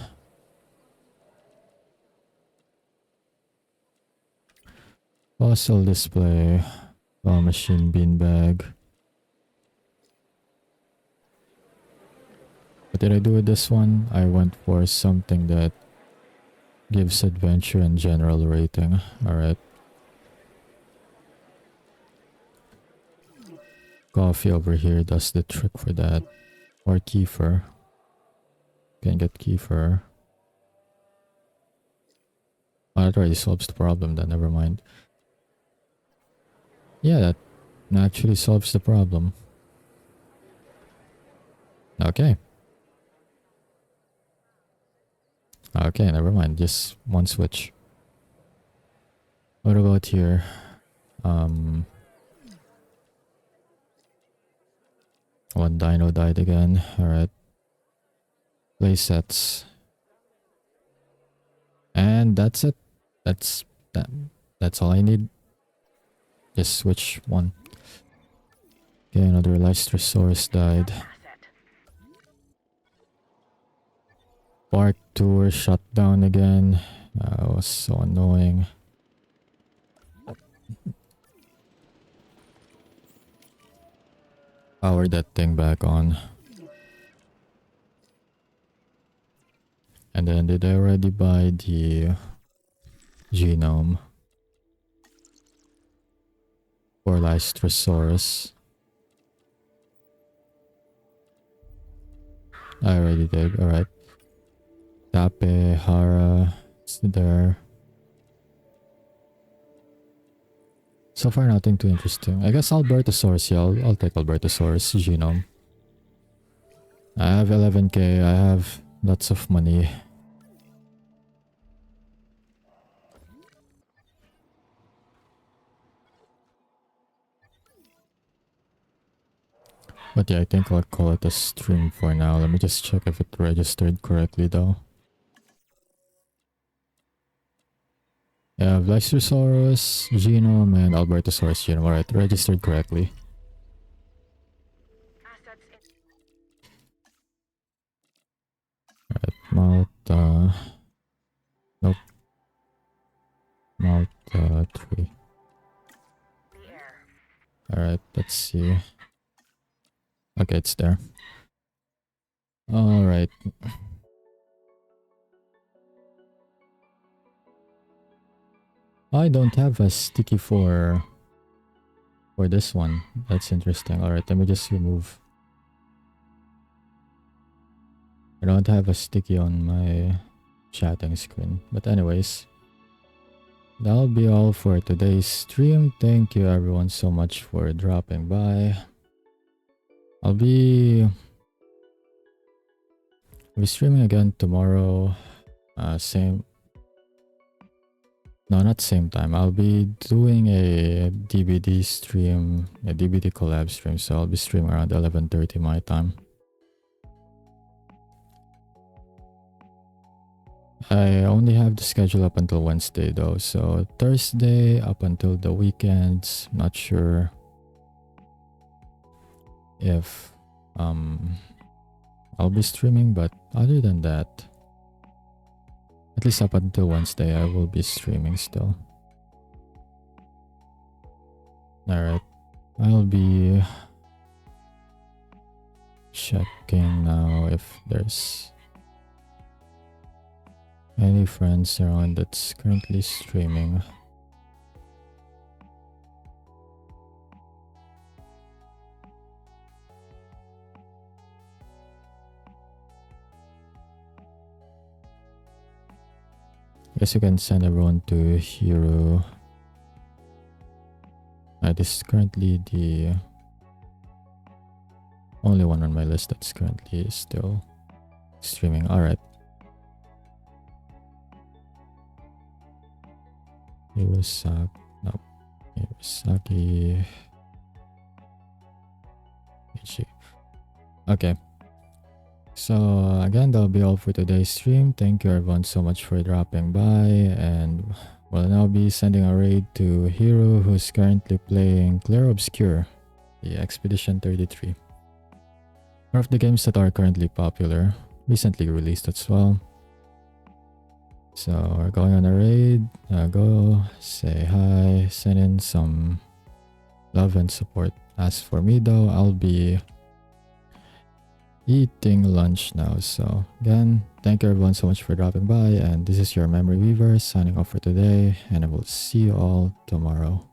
Fossil display. Machine beanbag. What did I do with this one? I went for something that gives adventure and general rating. Alright. Coffee over here does the trick for that. Or kefir. Can get kefir. Oh, that already solves the problem then, never mind. Yeah, that actually solves the problem. Okay. Okay, never mind. Just one switch. What about here? One dino died again. Alright. Playsets. And that's it. That's all I need. Just switch one. Okay, another Lystrosaurus died. Park tour shut down again. That was so annoying. Power that thing back on. And then did I already buy the genome for Lystrosaurus? I already did. Alright. Tape, Hara, is there. So far nothing too interesting. I guess Albertosaurus, yeah, I'll take Albertosaurus genome. I have 11k, I have lots of money. But yeah, I think I'll call it a stream for now. Let me just check if it registered correctly though. Yeah, Lystrosaurus genome and Albertosaurus genome. Alright, registered correctly. Alright, Malta. Nope. Malta 3. Alright, let's see. Okay, it's there. Alright. I don't have a sticky for this one. That's interesting. Alright, let me just remove. I don't have a sticky on my chatting screen. But anyways, that'll be all for today's stream. Thank you everyone so much for dropping by. I'll be streaming again tomorrow. Same. No, not same time. I'll be doing a DVD stream, a DVD collab stream. So I'll be streaming around 11:30 my time. I only have the schedule up until Wednesday though, so Thursday up until the weekends. Not sure if I'll be streaming, but other than that, at least up until Wednesday, I will be streaming still. Alright, I'll be checking now if there's any friends around that's currently streaming. Guess you can send everyone to Hero. This is currently the only one on my list that's currently still streaming. Alright. Hirosaki. No. Hirosaki. Okay. So again, that'll be all for today's stream. Thank you everyone so much for dropping by, and we'll now be sending a raid to Hero, who's currently playing Clair Obscure, the Expedition 33. One of the games that are currently popular, recently released as well. So we're going on a raid. Go say hi, send in some love and support. As for me though, I'll be eating lunch now. So again, thank you everyone so much for dropping by, and this is your Memory Weaver signing off for today, and I will see you all tomorrow.